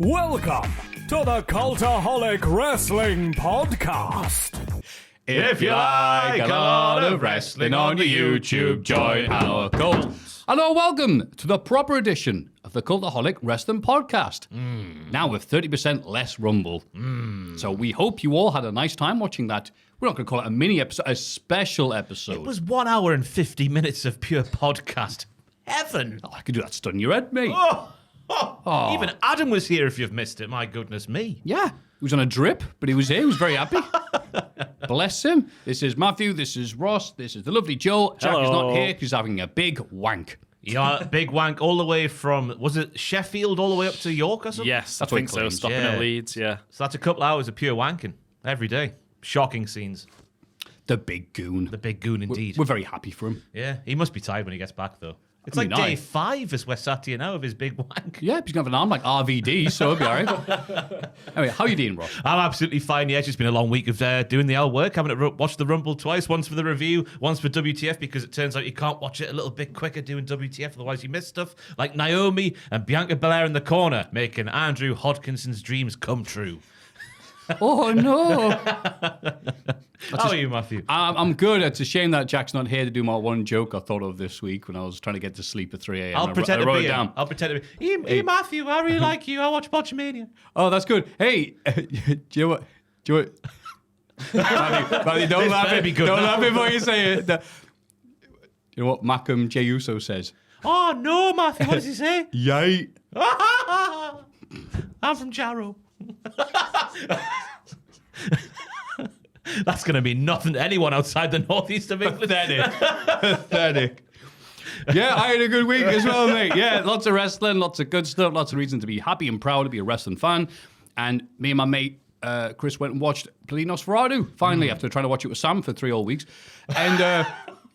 Welcome to the Cultaholic Wrestling Podcast. If you like a lot of wrestling on your YouTube, join our cult. Hello, welcome to the proper edition of the Cultaholic Wrestling Podcast. Now with 30% less rumble. So we hope you all had a nice time watching that. We're not going to call it a mini episode, a special episode. It was 1 hour and 50 minutes of pure podcast. Heaven. I could do that stuff in your head, mate. Even Adam was here if you've missed it. My goodness me. Yeah, he was on a drip, but he was here. He was very happy. Bless him. This is Maffew. This is Ross. This is the lovely Joe. Jack is not here because he's having a big wank. Yeah, big wank all the way from, was it Sheffield all the way up to York or something? Yes, That's I what think he so. claims. Stopping at Leeds, yeah. So that's a couple hours of pure wanking every day. Shocking scenes. The big goon. The big goon indeed. We're very happy for him. Yeah, he must be tired when he gets back though. It's I mean, like day 5 as we're sat here now of his big wank. Yeah, he's going to have an arm like RVD, so he'll be all right. Anyway, how you doing, Ross? I'm absolutely fine. Yeah, it's just been a long week of doing the L work, having to watch the Rumble twice, once for the review, once for WTF, because it turns out you can't watch it a little bit quicker doing WTF, otherwise you miss stuff like Naomi and Bianca Belair in the corner, making Andrew Hodgkinson's dreams come true. Oh, no. How are you, Maffew? I'm good. It's a shame that Jack's not here to do my one joke I thought of this week when I was trying to get to sleep at 3 a.m. I'll pretend I to wrote be it him. down. I'll pretend to be. Hey, Maffew, I really like you. I watch Botchamania. Oh, that's good. Hey, do you know what? Matthew, don't laugh better it. be good Don't now. laugh before you say it. You know what Malcolm Jey Uso says? Oh, no, Maffew. What does he say? Yay. I'm from Jarrow. That's going to be nothing to anyone outside the northeast of England. Pathetic. Yeah, I had a good week as well, mate. Yeah, lots of wrestling, lots of good stuff, lots of reason to be happy and proud to be a wrestling fan. And me and my mate Chris went and watched Bloody Nosferatu, finally, after trying to watch it with Sam for 3 whole weeks. And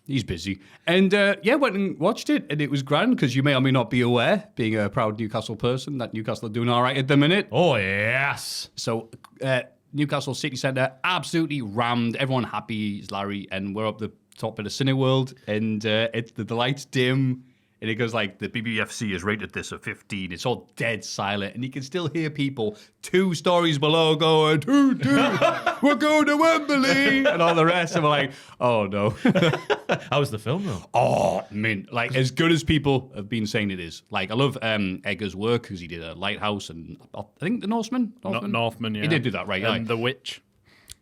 he's busy. And yeah, went and watched it, and it was grand, because you may or may not be aware, being a proud Newcastle person, that Newcastle are doing all right at the minute. Oh, yes. So Newcastle City Centre absolutely rammed. Everyone happy is Larry, and we're up the top of the Cineworld, and it's the lights dim, and it goes like, the BBFC has rated this a 15. It's all dead silent, and you can still hear people 2 stories below going, "Toot, toot, we're going to Wembley," and all the rest. And we're like, oh no. How was the film, though? Oh, mint. Like, as good as people have been saying it is. Like, I love Egger's work, because he did a Lighthouse and I think The Northman. Northman, yeah. He did do that, right? And The Witch.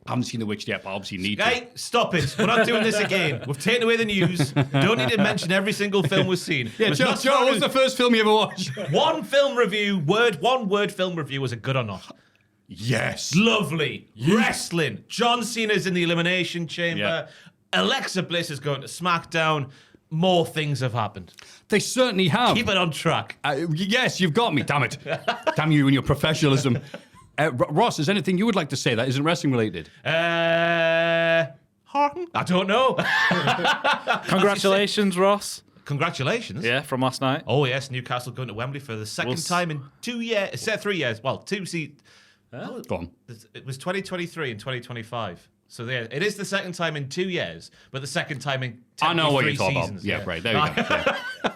I haven't seen The Witch yet, but obviously need to. Hey, stop it. We're not doing this again. We've taken away the news. Don't need to mention every single film we've seen. Yeah, Joe, what was the first film you ever watched? One film review, one word film review, was it good or not? Yes. Lovely. Wrestling. John Cena's in the Elimination Chamber. Yeah. Alexa Bliss is going to SmackDown. More things have happened. They certainly have. Keep it on track. Yes, you've got me, damn it. Damn you and your professionalism. Ross, is anything you would like to say that isn't wrestling related? I don't know. Congratulations, Ross. Congratulations. Yeah, from last night. Oh, yes. Newcastle going to Wembley for the second time in 2 years. 3 years. Well, 2 seasons. Go on. It was 2023 and 2025. So yeah, it is the second time in 2 years, but the second time in I know what you're 3 talking seasons. about. Yeah, right. There we go.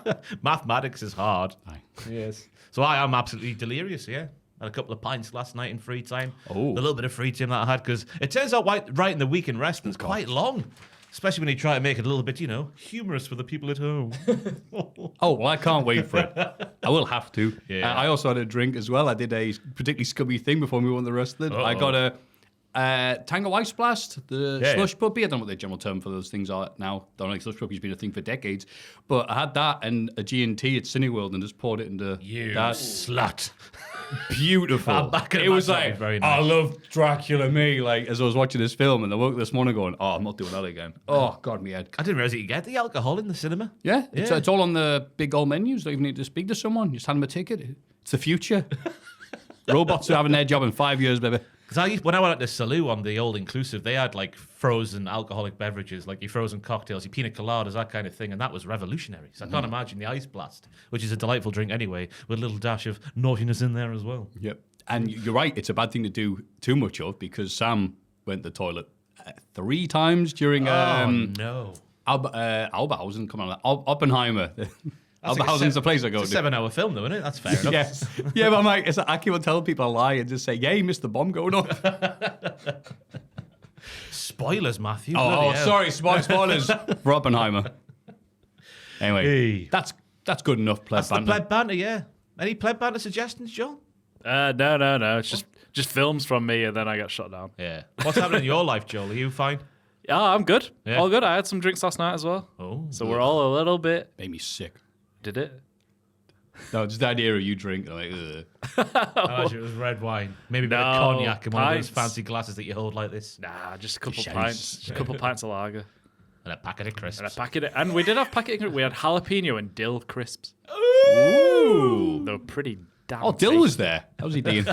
Yeah. Mathematics is hard. Aye. Yes. So I am absolutely delirious, yeah. Had a couple of pints last night in free time. Oh. The little bit of free time that I had, because it turns out right in the week in wrestling, it's quite long. Especially when you try to make it a little bit, humorous for the people at home. Oh, well, I can't wait for it. I will have to. Yeah. I also had a drink as well. I did a particularly scummy thing before we won the wrestling. I got a Tango Ice Blast, the slush puppy. I don't know what the general term for those things are now. Don't know, slush puppy's been a thing for decades. But I had that and a G&T at Cineworld and just poured it into that. Slut. Beautiful. It was like, very nice. I love Dracula, me. Like, as I was watching this film, and I woke this morning going, oh, I'm not doing that again. Oh, God, my head. I didn't realize that you get the alcohol in the cinema. Yeah, it's all on the big old menus. Don't even need to speak to someone. You just hand them a ticket. It's the future. Robots are having their job in 5 years, baby. Because when I went out to Salou on the old inclusive, they had like frozen alcoholic beverages, like your frozen cocktails, your pina coladas, that kind of thing, and that was revolutionary. So I can't imagine the Ice Blast, which is a delightful drink anyway, with a little dash of naughtiness in there as well. Yep. And you're right, it's a bad thing to do too much of, because Sam went to the toilet 3 times during no. Albausen, come on, Oppenheimer. of the thousands of places I go It's a to. 7-hour film, though, isn't it? That's fair enough. Yes. Yeah, but I'm like, I keep on telling people a lie and just say, yeah, you missed the bomb going off. Spoilers, Maffew. Oh, Bloody hell. sorry, spoilers for Oppenheimer. Anyway, Hey. that's good enough, pleb That's the banter. pleb banter, yeah. Any pleb banter suggestions, Joel? No. It's just films from me, and then I get shut down. Yeah. What's happening in your life, Joel? Are you fine? Yeah, I'm good. Yeah. All good. I had some drinks last night as well. Oh. So we're all a little bit. Made me sick. Did it? No, just the idea of you drinking. I'm like, ugh. Imagine it was red wine. Maybe a bit of No, cognac and one of those pints. fancy glasses that you hold like this. Nah, just a couple Just pints. shapes. Just a couple pints of lager. And a packet of crisps. And a packet of, and we did have packet of, we had jalapeno and dill crisps. Ooh. They were pretty damn Oh, Dill tasty. was there. How's he doing?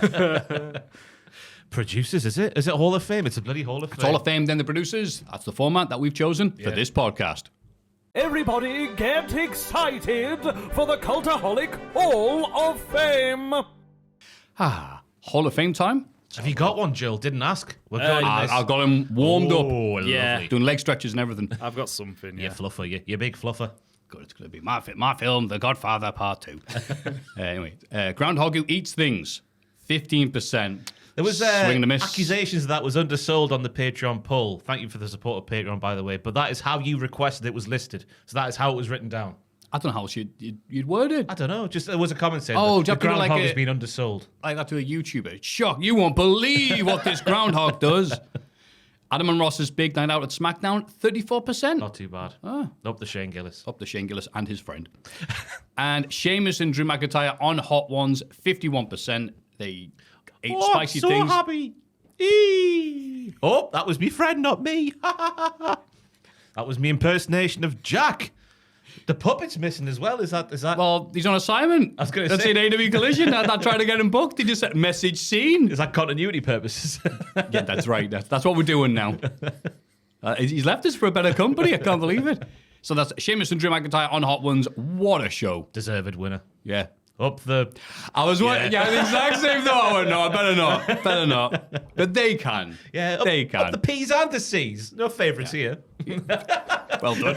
Producers, is it? Is it Hall of Fame? It's a bloody Hall of Fame. It's Hall of Fame, then the producers. That's the format that we've chosen for this podcast. Everybody get excited for the Cultaholic Hall of Fame! Hall of Fame time. Have you got one, Joel? Didn't ask. We're going in this. I've got him warmed Oh, up. Yeah. lovely. Doing leg stretches and everything. I've got something, You yeah. fluffer, you big fluffer. Good, it's going to be my film, The Godfather Part 2. Anyway, Groundhog Who Eats Things, 15%. There was Swing and a miss. accusations that was undersold on the Patreon poll. Thank you for the support of Patreon, by the way. But that is how you requested it was listed. So that is how it was written down. I don't know how else you'd word it. I don't know. Just there was a comment saying Oh, that do you the have to do groundhog like has a- been undersold. Like that to a YouTuber. Shock, you won't believe what this groundhog does. Adam and Ross's big night out at SmackDown, 34%. Not too bad. Oh. Up the Shane Gillis. Up to Shane Gillis and his friend. And Sheamus and Drew McIntyre on Hot Ones, 51%. They ate spicy so things. happy. Eee. Oh, that was me friend, not me. That was me impersonation of Jack. The puppet's missing as well. Is that? Well, he's on assignment. I was gonna That's say- in AEW Collision. I'm not trying to get him booked. He just said message seen. Is that continuity purposes? Yeah, that's right. That's what we're doing now. He's left us for a better company. I can't believe it. So that's Sheamus and Drew McIntyre on Hot Ones. What a show. Deserved winner. Yeah. Up the. I was wondering, yeah, the exact same thought. Oh, no, I better not. But they can. Yeah, up, they can. Up the P's and the C's. No favourites here. Well done.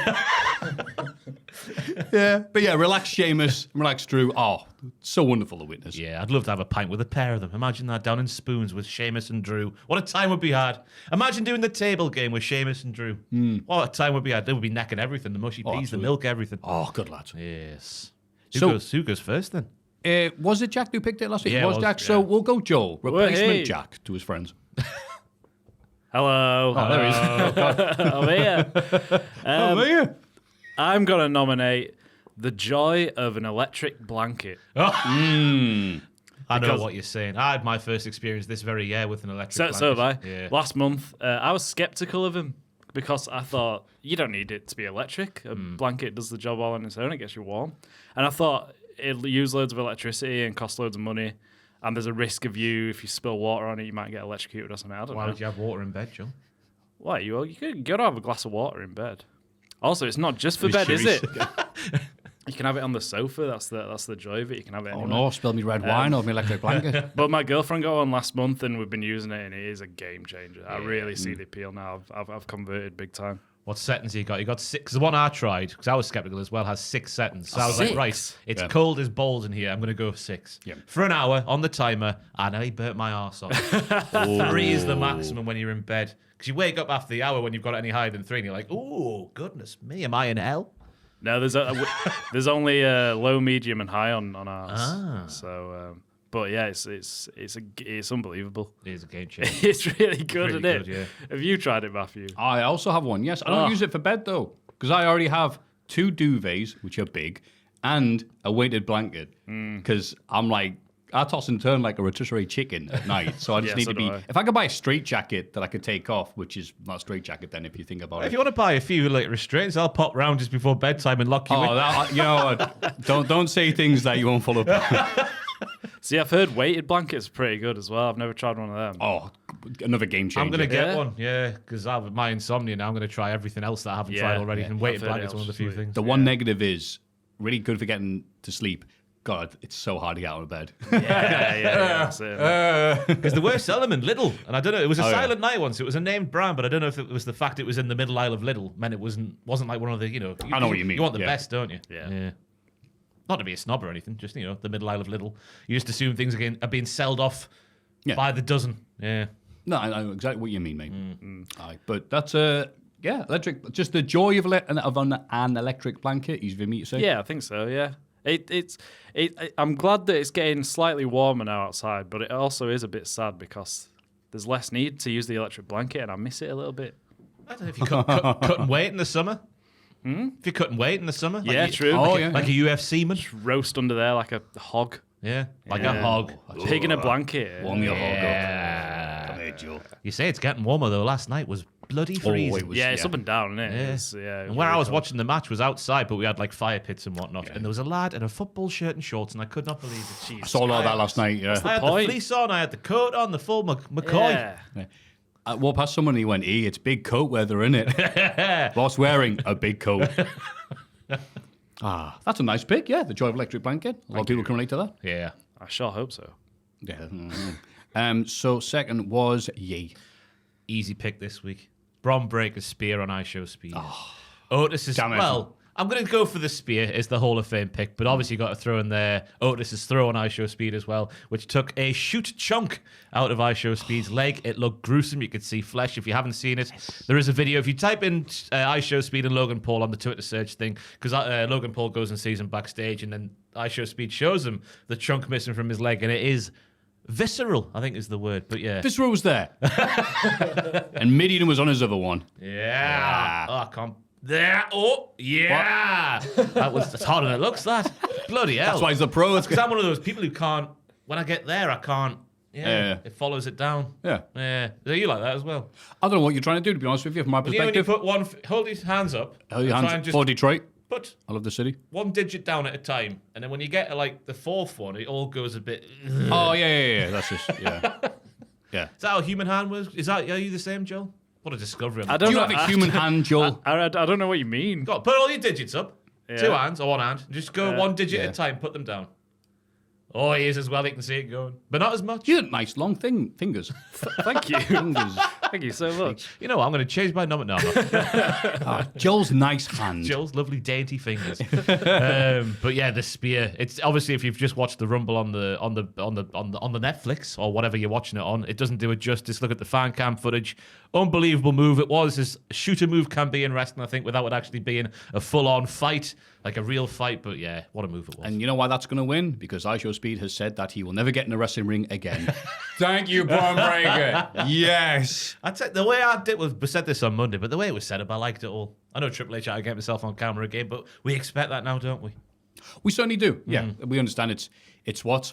Yeah, but yeah, relax Sheamus, relax Drew. Oh, so wonderful to witness. Yeah, I'd love to have a pint with a pair of them. Imagine that down in Spoons with Sheamus and Drew. What a time would be had. Imagine doing the table game with Sheamus and Drew. What a time would be had. They would be necking everything. The mushy peas, the absolutely. milk, everything. Oh, good lads. Yes. So- Who goes first then? Was it Jack who picked it last week? Yeah, it it was was, Jack. yeah. So we'll go Joel, replacement hey. Jack to his friends. Hello. Oh, there he is. I'm here. Oh, there. I'm going to nominate The Joy of an Electric Blanket. I know Because- what you're saying. I had my first experience this very year with an electric So have I. blanket. Yeah. Last month, I was skeptical of him because I thought, you don't need it to be electric. A blanket does the job all on its own. It gets you warm. And I thought it'll use loads of electricity and cost loads of money. And there's a risk of if you spill water on it, you might get electrocuted or something. I don't Why know. would you have water in bed, Joe? Why? You gotta have a glass of water in bed. Also, it's not just for bed, is it? You can have it on the sofa. That's the joy of it. You can have it. Oh anywhere. no, spill me red wine over my electric blanket. But my girlfriend got one last month, and we've been using it, and it is a game changer. I really see the appeal now. I've converted big time. What settings you got? You got 6. The one I tried, because I was skeptical as well, has 6 settings. So I was like, 6? right, it's Yeah. cold as balls in here. I'm going to go 6. Yeah. For an hour on the timer, I nearly burnt my arse off. 3 is the maximum when you're in bed. Because you wake up after the hour when you've got it any higher than 3, and you're like, oh, goodness me, am I in hell? No, there's only low, medium, and high on ours. Ah. So, but yeah, it's unbelievable. It is a game changer. It's really good, really isn't it? good, yeah. Have you tried it, Maffew? I also have one, yes. I don't Oh. use it for bed, though, because I already have 2 duvets, which are big, and a weighted blanket, because I'm like, I toss and turn like a rotisserie chicken at night, so I just Yeah, need so to be... do I. If I could buy a straight jacket that I could take off, which is not a straight jacket then, if you think about If it. you want to buy a few like restraints, I'll pop round just before bedtime and lock you in. Oh, that, you know what? Don't say things that you won't follow up. See, I've heard weighted blankets are pretty good as well. I've never tried one of them. Oh, another game changer. I'm going to get Yeah. one, yeah, because I have my insomnia now. I'm going to try everything else that I haven't Yeah, tried already. yeah. And weighted I've heard blankets it one of the few helps, things. The one negative is really good for getting to sleep. God, it's so hard to get out of bed. Yeah, that's it. Because the worst element, Lidl, and I don't know, it was a Oh, yeah. silent night once. It was a named brand, but I don't know if it was the fact it was in the middle aisle of Lidl meant it wasn't like one of the, I know what you mean, You want the yeah. best, don't you? Yeah. not to be a snob or anything, just, the middle aisle of Lidl. You just assume things are being sold off by the dozen. Yeah. No, I know exactly what you mean, mate. Aye, but that's electric. Just the joy of an electric blanket. Easy for me to say. Yeah, I think so. Yeah, I'm glad that it's getting slightly warmer now outside, but it also is a bit sad because there's less need to use the electric blanket, and I miss it a little bit. I don't know if you cutting weight in the summer. If you're cutting weight in the summer, True. Like a UFC man, Roast under there like a hog. Yeah, like a hog. Pig in a blanket. Warm your hog up. Come here, Joe. You say it's getting warmer though. Last night was bloody freezing. It's up and down, isn't it? Yeah. It's, And where I was watching the match was outside, but we had like fire pits and whatnot. And there was a lad in a football shirt and shorts, and I could not believe it. I saw all that last night. Yeah. I had the fleece on, I had the coat on, the full McCoy. Yeah. I walked past someone and he went, it's big coat weather, isn't it? Boss wearing a big coat. That's a nice pick, yeah. The joy of electric blanket. A lot of people can relate to that. Yeah. I sure hope so. Yeah. So second was Yee. Easy pick this week. Bron Breaker's spear on iShow Speed. Otis is, I'm going to go for the spear as the Hall of Fame pick, but obviously you got to throw in there Otis's throw on iShow Speed as well, which took a shoot chunk out of iShow Speed's leg. It looked gruesome. You could see flesh. If you haven't seen it, there is a video. If you type in iShow Speed and Logan Paul on the Twitter search thing, because Logan Paul goes and sees him backstage, and then iShow Speed shows him the chunk missing from his leg, and it is visceral, I think is the word, but yeah. Visceral was there. And Midian was on his other one. Yeah. Oh, I can't. There. Oh, yeah. That's harder than it looks, that. Bloody hell. That's why he's the pro. Because I'm one of those people who can't, when I get there, I can't. Yeah. It follows it down. Yeah. Yeah. Are you like that as well? I don't know what you're trying to do, to be honest with you, from my When perspective. you put hold your hands up. Hold your and try hands and just for Detroit. Put I love the city. one digit down at a time. And then when you get to like the fourth one, it all goes a bit. Oh, yeah. That's just, yeah. Yeah. Is that how human hand works? Are you the same, Joel? What a discovery. I Do don't you know. have a human hand, Joel? I don't know what you mean. Got put all your digits up. Yeah. 2 hands or 1 hand. Just go one digit at a time. Put them down. Oh, he is as well. You can see it going, but not as much. You had nice long fingers. Thank you. Fingers. Thank you so much. You know what? I'm going to change my number now. Joel's nice hand. Joel's lovely dainty fingers. But yeah, the spear. It's obviously if you've just watched the Rumble on the Netflix or whatever you're watching it on, it doesn't do it justice. Look at the fan cam footage. Unbelievable move it was. As a shooter move can be in wrestling, I think, without it actually being a full-on fight, like a real fight. But yeah, what a move it was. And you know why that's going to win? Because iShow Speed has said that he will never get in a wrestling ring again. Thank you, Bron Breaker. Yes. I'd say the way I did was, we said this on Monday, but the way it was set up, I liked it all. I know Triple H, I get myself on camera again, but we expect that now, don't we? We certainly do. Yeah, we understand it's what's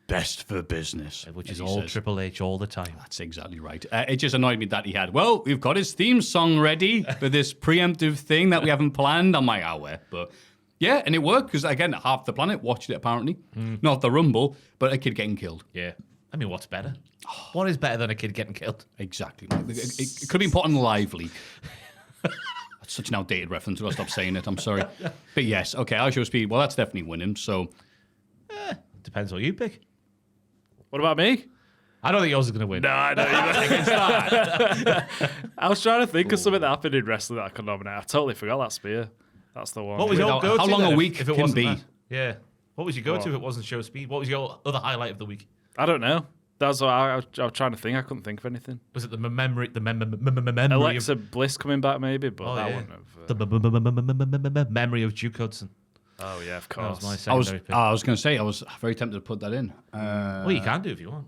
best for business, Which as is he all says. Triple H all the time. That's exactly right. It just annoyed me that he had, we've got his theme song ready for this preemptive thing that we haven't planned. I'm like, but yeah, and it worked because, again, half the planet watched it apparently. Not the Rumble, but a kid getting killed. Yeah. I mean, what's better? What is better than a kid getting killed? Exactly. It could have been put on live leak. That's such an outdated reference. I'll stop saying it. I'm sorry. But yes, okay, iShow Speed. Well, that's definitely winning. So Depends what you pick. What about me? I don't think yours is going to win. No, I don't either. I was trying to think of something that happened in wrestling that I could nominate. I totally forgot that spear. That's the one. What was your How go-to long then a week if it can wasn't be? that? Yeah. What was your go-to if it wasn't Show Speed? What was your other highlight of the week? I don't know. That's what I was trying to think. I couldn't think of anything. Was it the memory Alexa Bliss coming back, maybe, but that wouldn't have. the memory of Duke Hudson? Oh yeah, of That course. was my secondary pick. I was going to say, I was very tempted to put that in. Well, you can do if you want.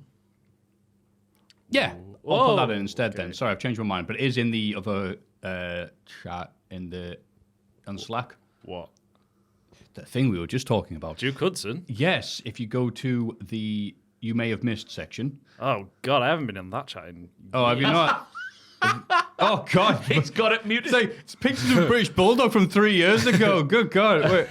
Yeah, I'll put that Whoa. in instead then. Sorry, I've changed my mind, but it is in the other chat on Slack. What? The thing we were just talking about. Duke Hudson? Yes, if you go to the You May Have Missed section. Oh God, I haven't been in that chat in. Oh, have you not? Oh, God. He's got it muted. It's pictures of a British Bulldog from 3 years ago. Good God. Wait.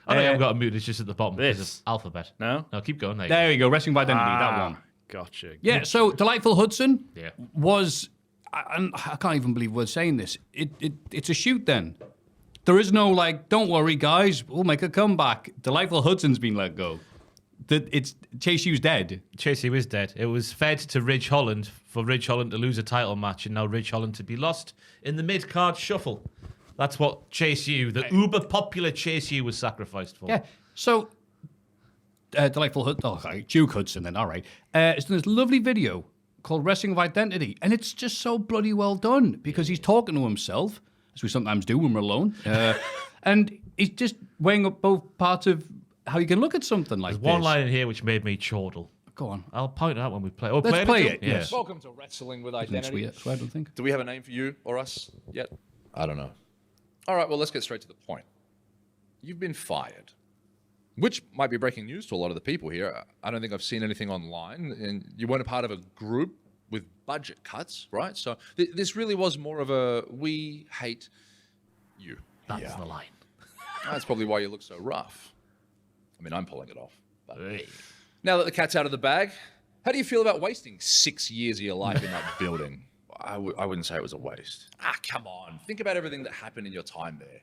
I think I've got it muted. It's just at the bottom. This. Because of alphabet. No? No, keep going. There you go. Wrestling by Identity, that one. Gotcha. Yeah, so Delightful Hudson Yeah. was... I can't even believe we're saying this. It's a shoot then. There is no, don't worry, guys. We'll make a comeback. Delightful Hudson's been let go. It's Chase U's dead. Chase U is dead. It was fed to Ridge Holland for Ridge Holland to lose a title match, and now Ridge Holland to be lost in the mid-card shuffle. That's what Chase U, the uber-popular Chase U, was sacrificed for. Yeah, So, Delightful Hudson, Duke Hudson then, all right. It's done this lovely video called Wrestling of Identity, and it's just so bloody well done because he's talking to himself, as we sometimes do when we're alone, and he's just weighing up both parts of how you can look at something like There's this. one line in here which made me chortle. Go on. I'll point it out when we play. Oh, Let's play it, Yeah. yes. Welcome to Wrestling with Identity. That's weird, I don't think. Do we have a name for you or us yet? I don't know. All right, well, let's get straight to the point. You've been fired, which might be breaking news to a lot of the people here. I don't think I've seen anything online, and you weren't a part of a group with budget cuts, right? So this really was more of a we hate you. That's the line. That's probably why you look so rough. I mean, I'm pulling it off. But now that the cat's out of the bag, how do you feel about wasting 6 years of your life in that building? I wouldn't say it was a waste. Come on. Think about everything that happened in your time there.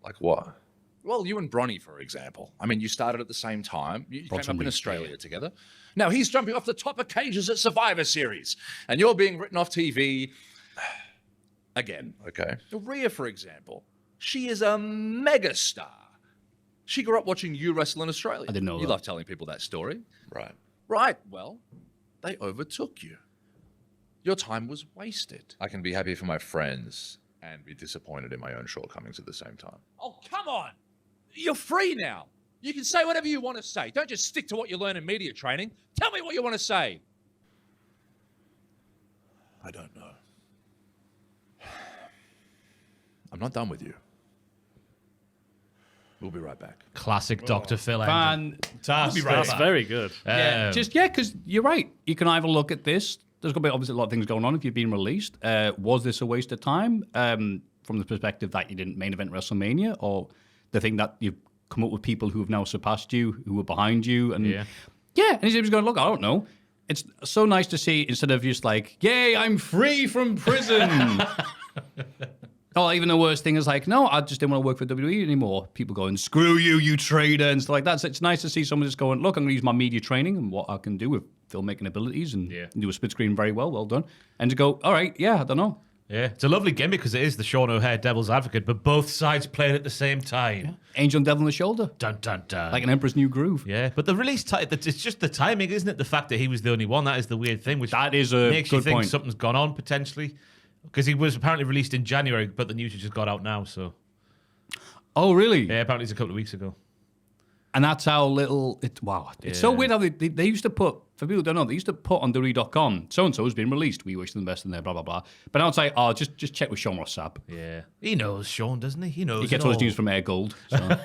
Like what? Well, you and Bronny, for example. I mean, you started at the same time. You came up in Australia together. Now he's jumping off the top of cages at Survivor Series, and you're being written off TV again. Okay. Rhea, for example, she is a megastar. She grew up watching you wrestle in Australia. I didn't know You that. love telling people that story. Right. Right. Well, they overtook you. Your time was wasted. I can be happy for my friends and be disappointed in my own shortcomings at the same time. Oh, come on. You're free now. You can say whatever you want to say. Don't just stick to what you learn in media training. Tell me what you want to say. I don't know. I'm not done with you. We'll be right back. Classic Dr. Phil ending. Fantastic. That's very good. Because you're right. You can either look at this. There's going to be obviously a lot of things going on if you've been released. Was this a waste of time from the perspective that you didn't main event WrestleMania, or the thing that you've come up with people who have now surpassed you, who were behind you, and and he's just going, look, I don't know. It's so nice to see instead of just like, yay, I'm free from prison. Oh, even the worst thing is like, no, I just didn't want to work for WWE anymore. People going, screw you, you traitor, and stuff like that. So it's nice to see someone just going, look, I'm going to use my media training and what I can do with filmmaking abilities and do a split screen very well, well done. And to go, all right, yeah, I don't know. Yeah, it's a lovely gimmick because it is the Sean O'Haire Devil's Advocate, but both sides play it at the same time. Yeah. Angel and Devil on the shoulder. Dun, dun, dun. Like an Emperor's New Groove. Yeah, but the release time, it's just the timing, isn't it? The fact that he was the only one, that is the weird thing, which That is a makes you good think point. something's gone on potentially. Because he was apparently released in January, but the news has just got out now, so. Oh, really? Yeah, apparently it's a couple of weeks ago. And that's how little... Wow. It's so weird how they used to put... For people who don't know, they used to put on WWE.com, so-and-so has been released. We wish them the best in there, blah, blah, blah. But now it's like, oh, just check with Sean Ross Sapp. Yeah. He knows, Sean, doesn't he? He knows He gets it all his all. news from Air Gold. So.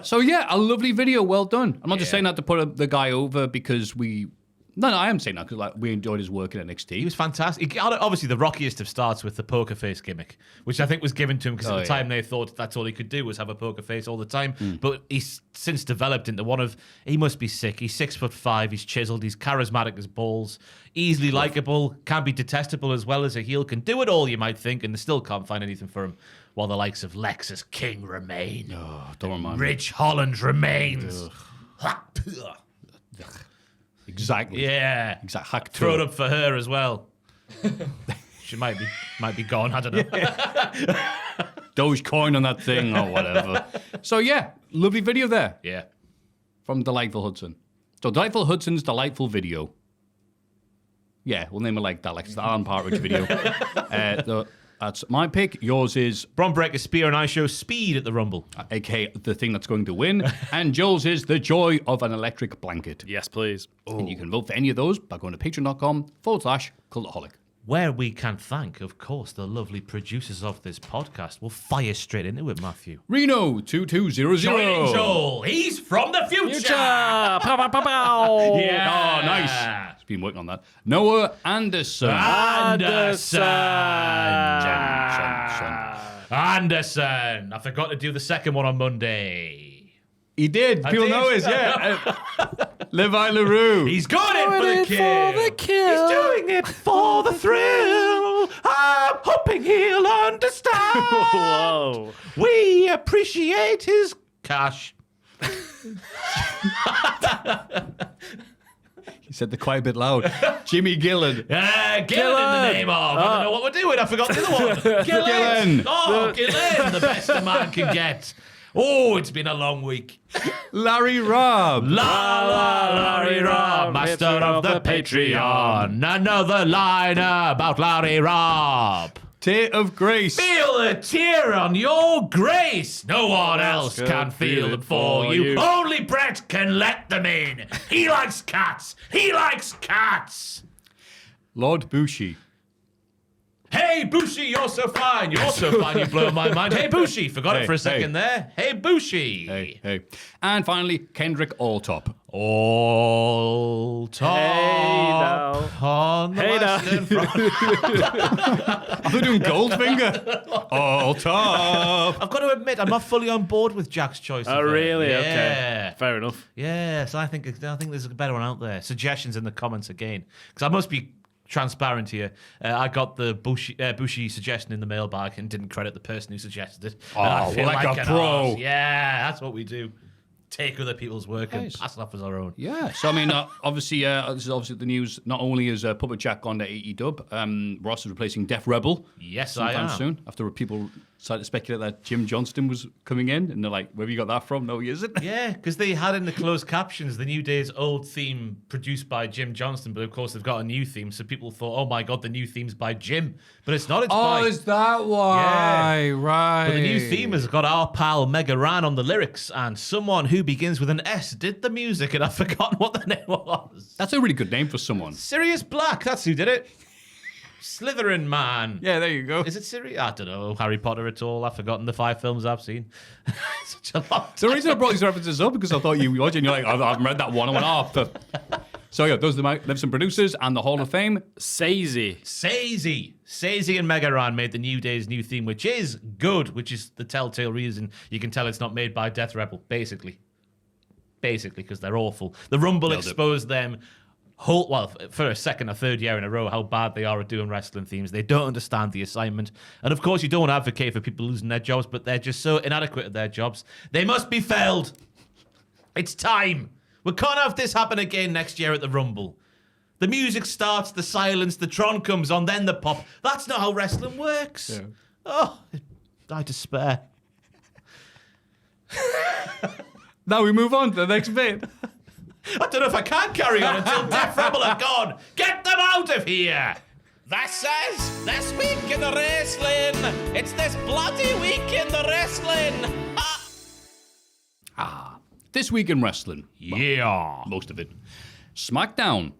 So, yeah, a lovely video. Well done. I'm not just saying that to put the guy over because we... No, I am saying that because we enjoyed his work in NXT. He was fantastic. He got, obviously, the rockiest of starts with the poker face gimmick, which I think was given to him because at the time they thought that's all he could do was have a poker face all the time. But he's since developed into one of... He must be sick. He's 6'5", he's chiseled, he's charismatic as balls, easily likable, can be detestable as well as a heel, can do it all, you might think, and they still can't find anything for him, while the likes of Lexus King remain. Oh, don't remind me. Rich Holland remains. Exactly. Yeah. Exactly. Throw it up for her as well. She might be gone. I don't know. Dogecoin on that thing or whatever. So, yeah, lovely video there Yeah. from Delightful Hudson. So, Delightful Hudson's Delightful Video. Yeah, we'll name it like that, like it's the Alan Partridge video. That's my pick. Yours is, Bron Breakker, Spear, and I show Speed at the Rumble. aka the thing that's going to win. And Joel's is The Joy of an Electric Blanket. Yes, please. And you can vote for any of those by going to patreon.com/Cultaholic. Where we can thank, of course, the lovely producers of this podcast. We'll fire straight into it, Maffew. Reno 2200. Joel, he's from the future. Pow, pow, pow, pow. Yeah. Oh, nice. He's been working on that. Noah Anderson. Anderson. Son. Anderson. I forgot to do the second one on Monday. He did. People did. know his, yeah. Levi LaRue. He's got it for the kill. He's doing it for the thrill. I'm hoping he'll understand. Whoa. We appreciate his cash. He said the quite a bit loud. Jimmy Gillen. Gillen in the name of. I don't know what we're doing. I forgot the other one. Gillen. Gillen. Oh, Gillen, the best a man can get. Oh, it's been a long week. Larry Robb. Larry Robb, master of the Patreon. Another line about Larry Robb. Tear of Grace. Feel a tear on your grace. No one else can feel them for you. Only Brett can let them in. He likes cats. He likes cats. Lord Bushi. Hey, Bushi, you're so fine. You're so fine. You blow my mind. Hey, Bushi. Forgot it for a second there. Hey, Bushi. Hey. And finally, Kendrick Alltop. Alltop. Hey, now. On the Hey, now. Western Front. Are they doing Goldfinger? Alltop. I've got to admit, I'm not fully on board with Jack's choice. Oh, of it. really? Yeah. Okay. Fair enough. Yeah, so I think there's a better one out there. Suggestions in the comments again. Because I must be transparent here. I got the Bushi suggestion in the mailbag and didn't credit the person who suggested it. Oh, And I feel like a an pro. arse. Yeah, that's what we do. Take other people's work and pass it off as our own. Yeah, so I mean, obviously, this is obviously the news. Not only is Puppet Jack gone to AEW, Ross is replacing Def Rebel. Yes, I sometime am. soon. After people started to speculate that Jim Johnston was coming in, and they're like, "Where have you got that from?" No, he isn't. Yeah, because they had in the closed captions the New Day's old theme produced by Jim Johnston, but of course they've got a new theme, so people thought, "Oh my god, the new theme's by Jim," but it's not. It's by. is that why? Yeah. Right. But the new theme has got our pal Mega Ran on the lyrics, and someone who begins with an S did the music, and I've forgotten what the name was. That's a really good name for someone. Sirius Black, that's who did it. Slytherin Man. Yeah, there you go. Is it Sirius? I don't know. Harry Potter at all? I've forgotten the 5 films I've seen. Such a lot. The reason I brought these references up because I thought you watched it and you're like, I haven't read that one. I went off. So yeah, those are the magnificent producers and the Hall of Fame. Sazy. Sazy and Mega Ran made the New Day's new theme, which is good, which is the telltale reason you can tell it's not made by Death Rebel, basically, because they're awful. The Rumble exposed them for a second or third year in a row how bad they are at doing wrestling themes. They don't understand the assignment. And of course, you don't advocate for people losing their jobs, but they're just so inadequate at their jobs. They must be felled. It's time. We can't have this happen again next year at the Rumble. The music starts, the silence, the Tron comes on, then the pop. That's not how wrestling works. Yeah. Oh, I despair. Now we move on to the next bit. I don't know if I can carry on until Death Rebel are gone. Get them out of here. This is This Week in the Wrestling. It's this bloody week in the wrestling. This week in wrestling. Yeah. Most of it. SmackDown.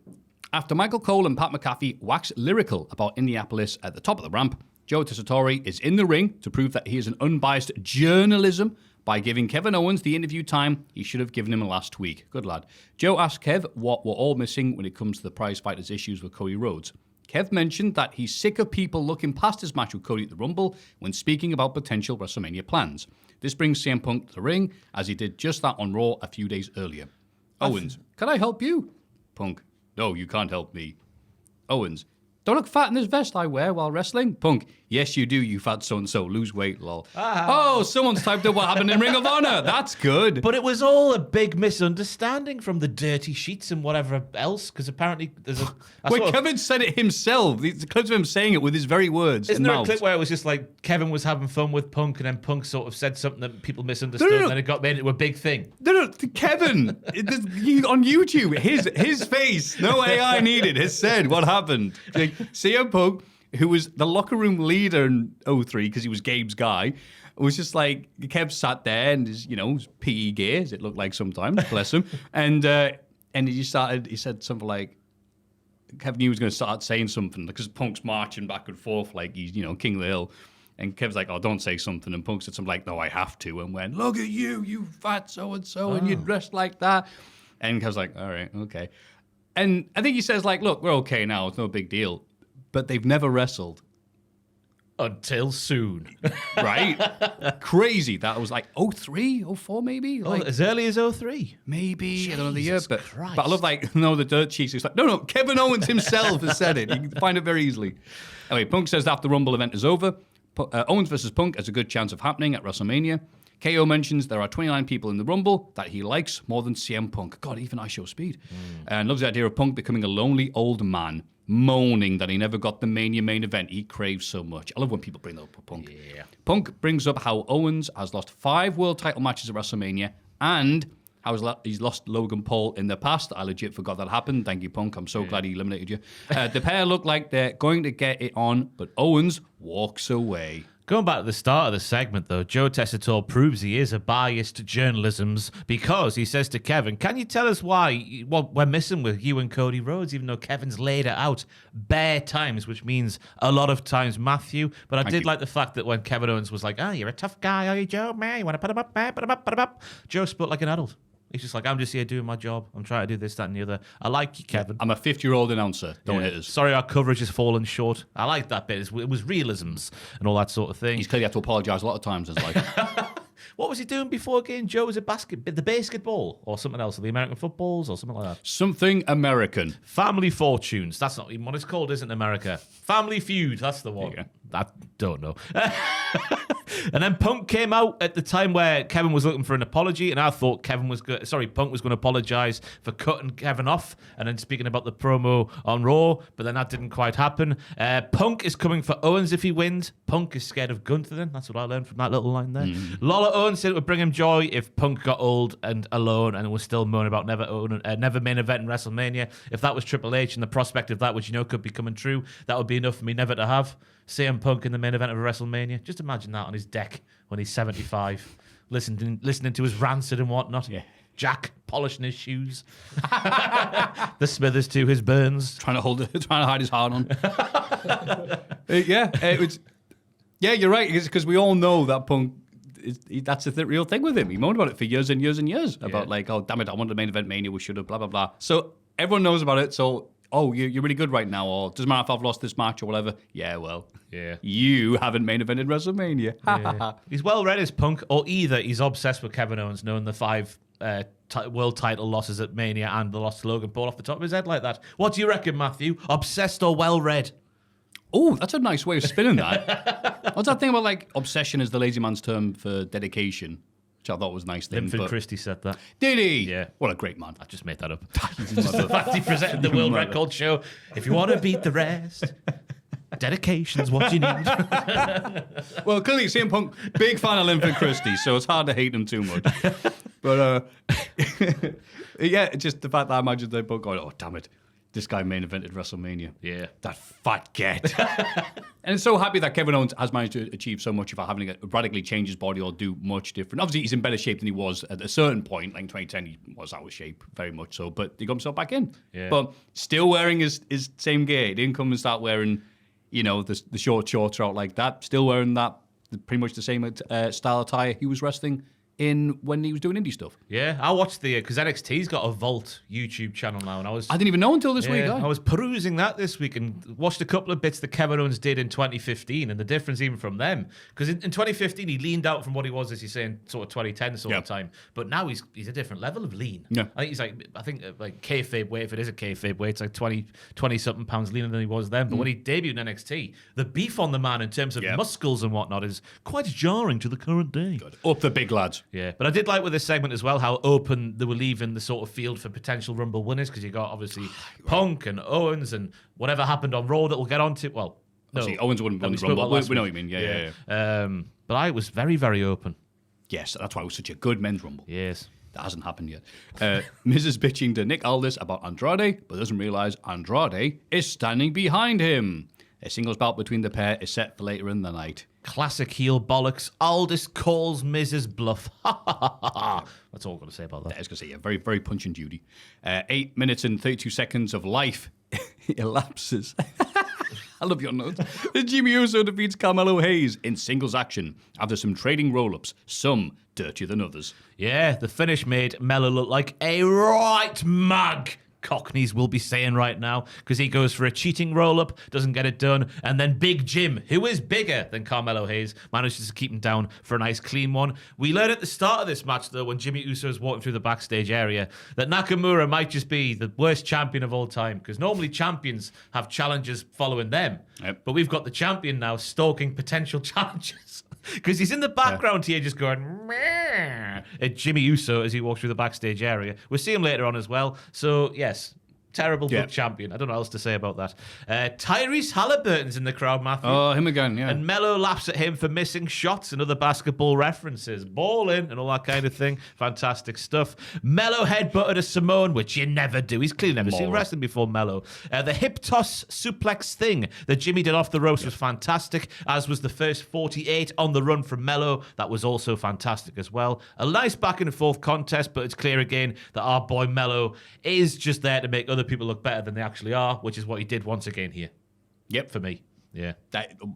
After Michael Cole and Pat McAfee wax lyrical about Indianapolis at the top of the ramp, Joe Tessitore is in the ring to prove that he is an unbiased journalism by giving Kevin Owens the interview time he should have given him last week. Good lad. Joe asked Kev what we're all missing when it comes to the prize fighters' issues with Cody Rhodes. Kev mentioned that he's sick of people looking past his match with Cody at the Rumble when speaking about potential WrestleMania plans. This brings CM Punk to the ring, as he did just that on Raw a few days earlier. Owens, can I help you? Punk, no, you can't help me. Owens, don't look fat in this vest I wear while wrestling. Punk, yes you do, you fat so-and-so. Lose weight, lol. Oh, someone's typed up what happened in Ring of Honor. That's good. But it was all a big misunderstanding from the dirty sheets and whatever else, because apparently there's a... Wait, Kevin said it himself. The clips of him saying it with his very words. Isn't and there mouth. a clip where it was just like Kevin was having fun with Punk and then Punk sort of said something that people misunderstood No. and then it got made into a big thing? No, Kevin, on YouTube, his face, no AI needed, has said what happened. Like, CM Punk, who was the locker room leader in 03 because he was Gabe's guy, was just like, Kev sat there in his, his PE gear, as it looked like sometimes, bless him, and he said something like, Kev knew he was going to start saying something because Punk's marching back and forth like he's, king of the hill. And Kev's like, oh, don't say something. And Punk said something like, no, I have to. And went, look at you fat so-and-so, and you dressed like that. And Kev's like, all right, okay. And I think he says, like, look, we're okay now. It's no big deal. But they've never wrestled. Until soon. Right? Crazy. That was like 03, 04 maybe? Like, as early as 03. maybe. I don't know the year. Jesus But I love, the dirt sheets. It's like, no, Kevin Owens himself has said it. You can find it very easily. Anyway, Punk says after the Rumble event is over, Owens versus Punk has a good chance of happening at WrestleMania. KO mentions there are 29 people in the Rumble that he likes more than CM Punk. God, even I show speed. And loves the idea of Punk becoming a lonely old man. moaning that he never got the Mania main event he craves so much. I love when people bring that up with Punk. Yeah. Punk brings up how Owens has lost 5 world title matches at WrestleMania and how he's lost Logan Paul in the past. I legit forgot that happened. Thank you, Punk. I'm so glad he eliminated you. The pair look like they're going to get it on, but Owens walks away. Going back to the start of the segment, though, Joe Tessitore proves he is a biased journalism because he says to Kevin, can you tell us why we're missing with you and Cody Rhodes, even though Kevin's laid it out bare times, which means a lot of times Maffew. But I did like the fact that when Kevin Owens was like, you're a tough guy, are you, Joe? Man, you want to put him up, man, put him up. Joe spoke like an adult. He's just like, I'm just here doing my job. I'm trying to do this, that, and the other. I like you, Kevin. I'm a 50-year-old announcer. Don't hit us. Sorry, our coverage has fallen short. I like that bit. It was realisms and all that sort of thing. He's clearly had to apologise a lot of times in his life. What was he doing before getting Joe? Was it the basketball or something else? Or the American footballs or something like that? Something American. Family Fortunes. That's not even what it's called, isn't it, America? Family Feud. That's the one. I don't know. And then Punk came out at the time where Kevin was looking for an apology, and I thought Punk was going to apologize for cutting Kevin off and then speaking about the promo on Raw, but then that didn't quite happen. Punk is coming for Owens if he wins. Punk is scared of Gunther then. That's what I learned from that little line there. Lola Owens said it would bring him joy if Punk got old and alone and was still moaning about never main event in WrestleMania. If that was Triple H and the prospect of that, which could be coming true, that would be enough for me never to have CM Punk in the main event of a WrestleMania. Just imagine that on his deck when he's 75, listening to his Rancid and whatnot. Yeah. Jack polishing his shoes. The Smithers to his Burns. Trying to hide his heart on. Yeah, you're right. Because we all know that Punk, that's the real thing with him. He moaned about it for years and years and years. About oh, damn it, I wanted the main event Mania, we should have, blah, blah, blah. So everyone knows about it. So, you're really good right now, or doesn't matter if I've lost this match or whatever. Yeah, well, you haven't main evented WrestleMania. Yeah. He's well read as Punk, or either he's obsessed with Kevin Owens, knowing the 5 world title losses at Mania and the loss to Logan Paul off the top of his head like that. What do you reckon, Maffew? Obsessed or well read? Oh, that's a nice way of spinning that. What's that thing about obsession is the lazy man's term for dedication? Which I thought was a nice thing. Linford Christie said that. Did he? Yeah. What a great man. I just made that up. The fact he presented the World Record Show. If you want to beat the rest, dedication's what you need. Well, clearly CM Punk, big fan of Linford Christie, so it's hard to hate him too much. But, just the fact that I imagine they both going, oh, damn it. This guy main evented WrestleMania. Yeah. That fat get. And I'm so happy that Kevin Owens has managed to achieve so much without having to radically change his body or do much different. Obviously, he's in better shape than he was at a certain point. Like in 2010, he was out of shape, very much so. But he got himself back in. Yeah. But still wearing his same gear. He didn't come and start wearing, the short shorts out like that. Still wearing that, pretty much the same style attire he was wrestling in when he was doing indie stuff. Yeah, I watched because NXT's got a Vault YouTube channel now, and I didn't even know until this week. I was perusing that this week and watched a couple of bits that Kevin Owens did in 2015, and the difference even from them. Because in 2015 he leaned out from what he was, as you say, in sort of 2010 sort of time. But now he's a different level of lean. Yeah, I think he's like kayfabe weight. If it is a kayfabe weight, it's like 20 something pounds leaner than he was then. But when he debuted in NXT, the beef on the man in terms of muscles and whatnot is quite jarring to the current day. Good. Up the big lads. Yeah, but I did like with this segment as well how open they were leaving the sort of field for potential Rumble winners, because you got obviously Punk and Owens and whatever happened on Raw that we'll get onto. Well, no, see, Owens wouldn't win the Rumble. We know what you mean. Yeah. But I was very, very open. Yes, that's why it was such a good men's Rumble. Yes. That hasn't happened yet. Miz is bitching to Nick Aldis about Andrade, but doesn't realise Andrade is standing behind him. A singles bout between the pair is set for later in the night. Classic heel bollocks. Aldis calls Miz's bluff. That's all I'm going to say about that. I was going to say, very, very Punch and Judy. 8 minutes and 32 seconds of life elapses. I love your notes. Jey Uso defeats Carmelo Hayes in singles action after some trading roll-ups, some dirtier than others. Yeah, the finish made Melo look like a right mug. Cockneys will be saying right now, because he goes for a cheating roll-up, doesn't get it done, and then Big Jim, who is bigger than Carmelo Hayes, manages to keep him down for a nice clean one. We learned at the start of this match, though, when Jimmy Uso is walking through the backstage area, that Nakamura might just be the worst champion of all time, because normally champions have challengers following them, but we've got the champion now stalking potential challengers. Because he's in the background here just going meh at Jimmy Uso as he walks through the backstage area. We'll see him later on as well. So, yes, Terrible book champion. I don't know what else to say about that. Tyrese Halliburton's in the crowd, Maffew. Oh, him again, yeah. And Mello laughs at him for missing shots and other basketball references. Balling and all that kind of thing. Fantastic stuff. Mello headbutted a Samoan, which you never do. He's clearly never seen wrestling before, Mello. The hip toss suplex thing that Jimmy did off the ropes was fantastic, as was the first 48 on the run from Mello. That was also fantastic as well. A nice back and forth contest, but it's clear again that our boy Mello is just there to make other people look better than they actually are, which is what he did once again here. Yep. For me. Yeah.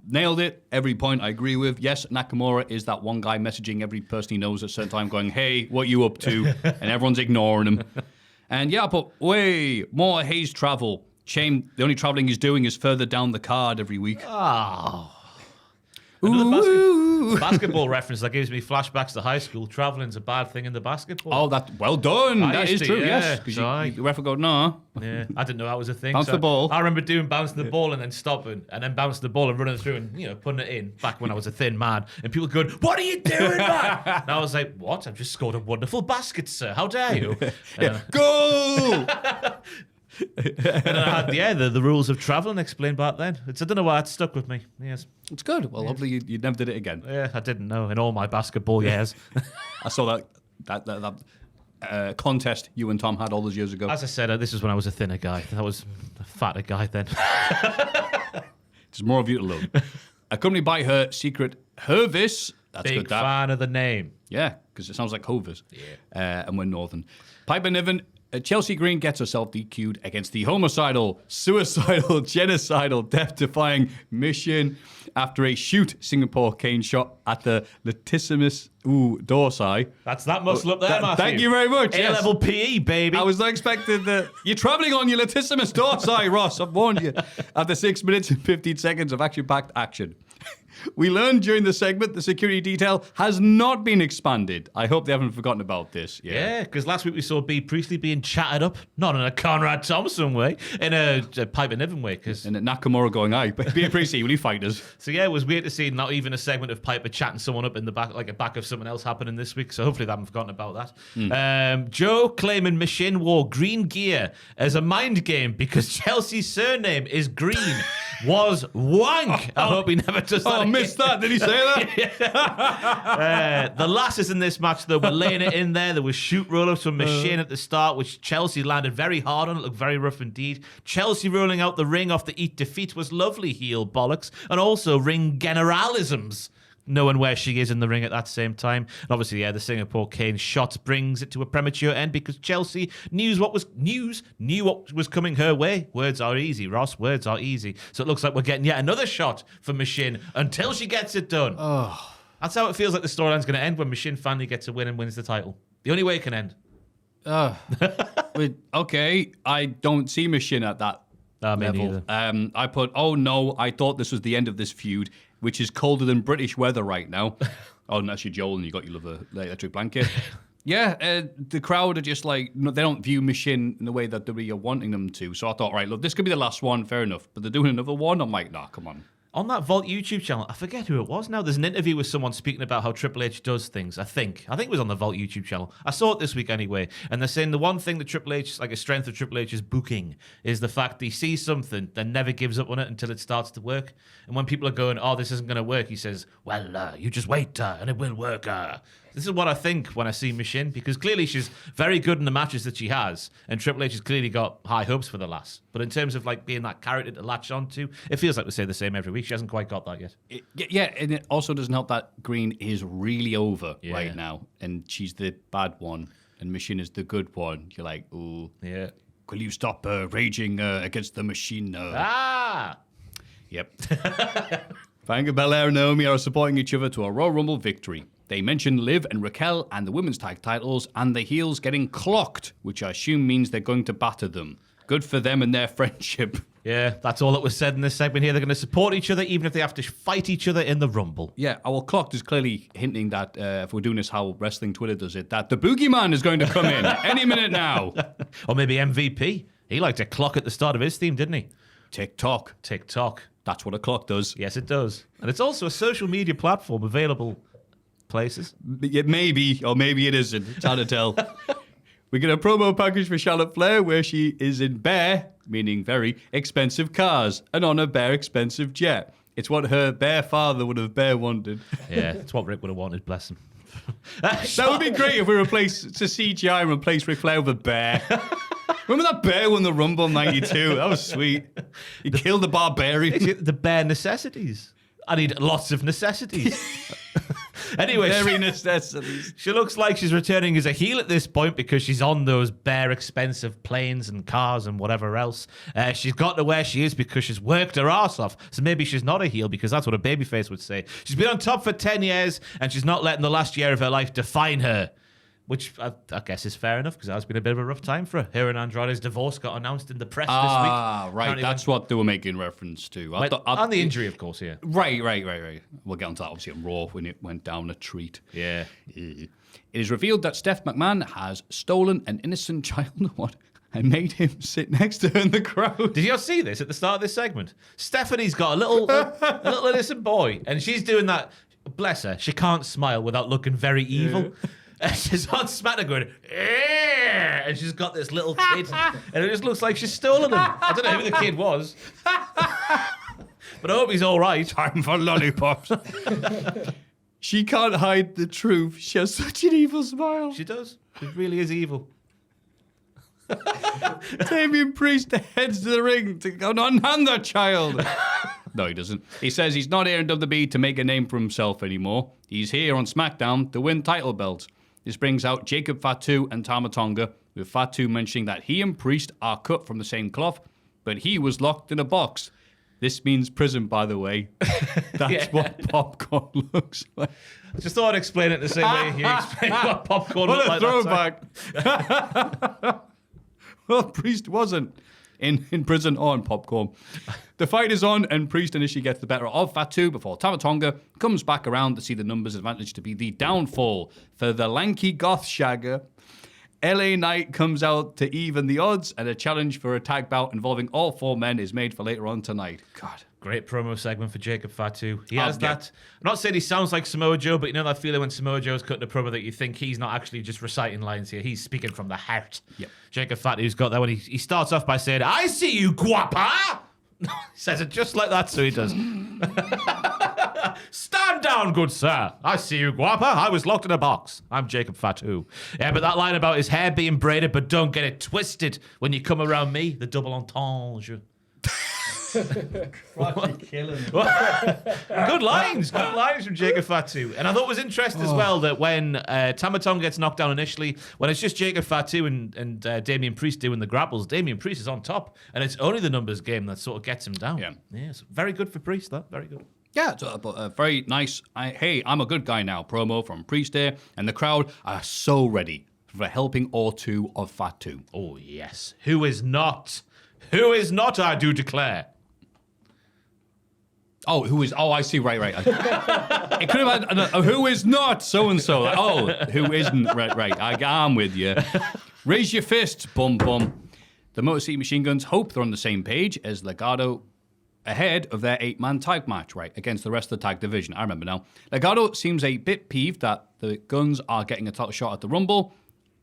Nailed it. Every point I agree with. Yes, Nakamura is that one guy messaging every person he knows at a certain time going, hey, what you up to? And everyone's ignoring him. And yeah, but way more Hayes travel. Shame the only traveling he's doing is further down the card every week. Oh. Another basketball reference that gives me flashbacks to high school. Traveling's a bad thing in the basketball. Oh, well done. That is true, yeah. yes. Because the ref will go, no. Yeah, I didn't know that was a thing. Bounce the ball. I remember bouncing the ball and then stopping, and then bouncing the ball and running through and putting it in. Back when I was a thin man, and people going, "What are you doing, man?" And I was like, "What? I've just scored a wonderful basket, sir. How dare you?" Go! And then I had the rules of travelling explained back then. I don't know why it stuck with me. Yes, it's good. Well, hopefully you never did it again. Yeah, I didn't know in all my basketball years. I saw that contest you and Tom had all those years ago. As I said, this is when I was a thinner guy. I was a fatter guy then. There's more of you to learn. Accompanied by her secret Hervis. That's Big good. That. fan of the name. Yeah, because it sounds like Hovis. Yeah. And we're Northern. Piper Niven. Chelsea Green gets herself DQ'd against the homicidal, suicidal, genocidal, death-defying Mission after a shoot Singapore cane shot at the latissimus dorsi. That's that muscle up there, Maffew. Thank you very much. A-level PE, baby. I was not expecting that. You're travelling on your latissimus dorsi, Ross. I've warned you. After 6 minutes and 15 seconds of action-packed action. We learned during the segment the security detail has not been expanded. I hope they haven't forgotten about this. Yeah, because last week we saw B. Priestley being chatted up, not in a Conrad Thompson way, in a Piper Niven way. And Nakamura going, aye, B. Priestley, will you fight us? So yeah, it was weird to see not even a segment of Piper chatting someone up in the back, like a back of someone else happening this week. So hopefully they haven't forgotten about that. Joe claiming Machine wore green gear as a mind game because Chelsea's surname is Green was wank. I hope he never does that. I missed that. Did he say that? The lasses in this match, though, were laying it in there. There was shoot roll-ups from Machine at the start, which Chelsea landed very hard on. It looked very rough indeed. Chelsea rolling out the ring off the Eat Defeat was lovely heel bollocks, and also ring generalisms, knowing where she is in the ring at that same time. And obviously, the Singapore cane shot brings it to a premature end because Chelsea knew what was coming her way. Words are easy, Ross. Words are easy. So it looks like we're getting yet another shot for Machine until she gets it done. Oh. That's how it feels like the storyline's going to end when Machine finally gets a win and wins the title. The only way it can end. Okay, I don't see Machine at that level. I put, oh no, I thought this was the end of this feud, which is colder than British weather right now. Oh, and that's your Joel, and you got your little electric blanket. Yeah, the crowd are just like, no, they don't view Machine in the way that we are wanting them to. So I thought, right, look, this could be the last one, fair enough. But they're doing another one. I'm like, nah, come on. On that Vault YouTube channel, I forget who it was now. There's an interview with someone speaking about how Triple H does things. I think it was on the Vault YouTube channel. I saw it this week anyway. And they're saying the one thing that Triple H, like a strength of Triple H's booking, is the fact he sees something, then never gives up on it until it starts to work. And when people are going, oh, this isn't going to work, he says, well, you just wait and it will work. This is what I think when I see Machine, because clearly she's very good in the matches that she has, and Triple H has clearly got high hopes for the lass. But in terms of like being that character to latch onto, it feels like we say the same every week. She hasn't quite got that yet. Yeah, and it also doesn't help that Green is really over right now, and she's the bad one, and Machine is the good one. You're like, ooh, yeah. Will you stop raging against the Machine? Yep. Bianca Belair and Naomi are supporting each other to a Royal Rumble victory. They mention Liv and Raquel and the women's tag titles and the heels getting clocked, which I assume means they're going to batter them. Good for them and their friendship. Yeah, that's all that was said in this segment here. They're going to support each other even if they have to fight each other in the Rumble. Yeah, our clocked is clearly hinting that if we're doing this how wrestling Twitter does it, that the boogeyman is going to come in any minute now. Or maybe MVP. He liked a clock at the start of his theme, didn't he? TikTok. That's what a clock does. Yes, it does. And it's also a social media platform available places. Maybe, or maybe it isn't. It's hard to tell. We get a promo package for Charlotte Flair where she is in bear, meaning very expensive cars, and on a bare expensive jet. It's what her bear father would have bear wanted. Yeah, it's what Rick would have wanted, bless him. That would be great if we replace to CGI and replace Ric Flair with a bear. Remember that bear won the Rumble in 92? That was sweet. He killed the barbarian. The bare necessities. I need lots of necessities. Anyway, Very necessities. she looks like she's returning as a heel at this point because she's on those bare expensive planes and cars and whatever else. She's got to where she is because she's worked her ass off. So maybe she's not a heel because that's what a babyface would say. She's been on top for 10 years and she's not letting the last year of her life define her. Which I guess is fair enough because that's been a bit of a rough time for her. Her and Andrade's divorce got announced in the press this week. Ah, right. Apparently That's what they were making reference to. and the injury, of course, yeah. Right. We'll get onto that obviously on Raw when it went down a treat. Yeah. It is revealed that Steph McMahon has stolen an innocent child and made him sit next to her in the crowd. Did you see this at the start of this segment? Stephanie's got a little innocent boy, and she's doing that. Bless her. She can't smile without looking very evil. Yeah. And she's on SmackDown going, "Eh," and she's got this little kid, and it just looks like she's stolen him. I don't know who the kid was, but I hope he's all right. Time for lollipops. She can't hide the truth. She has such an evil smile. She does. She really is evil. Damian Priest heads to the ring to go on the child. No, he doesn't. He says he's not here in WWE to make a name for himself anymore. He's here on SmackDown to win title belts. This brings out Jacob Fatu and Tama Tonga, with Fatu mentioning that he and Priest are cut from the same cloth, but he was locked in a box. This means prison, by the way. That's what popcorn looks like. I just thought I'd explain it the same way you explained what popcorn looked like. What a throwback. Well, Priest wasn't in prison or in popcorn. The fight is on, and Priest initially gets the better of Fatu before Tama Tonga comes back around to see the numbers advantage to be the downfall for the lanky goth shagger. LA Knight comes out to even the odds, and a challenge for a tag bout involving all four men is made for later on tonight. God. Great promo segment for Jacob Fatu. He has that. I'm not saying he sounds like Samoa Joe, but you know that feeling when Samoa Joe's cutting a promo that you think he's not actually just reciting lines here. He's speaking from the heart. Yep. Jacob Fatu's got that one. He starts off by saying, "I see you, guapa." He says it just like that, so he does. Stand down, good sir. I see you, guapa. I was locked in a box. I'm Jacob Fatu. Yeah, but that line about his hair being braided, but don't get it twisted when you come around me, the double entendre. Good lines from Jacob Fatu. And I thought it was interesting as well that when Tama Tonga gets knocked down initially, when it's just Jacob Fatu and Damian Priest doing the grapples, Damian Priest is on top, and it's only the numbers game that sort of gets him down. Yeah, so very good for Priest. That very good. Yeah, it's a very nice, hey, I'm a good guy now promo from Priest here, and the crowd are so ready for a helping or two of Fatu. Oh, yes. Who is not? Who is not, I do declare. Oh, who is? Oh, I see. Right. It could have had who is not so-and-so. Oh, who isn't? Right. I'm with you. Raise your fists, bum. The Motor City Machine Guns hope they're on the same page as Legado ahead of their 8-man tag match, right, against the rest of the tag division. I remember now. Legado seems a bit peeved that the Guns are getting a title shot at the Rumble.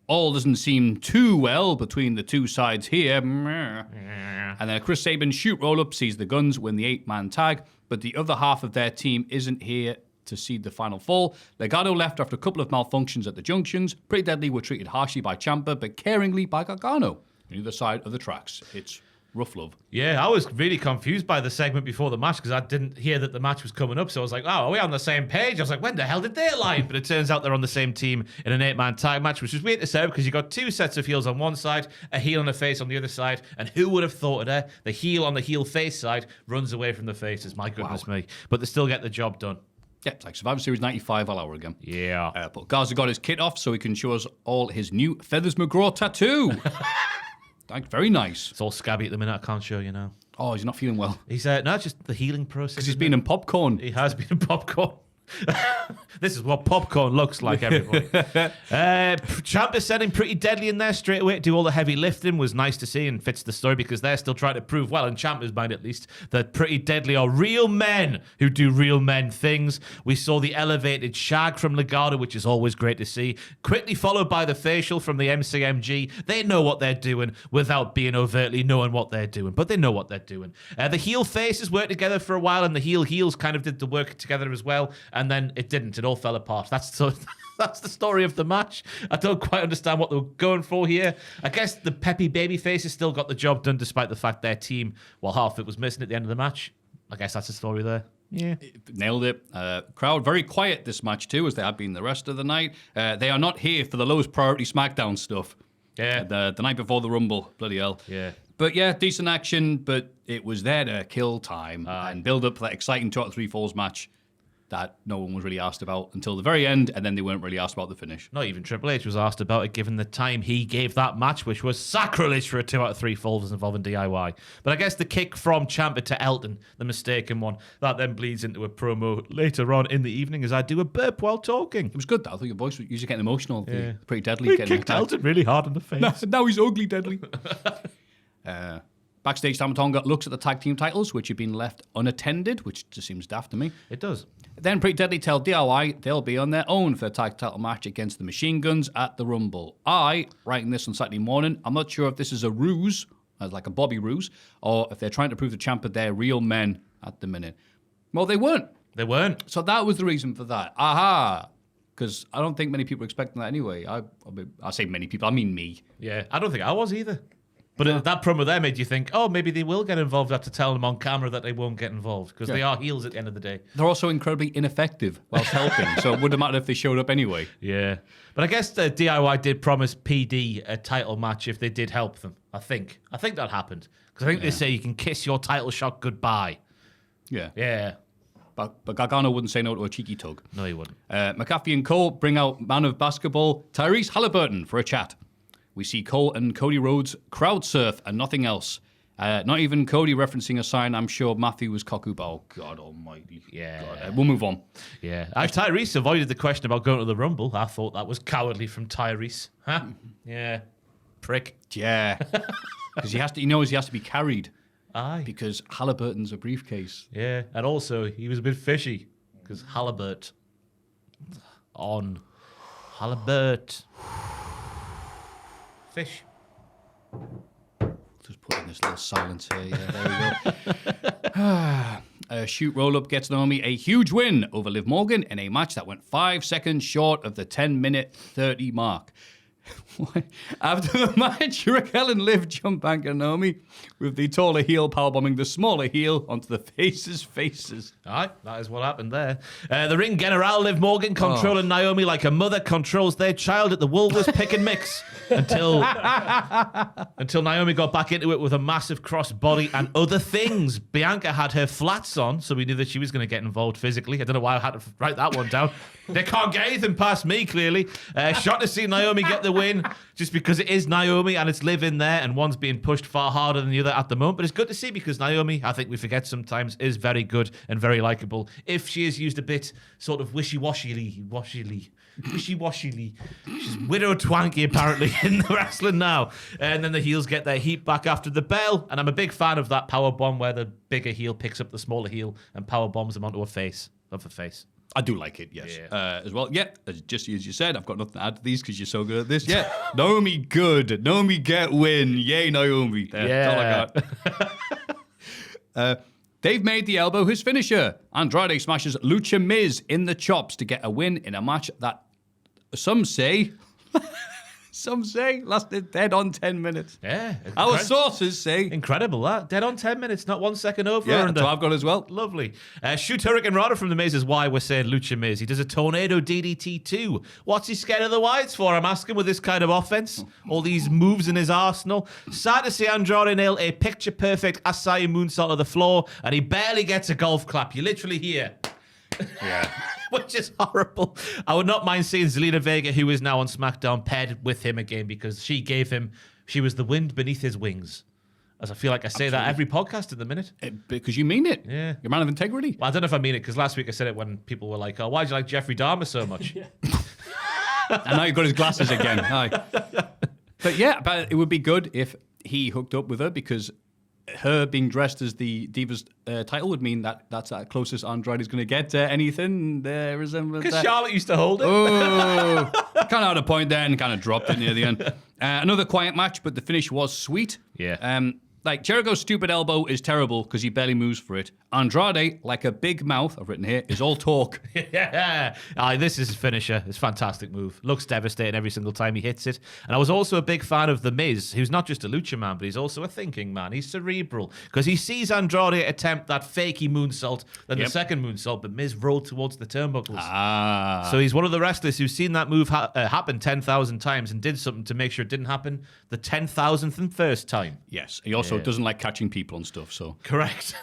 All doesn't seem too well between the two sides here. And then a Chris Sabin shoot roll-up sees the Guns win the 8-man tag, but the other half of their team isn't here to see the final fall. Legado left after a couple of malfunctions at the junctions. Pretty Deadly were treated harshly by Ciampa, but caringly by Gargano. On either side of the tracks. It's rough love. Yeah, I was really confused by the segment before the match because I didn't hear that the match was coming up. So I was like, oh, are we on the same page? I was like, when the hell did they align? But it turns out they're on the same team in an 8-man tag match, which was weird to say because you got two sets of heels on one side, a heel and a face on the other side. And who would have thought of that? The heel on the heel-face side runs away from the faces. My goodness me. But they still get the job done. Yeah, it's like Survivor Series 95 all over again. Yeah. But Garza got his kit off so he can show us all his new Feathers McGraw tattoo. Very nice. It's all scabby at the minute. I can't show you now. Oh, he's not feeling well. He's no, it's just the healing process. Because he's been in popcorn. He has been in popcorn. This is what popcorn looks like, everybody. Ciampa sending Pretty Deadly in there straight away to do all the heavy lifting was nice to see and fits the story because they're still trying to prove, well, in Ciampa's mind at least, that Pretty Deadly are real men who do real men things. We saw the elevated shag from Legado, which is always great to see. Quickly followed by the facial from the MCMG. They know what they're doing without being overtly knowing what they're doing, but they know what they're doing. The heel faces worked together for a while and the heels kind of did the work together as well, and then it didn't. It all fell apart. That's the story of the match. I don't quite understand what they were going for here. I guess the peppy baby faces still got the job done despite the fact their team, well, half of it was missing at the end of the match. I guess that's the story there. Yeah. Nailed it. Crowd very quiet this match too, as they have been the rest of the night. They are not here for the lowest priority SmackDown stuff. Yeah. The night before the Rumble. Bloody hell. Yeah. But yeah, decent action, but it was there to kill time and build up that exciting 2 out of 3 falls match that no one was really asked about until the very end, and then they weren't really asked about the finish. Not even Triple H was asked about it, given the time he gave that match, which was sacrilege for a 2 out of 3 falls involving DIY. But I guess the kick from Ciampa to Elton, the mistaken one, that then bleeds into a promo later on in the evening as I do a burp while talking. It was good, though. I thought your voice was usually getting emotional. Yeah. Pretty deadly. He getting kicked Elton really hard in the face. Now he's ugly deadly. Backstage, Tamatonga looks at the tag team titles, which have been left unattended, which just seems daft to me. It does. Then Pretty Deadly tell DIY they'll be on their own for a tag title match against the Machine Guns at the Rumble. Writing this on Saturday morning, I'm not sure if this is a ruse, as like a Bobby ruse, or if they're trying to prove to Ciampa they're real men at the minute. Well, they weren't. They weren't. So that was the reason for that. Aha! Because I don't think many people were expecting that anyway. I say many people, I mean me. Yeah, I don't think I was either. But that promo there made you think, oh, maybe they will get involved after telling them on camera that they won't get involved because they are heels at the end of the day. They're also incredibly ineffective whilst helping, so it wouldn't matter if they showed up anyway. Yeah. But I guess the DIY did promise PD a title match if they did help them. I think that happened. Because I think they say you can kiss your title shot goodbye. Yeah. Yeah. But Gargano wouldn't say no to a cheeky tug. No, he wouldn't. McAfee and Cole bring out man of basketball Tyrese Halliburton for a chat. We see Cole and Cody Rhodes crowd surf and nothing else. Not even Cody referencing a sign I'm sure Maffew was cockoo. Oh, God almighty. Yeah. God. We'll move on. Yeah. Tyrese avoided the question about going to the Rumble. I thought that was cowardly from Tyrese. Huh? Yeah. Prick. Yeah. Because he has to be carried. Aye. Because Halliburton's a briefcase. Yeah. And also, he was a bit fishy because Halibut on Halibut. Fish. Just put in this little silence here. Yeah, there we go. Shoot Roll Up gets Naomi a huge win over Liv Morgan in a match that went 5 seconds short of the 10-minute 30 mark. After the match, Raquel and Liv jump back at Naomi with the taller heel powerbombing the smaller heel onto the faces. Aye, that is what happened there. The ring general, Liv Morgan, controlling Naomi like a mother controls their child at the Woolworths pick and mix until Naomi got back into it with a massive crossbody and other things. Bianca had her flats on, so we knew that she was going to get involved physically. I don't know why I had to write that one down. They can't get anything past me, clearly. Shocked to see Naomi get the win, just because it is Naomi and it's Liv in there, and one's being pushed far harder than the other at the moment. But it's good to see because Naomi, I think we forget sometimes, is very good and very likable. If she is used a bit sort of wishy-washily. She's widow twanky apparently in the wrestling now. And then the heels get their heat back after the bell. And I'm a big fan of that power bomb where the bigger heel picks up the smaller heel and power bombs them onto a face. Of a face. I do like it, yes. Yeah. As well, yeah, just as you said, I've got nothing to add to these because you're so good at this. Yeah, Naomi good. Naomi get win. Yay, Naomi. Yeah. That's all I got. They've made the elbow his finisher. Andrade smashes Lucha Miz in the chops to get a win in a match that some say lasted dead on 10 minutes. Yeah. Our sources say. Incredible, that. Dead on 10 minutes, not 1 second over. Yeah, and that's what I've got as well. Lovely. Shoot Hurricane Rana from The Miz is why we're saying Lucha Miz. He does a tornado DDT too. What's he scared of the whites for? I'm asking with this kind of offense. All these moves in his arsenal. Sad to see Andrade nail a picture-perfect Asai moonsault to the floor, and he barely gets a golf clap. You literally hear. Yeah. Which is horrible. I would not mind seeing Zelina Vega, who is now on SmackDown, paired with him again because she was the wind beneath his wings. As I feel like I say that every podcast at the minute. Because you mean it. Yeah. You're a man of integrity. Well, I don't know if I mean it, because last week I said it when people were like, oh, why do you like Jeffrey Dahmer so much? And now you've got his glasses again. Aye. But yeah, but it would be good if he hooked up with her, because her being dressed as the Divas title would mean that that's the closest Andrade is going to get to anything resembling Because that. Charlotte used to hold it. Oh, kind of had a point there and kind of dropped it near the end. Another quiet match, but the finish was sweet. Yeah. Like, Jericho's stupid elbow is terrible because he barely moves for it. Andrade, like a big mouth, I've written here, is all talk. Yeah. This is his finisher. It's a fantastic move. Looks devastating every single time he hits it. And I was also a big fan of The Miz, who's not just a lucha man, but he's also a thinking man. He's cerebral, because he sees Andrade attempt that fakey moonsault, then the second moonsault, but Miz rolled towards the turnbuckles. So he's one of the wrestlers who's seen that move happen 10,000 times and did something to make sure it didn't happen the 10,000th and first time. Yes. He also doesn't like catching people and stuff, so. Correct.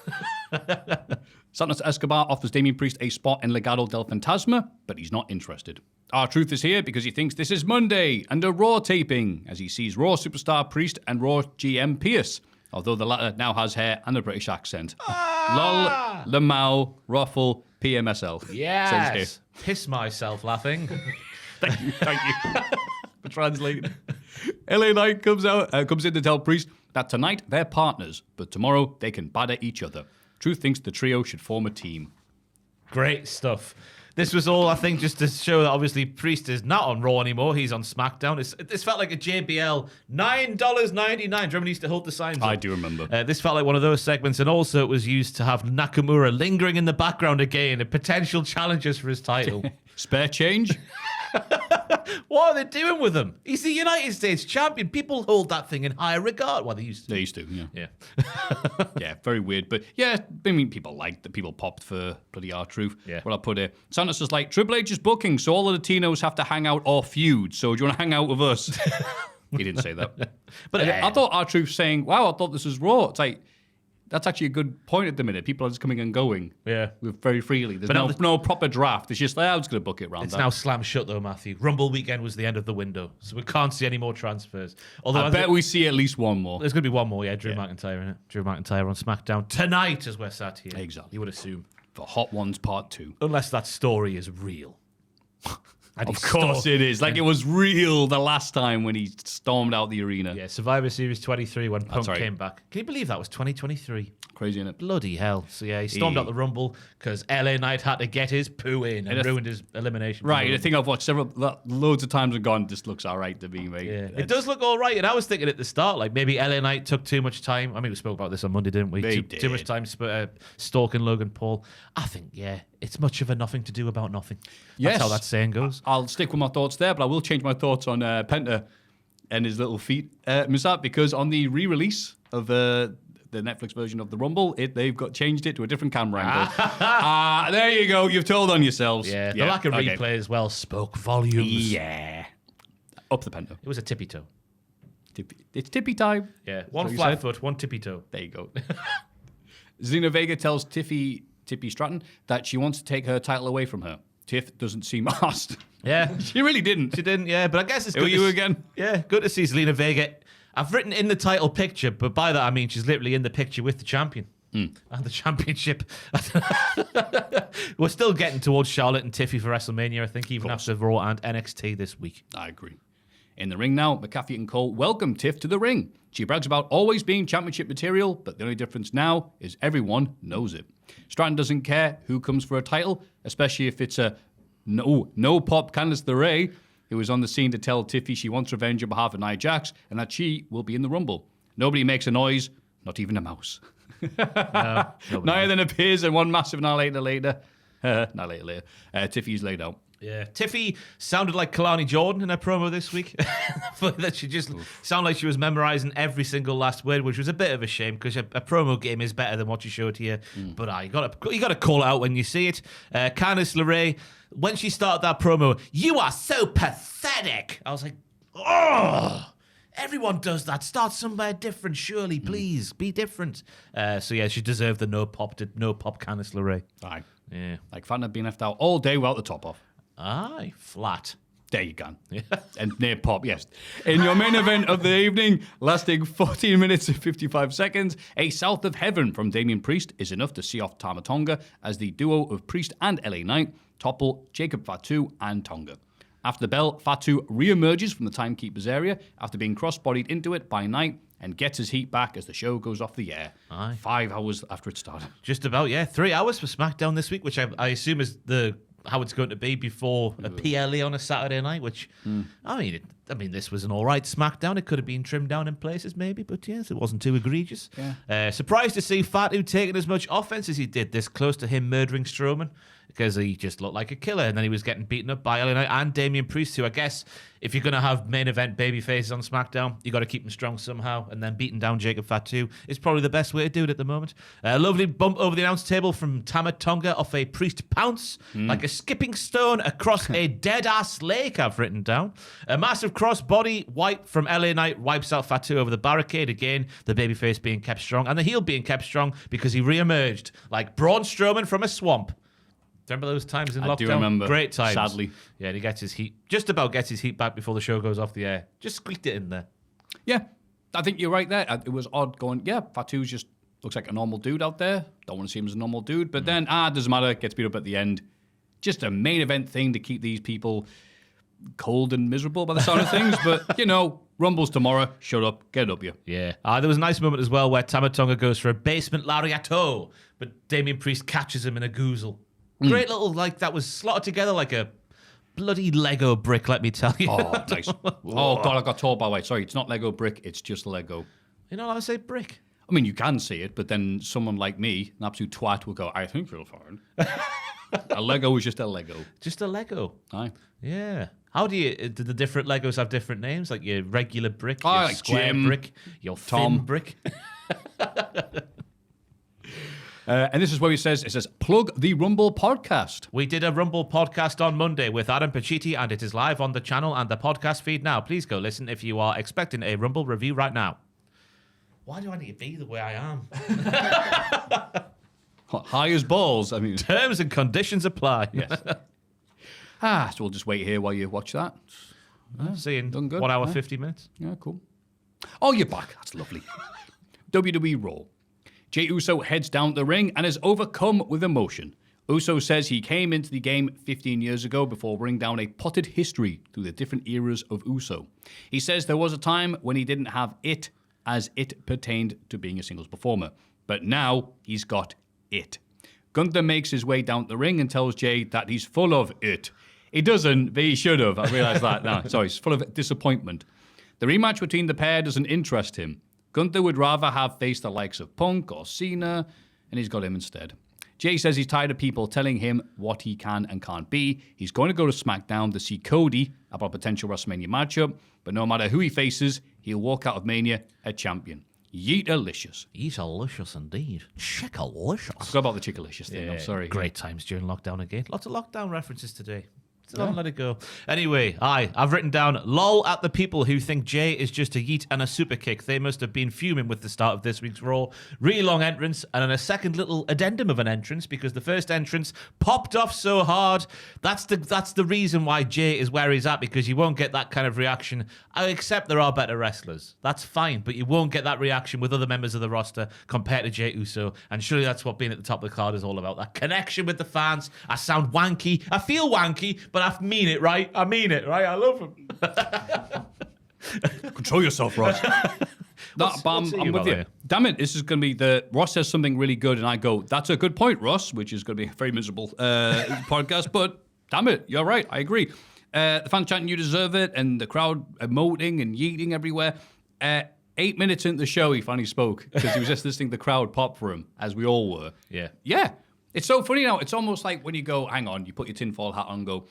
Santos Escobar offers Damian Priest a spot in Legado del Fantasma, but he's not interested. R-Truth is here because he thinks this is Monday and a Raw taping, as he sees Raw superstar Priest and Raw GM Pierce, although the latter now has hair and a British accent. Lol, Lamau, Ruffle, PMSL. Yes. Piss myself laughing. Thank you for translating. LA Knight comes in to tell Priest that tonight they're partners, but tomorrow they can batter each other. Truth thinks the trio should form a team. Great stuff. This was all, I think, just to show that obviously Priest is not on Raw anymore. He's on SmackDown. This felt like a JBL $9.99. Do you remember he used to hold the signs up? I do remember. This felt like one of those segments, and also it was used to have Nakamura lingering in the background again, and potential challenges for his title. Spare change? What are they doing with him? He's the United States champion. People hold that thing in higher regard. Well, they used to. They used to, yeah. Yeah. Yeah, very weird. But yeah, I mean, people liked that. People popped for bloody R-Truth. Yeah. What I put here. Santos is like, Triple H is booking, so all of the Latinos have to hang out or feud. So do you want to hang out with us? He didn't say that. But I thought R-Truth saying, wow, I thought this was Raw. It's like, that's actually a good point at the minute. People are just coming and going. Yeah. Very freely. There's no proper draft. It's just, I'm just going to book it round It's that. now slammed shut, though, Maffew. Rumble weekend was the end of the window, so we can't see any more transfers. Although I bet we see at least one more. There's going to be one more, yeah. Drew McIntyre in it. Drew McIntyre on SmackDown tonight, as we're sat here. Exactly. You would assume. For Hot Ones Part 2. Unless that story is real. Of course it is. Like, it was real the last time when he stormed out the arena. Yeah, Survivor Series 23 when Punk right. came back. Can you believe that was 2023? Crazy, innit? Bloody hell. So yeah, he stormed out the Rumble because LA Knight had to get his poo in and ruined his elimination. Right, I think I've watched loads of times and gone, this looks all right to me, mate. Yeah, it does look all right. And I was thinking at the start, like maybe LA Knight took too much time. I mean, we spoke about this on Monday, didn't we? Too much time stalking Logan Paul. I think, yeah, it's much of a nothing to do about nothing. That's how that saying goes. I'll stick with my thoughts there, but I will change my thoughts on Penta and his little feet mishap, because on the re-release of the Netflix version of the Rumble, they've changed it to a different camera angle. There you go. You've told on yourselves. Yeah, the lack of replay as well spoke volumes. Yeah. Up the Penta. It was a tippy toe. It's tippy time. Yeah, one flat foot, one tippy toe. There you go. Zelina Vega tells Tiffy Stratton that she wants to take her title away from her. Tiff doesn't seem asked. Yeah. She really didn't. She didn't, yeah, but I guess it's Who good. are you again? Yeah, good to see Zelina Vega. I've written in the title picture, but by that I mean she's literally in the picture with the champion. And the championship. We're still getting towards Charlotte and Tiffy for WrestleMania, I think, even after Raw and NXT this week. I agree. In the ring now, McAfee and Cole welcome Tiff to the ring. She brags about always being championship material, but the only difference now is everyone knows it. Stratton doesn't care who comes for a title, especially if it's a no pop Candice LeRae, who is on the scene to tell Tiffy she wants revenge on behalf of Nia Jax and that she will be in the Rumble. Nobody makes a noise, not even a mouse. Nia then appears in one massive later. Tiffy's laid out. Yeah, Tiffy sounded like Kalani Jordan in her promo this week. That she just sounded like she was memorizing every single last word, which was a bit of a shame because a promo game is better than what you showed here. But you got to call it out when you see it. Candice LeRae, when she started that promo, "You are so pathetic." I was like, oh. Everyone does that. Start somewhere different, surely. Please be different. So yeah, she deserved the no pop Candice LeRae. Aye. Yeah. Like Fanta being left out all day without the top off. Aye, flat. There you go. And near pop, yes. In your main event of the evening, lasting 14 minutes and 55 seconds, a South of Heaven from Damian Priest is enough to see off Tama Tonga as the duo of Priest and LA Knight topple Jacob Fatu and Tonga. After the bell, Fatu re-emerges from the Timekeeper's area after being cross-bodied into it by Knight and gets his heat back as the show goes off the air. Aye. 5 hours after it started. Just about, yeah. 3 hours for SmackDown this week, which I assume is how it's going to be before a PLE on a Saturday night, which, I mean, this was an all right SmackDown. It could have been trimmed down in places, maybe, but yes, it wasn't too egregious. Yeah. Surprised to see Fatu taking as much offense as he did this close to him murdering Strowman, because he just looked like a killer, and then he was getting beaten up by LA Knight and Damian Priest, who I guess, if you're going to have main event baby faces on SmackDown, you got to keep them strong somehow, and then beating down Jacob Fatu is probably the best way to do it at the moment. A lovely bump over the announce table from Tama Tonga off a Priest pounce, like a skipping stone across a dead-ass lake, I've written down. A massive cross-body wipe from LA Knight wipes out Fatu over the barricade. Again, the babyface being kept strong, and the heel being kept strong because he re-emerged like Braun Strowman from a swamp. Remember those times in lockdown? I do remember. Great times. Sadly. Yeah, and he gets his heat, just about gets his heat back before the show goes off the air. Just squeaked it in there. Yeah, I think you're right there. It was odd going, yeah, Fatu's just looks like a normal dude out there. Don't want to see him as a normal dude. But then, doesn't matter. Gets beat up at the end. Just a main event thing to keep these people cold and miserable by the sound of things. But, Rumble's tomorrow. Shut up. Get up, you. Yeah. There was a nice moment as well where Tama Tonga goes for a basement lariato, but Damian Priest catches him in a goozle. Great little, that was slotted together like a bloody Lego brick, let me tell you. Oh, nice. Oh, God, I got told, by the way. Sorry, it's not Lego brick, it's just Lego. You know how I say brick? I mean, you can see it, but then someone like me, an absolute twat, will go, I think you'll find. A Lego is just a Lego. Just a Lego. Aye. Yeah. How do the different Legos have different names? Like your regular brick, your like square Jim, brick, your Tom. thin brick? And this is where it says, plug the Rumble podcast. We did a Rumble podcast on Monday with Adam Pacitti, and it is live on the channel and the podcast feed now. Please go listen if you are expecting a Rumble review right now. Why do I need to be the way I am? High as balls. I mean, Terms and conditions apply. yes. So we'll just wait here while you watch that. Seeing Done good. 1 hour, Yeah. 50 minutes. Yeah, cool. Oh, you're back. That's lovely. WWE Raw. Jey Uso heads down the ring and is overcome with emotion. Uso says he came into the game 15 years ago before running down a potted history through the different eras of Uso. He says there was a time when he didn't have it as it pertained to being a singles performer. But now he's got it. Gunther makes his way down the ring and tells Jey that he's full of it. He doesn't, but he should have. I realised that. No, sorry, he's full of disappointment. The rematch between the pair doesn't interest him. Gunther would rather have faced the likes of Punk or Cena, and he's got him instead. Jey says he's tired of people telling him what he can and can't be. He's going to go to SmackDown to see Cody about a potential WrestleMania matchup, but no matter who he faces, he'll walk out of Mania a champion. Yeet-alicious. Yeet-alicious indeed. Chick-alicious. I forgot about the Chickalicious thing, I'm sorry. Great times during lockdown again. Lots of lockdown references today. Don't let it go. Anyway, I've written down, lol at the people who think Jey is just a yeet and a super kick. They must have been fuming with the start of this week's Raw. Really long entrance, and then a second little addendum of an entrance, because the first entrance popped off so hard. That's the reason why Jey is where he's at, because you won't get that kind of reaction. I accept there are better wrestlers. That's fine, but you won't get that reaction with other members of the roster compared to Jey Uso. And surely that's what being at the top of the card is all about. That connection with the fans. I sound wanky. I feel wanky, but I mean it, right? I mean it, right? I love him. Control yourself, Ross. I'm with you. Damn it, this is going to be Ross says something really good, and I go, that's a good point, Ross, which is going to be a very miserable podcast, but damn it, you're right, I agree. The fans chanting, you deserve it, and the crowd emoting and yeeting everywhere. 8 minutes into the show, he finally spoke, because he was just listening to the crowd pop for him, as we all were. Yeah. Yeah. It's so funny now. It's almost like when you go, hang on, you put your tinfoil hat on and go,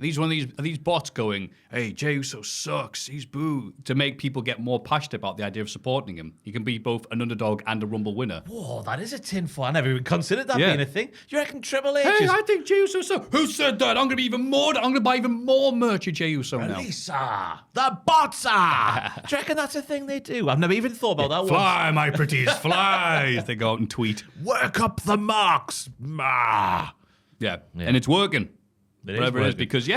are these bots going, hey, Jey Uso sucks, he's boo, to make people get more passionate about the idea of supporting him. He can be both an underdog and a Rumble winner. Whoa, that is a tinfoil. I never even considered that being a thing. You reckon Triple H Hey, is... I think Jey Uso sucks. Who said that? I'm going to buy even more merch of Jey Uso now. Lisa, the bots are. Do you reckon that's a thing they do? I've never even thought about that one. Fly, my pretties, fly. They go out and tweet. Work up the marks. Yeah, and it's working. It is Whatever it is, working. because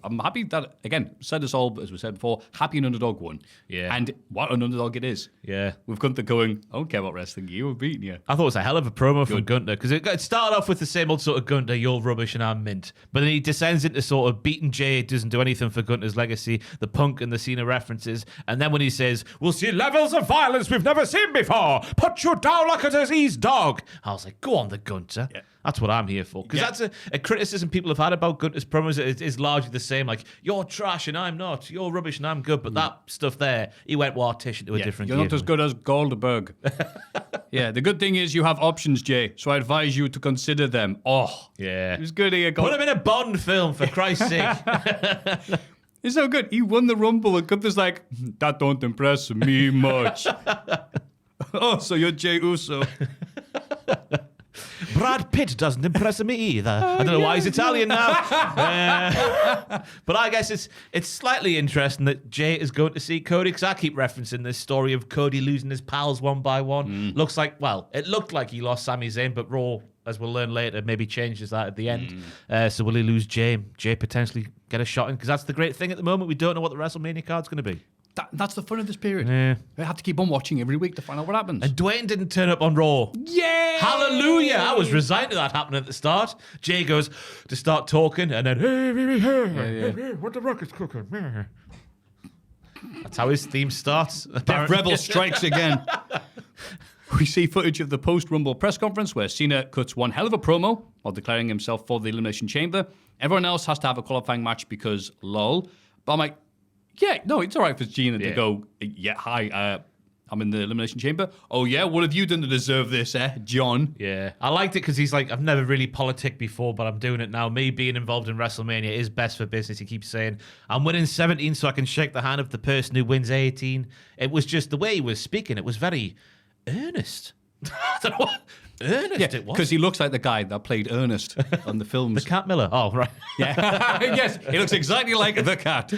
I'm happy that, again, said this all, as we said before, happy an underdog won. Yeah. And what an underdog it is. Yeah. With Gunther going, I don't care about wrestling, you were beating you. I thought it was a hell of a promo from Gunther because it started off with the same old sort of Gunther, you're rubbish and I'm mint. But then he descends into sort of beating Jey, it doesn't do anything for Gunther's legacy, the Punk and the Cena references. And then when he says, we'll see levels of violence we've never seen before, put you down like a diseased dog. I was like, go on, the Gunther. Yeah. That's what I'm here for. Because that's a criticism people have had about Gunther's promos. It is largely the same. Like, you're trash and I'm not. You're rubbish and I'm good. But that stuff there, he went Wartish into a different You're not as good as Goldberg. Yeah, the good thing is you have options, Jey. So I advise you to consider them. Oh, yeah. It was good here. Put him in a Bond film, for Christ's sake. It's so good. He won the Rumble and Gunther's like, that don't impress me much. Oh, so you're Jey Uso. Brad Pitt doesn't impress me either. I don't know why he's Italian now. But I guess it's slightly interesting that Jey is going to see Cody, because I keep referencing this story of Cody losing his pals one by one. It looked like he lost Sami Zayn, but Raw, as we'll learn later, maybe changes that at the end. So will he lose Jey? Jey potentially get a shot in? Because that's the great thing at the moment. We don't know what the WrestleMania card's going to be. That's the fun of this period. Yeah. We have to keep on watching every week to find out what happens. And Dwayne didn't turn up on Raw. Yay! Hallelujah! I was resigned to that happening at the start. Jey goes to start talking, and then, hey, what the Rocket's cooking. That's how his theme starts. Death Rebel strikes again. We see footage of the post-Rumble press conference where Cena cuts one hell of a promo while declaring himself for the Elimination Chamber. Everyone else has to have a qualifying match because lol. But I'm like, yeah, no, it's all right for Cena to go, hi, I'm in the Elimination Chamber. Oh, yeah? What have you done to deserve this, John? Yeah. I liked it because he's like, I've never really politicked before, but I'm doing it now. Me being involved in WrestleMania is best for business. He keeps saying, I'm winning 17 so I can shake the hand of the person who wins 18. It was just the way he was speaking. It was very earnest. I don't know what earnest it was. Because he looks like the guy that played Ernest on the films. The Cat Miller. Oh, right. Yeah. Yes, he looks exactly like the cat.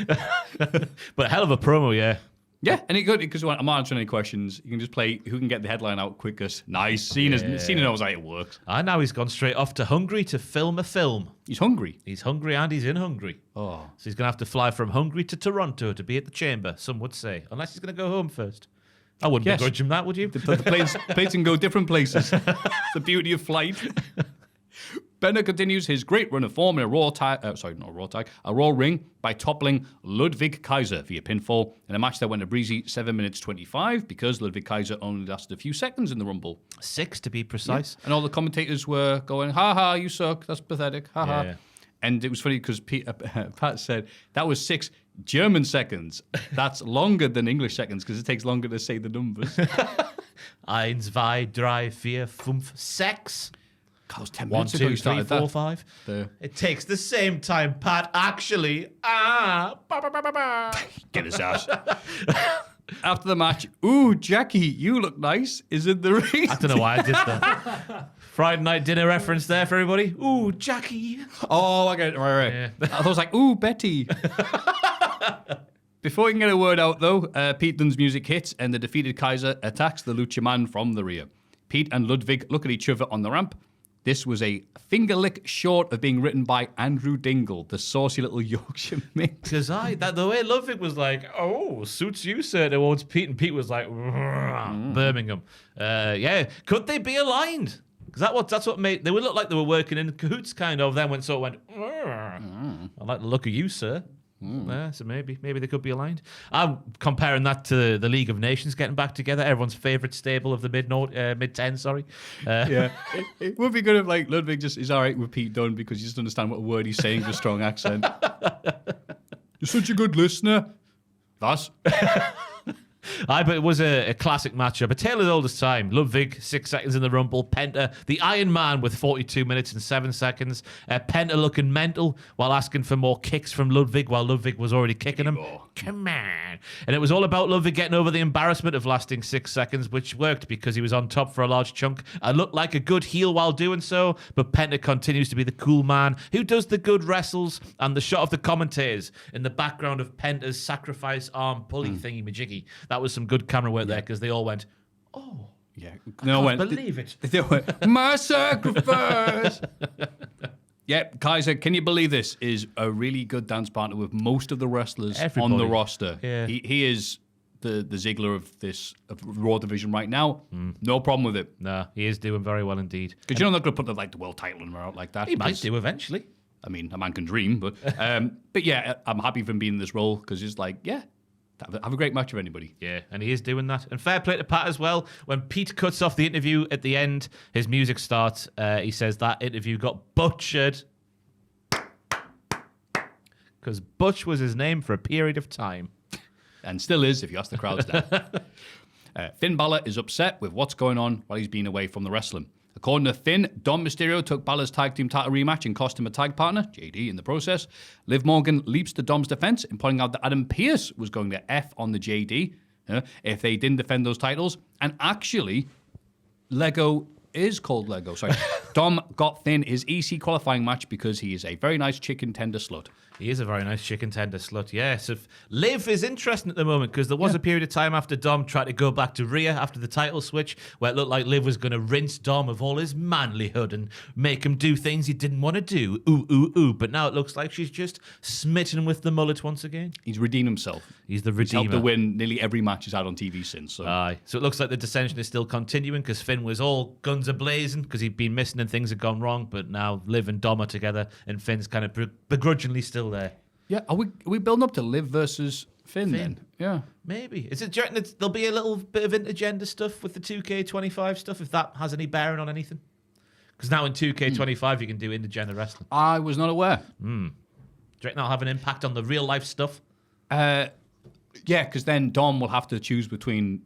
But a hell of a promo, yeah. Yeah, and it's good because I'm not answering any questions. You can just play who can get the headline out quickest. Nice. Cena knows how it works. And now he's gone straight off to Hungary to film a film. He's hungry. He's hungry and he's in Hungary. Oh. So he's going to have to fly from Hungary to Toronto to be at the chamber, some would say. Unless he's going to go home first. I wouldn't begrudge him that, would you? The planes can go different places. The beauty of flight. Bennett continues his great run of form in a Raw ring by toppling Ludwig Kaiser via pinfall in a match that went a breezy 7 minutes 25 because Ludwig Kaiser only lasted a few seconds in the Rumble. 6 to be precise. Yeah. And all the commentators were going, ha ha, you suck, that's pathetic, ha ha. Yeah. And it was funny because Pat said that was 6 German seconds. That's longer than English seconds because it takes longer to say the numbers. 1, 2, 3, 4, 5, 6. That was 10 1, minutes ago 2, you 3, started 4, that. 5. The- It takes the same time, Pat, actually. Get his ass. After the match, ooh, Jackie, you look nice. Is it the ring? I don't know why I did that. Friday night dinner reference there for everybody. Ooh, Jackie. Oh, I get it. Right. Yeah. I thought it was like, ooh, Betty. Before we can get a word out, though, Pete Dunne's music hits and the defeated Kaiser attacks the Lucha Man from the rear. Pete and Ludwig look at each other on the ramp. This was a finger lick short of being written by Andrew Dingle, the saucy little Yorkshire mix. Because the way Ludwig was like, oh, suits you, sir, towards Pete, and Pete was like, Birmingham. Yeah, could they be aligned? Because that's what made, they would look like they were working in cahoots, kind of, then when sort of went, I like the look of you, sir. Yeah, so maybe they could be aligned. I'm comparing that to the League of Nations getting back together, everyone's favourite stable of the mid-10, sorry. Yeah, it would be good if like Ludwig just is all right with Pete Dunne because you just understand what word he's saying with a strong accent. You're such a good listener. That's... But it was a classic matchup. A tale of the oldest time. Ludwig, 6 seconds in the Rumble. Penta, the Iron Man with 42 minutes and 7 seconds. Penta looking mental while asking for more kicks from Ludwig while Ludwig was already kicking him. Come on. And it was all about Ludwig getting over the embarrassment of lasting 6 seconds, which worked because he was on top for a large chunk and looked like a good heel while doing so. But Penta continues to be the cool man who does the good wrestles, and the shot of the commentators in the background of Penta's sacrifice arm pulley thingy-majiggy. That was some good camera work there because they all went, oh, Yeah, I can't believe it. They went, my sacrifice. Yeah, Kaiser, can you believe this is a really good dance partner with most of the wrestlers on the roster? Yeah. He is the Ziggler of the Raw division right now. No problem with it. No, he is doing very well indeed. Because you're not going to put the world title in out like that. He might do eventually. I mean, a man can dream, but yeah, I'm happy for him being in this role because he's like, yeah, have a great match with anybody. Yeah, and he is doing that. And fair play to Pat as well. When Pete cuts off the interview at the end, his music starts. He says that interview got butchered. Because Butch was his name for a period of time. And still is, if you ask the crowds that. Finn Balor is upset with what's going on while he's been away from the wrestling. According to Finn, Dom Mysterio took Balor's tag team title rematch and cost him a tag partner, JD, in the process. Liv Morgan leaps to Dom's defense in pointing out that Adam Pearce was going to F on the JD if they didn't defend those titles. And actually, Lego is called Lego. Sorry. Dom got Finn his EC qualifying match because he is a very nice chicken tender slut. He is a very nice chicken tender slut, yes. Liv is interesting at the moment because there was a period of time after Dom tried to go back to Rhea after the title switch where it looked like Liv was going to rinse Dom of all his manlyhood and make him do things he didn't want to do. Ooh, ooh, ooh. But now it looks like she's just smitten with the mullet once again. He's redeemed himself. He's the He's redeemer. helped to win nearly every match he's had on TV since. So. Aye. So it looks like the dissension is still continuing because Finn was all guns a-blazing because he'd been missing and things had gone wrong. But now Liv and Dom are together and Finn's kind of begrudgingly still there. Yeah, are we building up to Liv versus Finn then? Yeah. Maybe. Do you reckon there'll be a little bit of intergender stuff with the 2K25 stuff, if that has any bearing on anything? Because now in 2K25 you can do intergender wrestling. I was not aware. Do you reckon that'll have an impact on the real life stuff? Yeah, because then Dom will have to choose between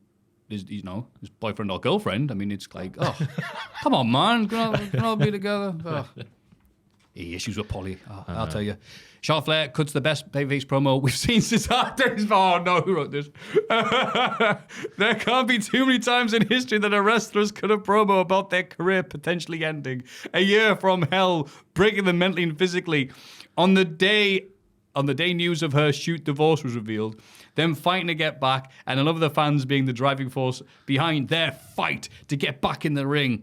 his boyfriend or girlfriend. I mean, it's like, oh, come on, man, can all be together? Oh. Issues with Polly, I'll tell you. Charlotte Flair cuts the best babyface promo we've seen since Oh no, who wrote this? There can't be too many times in history that a wrestler's cut a promo about their career potentially ending. A year from hell, breaking them mentally and physically. On the day news of her shoot divorce was revealed, them fighting to get back, and a lot of the fans being the driving force behind their fight to get back in the ring. ...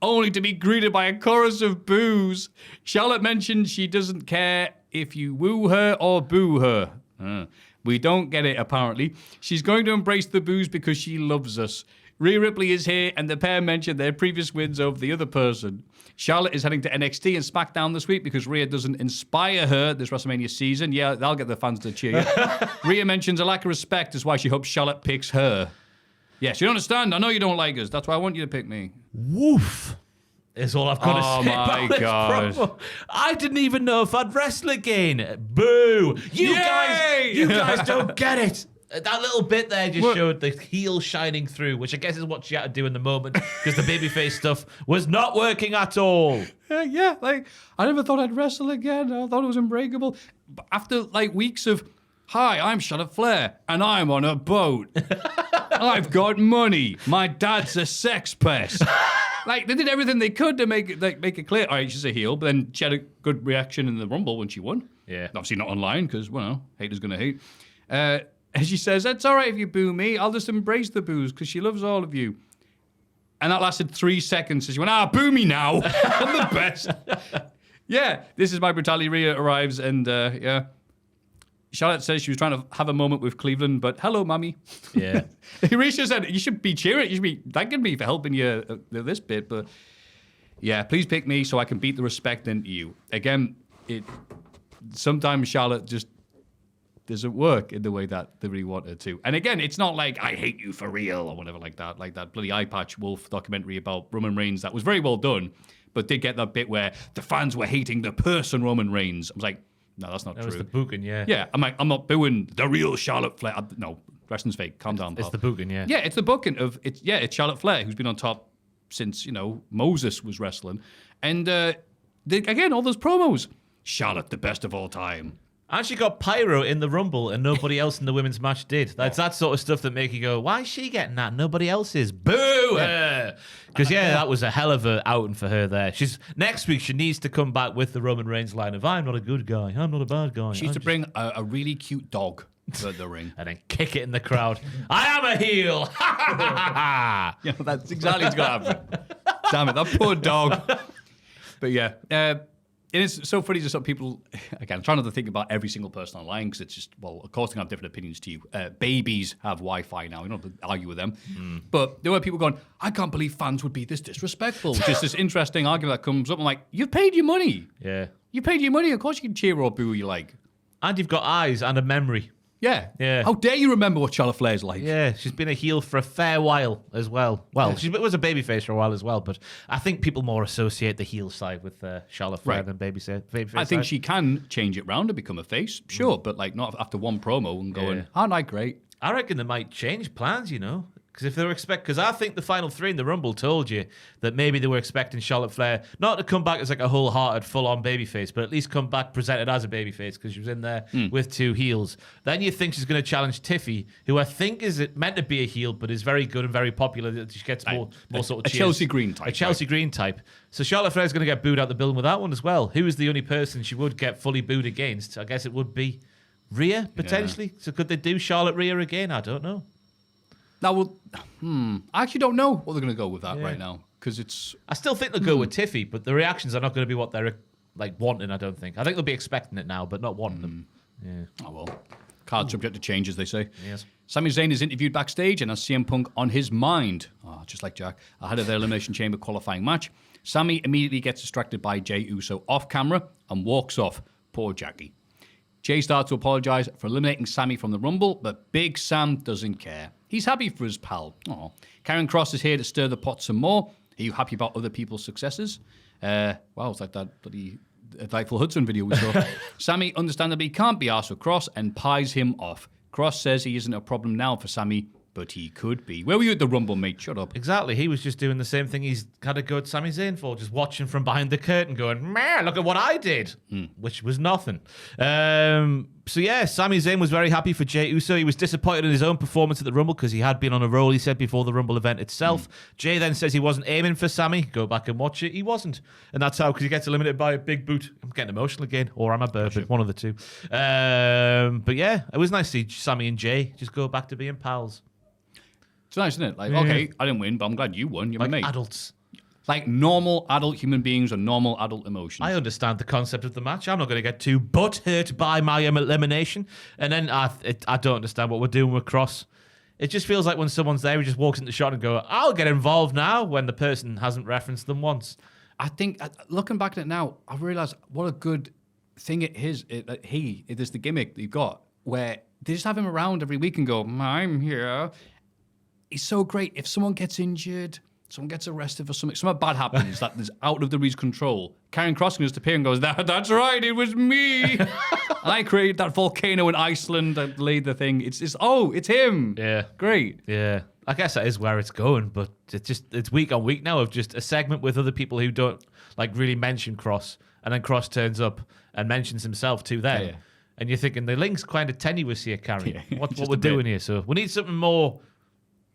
Only to be greeted by a chorus of boos. Charlotte mentioned she doesn't care if you woo her or boo her. We don't get it, apparently. She's going to embrace the boos because she loves us. Rhea Ripley is here, and the pair mentioned their previous wins over the other person. Charlotte is heading to NXT and SmackDown this week because Rhea doesn't inspire her this WrestleMania season. Yeah, that'll get the fans to cheer. Rhea mentions a lack of respect is why she hopes Charlotte picks her. Yes, you don't understand. I know you don't like us. That's why I want you to pick me. Woof. Is all I've got to say about this promo. I didn't even know if I'd wrestle again. Boo. You guys don't get it. That little bit there just showed the heel shining through, which I guess is what she had to do in the moment because the babyface stuff was not working at all. Yeah, like, I never thought I'd wrestle again. I thought it was unbreakable. But after, like, weeks of, hi, I'm Charlotte Flair, and I'm on a boat. I've got money. My dad's a sex pest. Like, they did everything they could to make it clear. All right, she's a heel, but then she had a good reaction in the Rumble when she won. Yeah. Obviously not online, because, well, haters going to hate. And she says, it's all right if you boo me. I'll just embrace the boos, because she loves all of you. And that lasted 3 seconds. So she went, boo me now. I'm the best. Yeah, this is my brutality. Rhea arrives, and, yeah. Charlotte says she was trying to have a moment with Cleveland, but hello, mummy. Yeah. Reese said, you should be cheering. You should be thanking me for helping you this bit. But yeah, please pick me so I can beat the respect into you. Again, sometimes Charlotte just doesn't work in the way that they really want her to. And again, it's not like, I hate you for real or whatever like that. Like that bloody Eye Patch Wolf documentary about Roman Reigns that was very well done, but did get that bit where the fans were hating the person Roman Reigns. I was like, no, that's not true. That was the booking, yeah. Yeah, I'm not booing the real Charlotte Flair. No, wrestling's fake. Calm down, It's Bob. the booking, yeah. Yeah, it's the booking of it's Charlotte Flair who's been on top since Moses was wrestling, and again all those promos. Charlotte, the best of all time. And she got pyro in the Rumble and nobody else in the women's match did. That's that sort of stuff that make you go, why is she getting that? Nobody else is. Boo her! Because, that was a hell of a outing for her there. Next week, she needs to come back with the Roman Reigns line of, I'm not a good guy. I'm not a bad guy. She needs to bring a really cute dog to the ring. And then kick it in the crowd. I am a heel! That's exactly what's going to happen. Damn it, that poor dog. But yeah, it is so funny just that people, again, I'm trying not to think about every single person online because it's just, well, of course, they have different opinions to you. Babies have Wi-Fi now. You don't have to argue with them. But there were people going, I can't believe fans would be this disrespectful. Just this interesting argument that comes up. I'm like, you've paid your money. Yeah. You paid your money. Of course you can cheer or boo you like. And you've got eyes and a memory. Yeah. Yeah. How dare you remember what Charlotte Flair's like? Yeah, she's been a heel for a fair while as well. Well, she was a babyface for a while as well, but I think people more associate the heel side with Charlotte Flair than babyface. I think she can change it round and become a face, sure, but like not after one promo and going, aren't I great? I reckon they might change plans, Because if they were because I think the final three in the Rumble told you that maybe they were expecting Charlotte Flair not to come back as like a wholehearted, full-on babyface, but at least come back presented as a babyface because she was in there with two heels. Then you think she's going to challenge Tiffy, who I think is meant to be a heel, but is very good and very popular. She gets more sort of cheers. Chelsea Green type. A Chelsea Green type. So Charlotte Flair's going to get booed out the building with that one as well. Who is the only person she would get fully booed against? I guess it would be Rhea, potentially. So could they do Charlotte Rhea again? I don't know. Now, I actually don't know what they're going to go with that right now because it's. I still think they'll go with Tiffy, but the reactions are not going to be what they're like wanting. I don't think. I think they'll be expecting it now, but not wanting them. Yeah. Oh well, card subject to change, as they say. Yes. Sami Zayn is interviewed backstage and has CM Punk on his mind. Oh, just like Jack, ahead of their Elimination Chamber qualifying match. Sami immediately gets distracted by Jey Uso off camera and walks off. Poor Jackie. Jey starts to apologise for eliminating Sami from the Rumble, but Big Sam doesn't care. He's happy for his pal. Oh, Karen Cross is here to stir the pot some more. Are you happy about other people's successes? Wow, it's like that bloody Delightful Hudson video we saw. Sami understandably can't be arsed with Cross and pies him off. Cross says he isn't a problem now for Sami, but he could be. Where were you at the Rumble, mate? Shut up. Exactly. He was just doing the same thing he's had to go at Sami Zayn for, just watching from behind the curtain going, man, look at what I did, which was nothing. So yeah, Sami Zayn was very happy for Jey Uso. He was disappointed in his own performance at the Rumble because he had been on a roll, he said, before the Rumble event itself. Jey then says he wasn't aiming for Sami. Go back and watch it. He wasn't. And that's how, because he gets eliminated by a big boot. I'm getting emotional again, or am I burping? One of the two. But yeah, it was nice to see Sami and Jey just go back to being pals. It's nice, isn't it? Like, okay, I didn't win, but I'm glad you won. You're Like my mate. adults. Like normal adult human beings or normal adult emotions. I understand the concept of the match. I'm not going to get too butthurt by my elimination. And then I don't understand what we're doing with Cross. It just feels like when someone's there, he just walks into the shot and go, I'll get involved now, when the person hasn't referenced them once. I think, looking back at it now, I realise what a good thing it is. It is the gimmick that you've got, where they just have him around every week and go, I'm here. He's so great. If someone gets injured, someone gets arrested for something bad happens that is out of the Reese control, Karen Cross can just appear and goes, that's right, it was me. And I created that volcano in Iceland that laid the thing. It's him. Yeah. Great. Yeah. I guess that is where it's going, but it's week on week now of just a segment with other people who don't like really mention Cross, and then Cross turns up and mentions himself to them. Yeah. And you're thinking the link's kind of tenuous here, Karen. Yeah, what we're doing here. So we need something more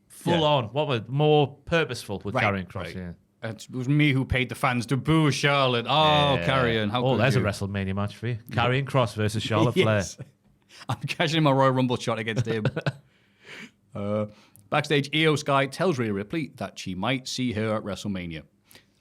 full on, more purposeful with Karrion Cross. Right. Yeah. It was me who paid the fans to boo Charlotte. Oh, Karrion, how good there's you? a WrestleMania match for you. Karrion Cross versus Charlotte Yes. Flair. I'm cashing in my Royal Rumble shot against him. Backstage, Io Sky tells Rhea Ripley that she might see her at WrestleMania.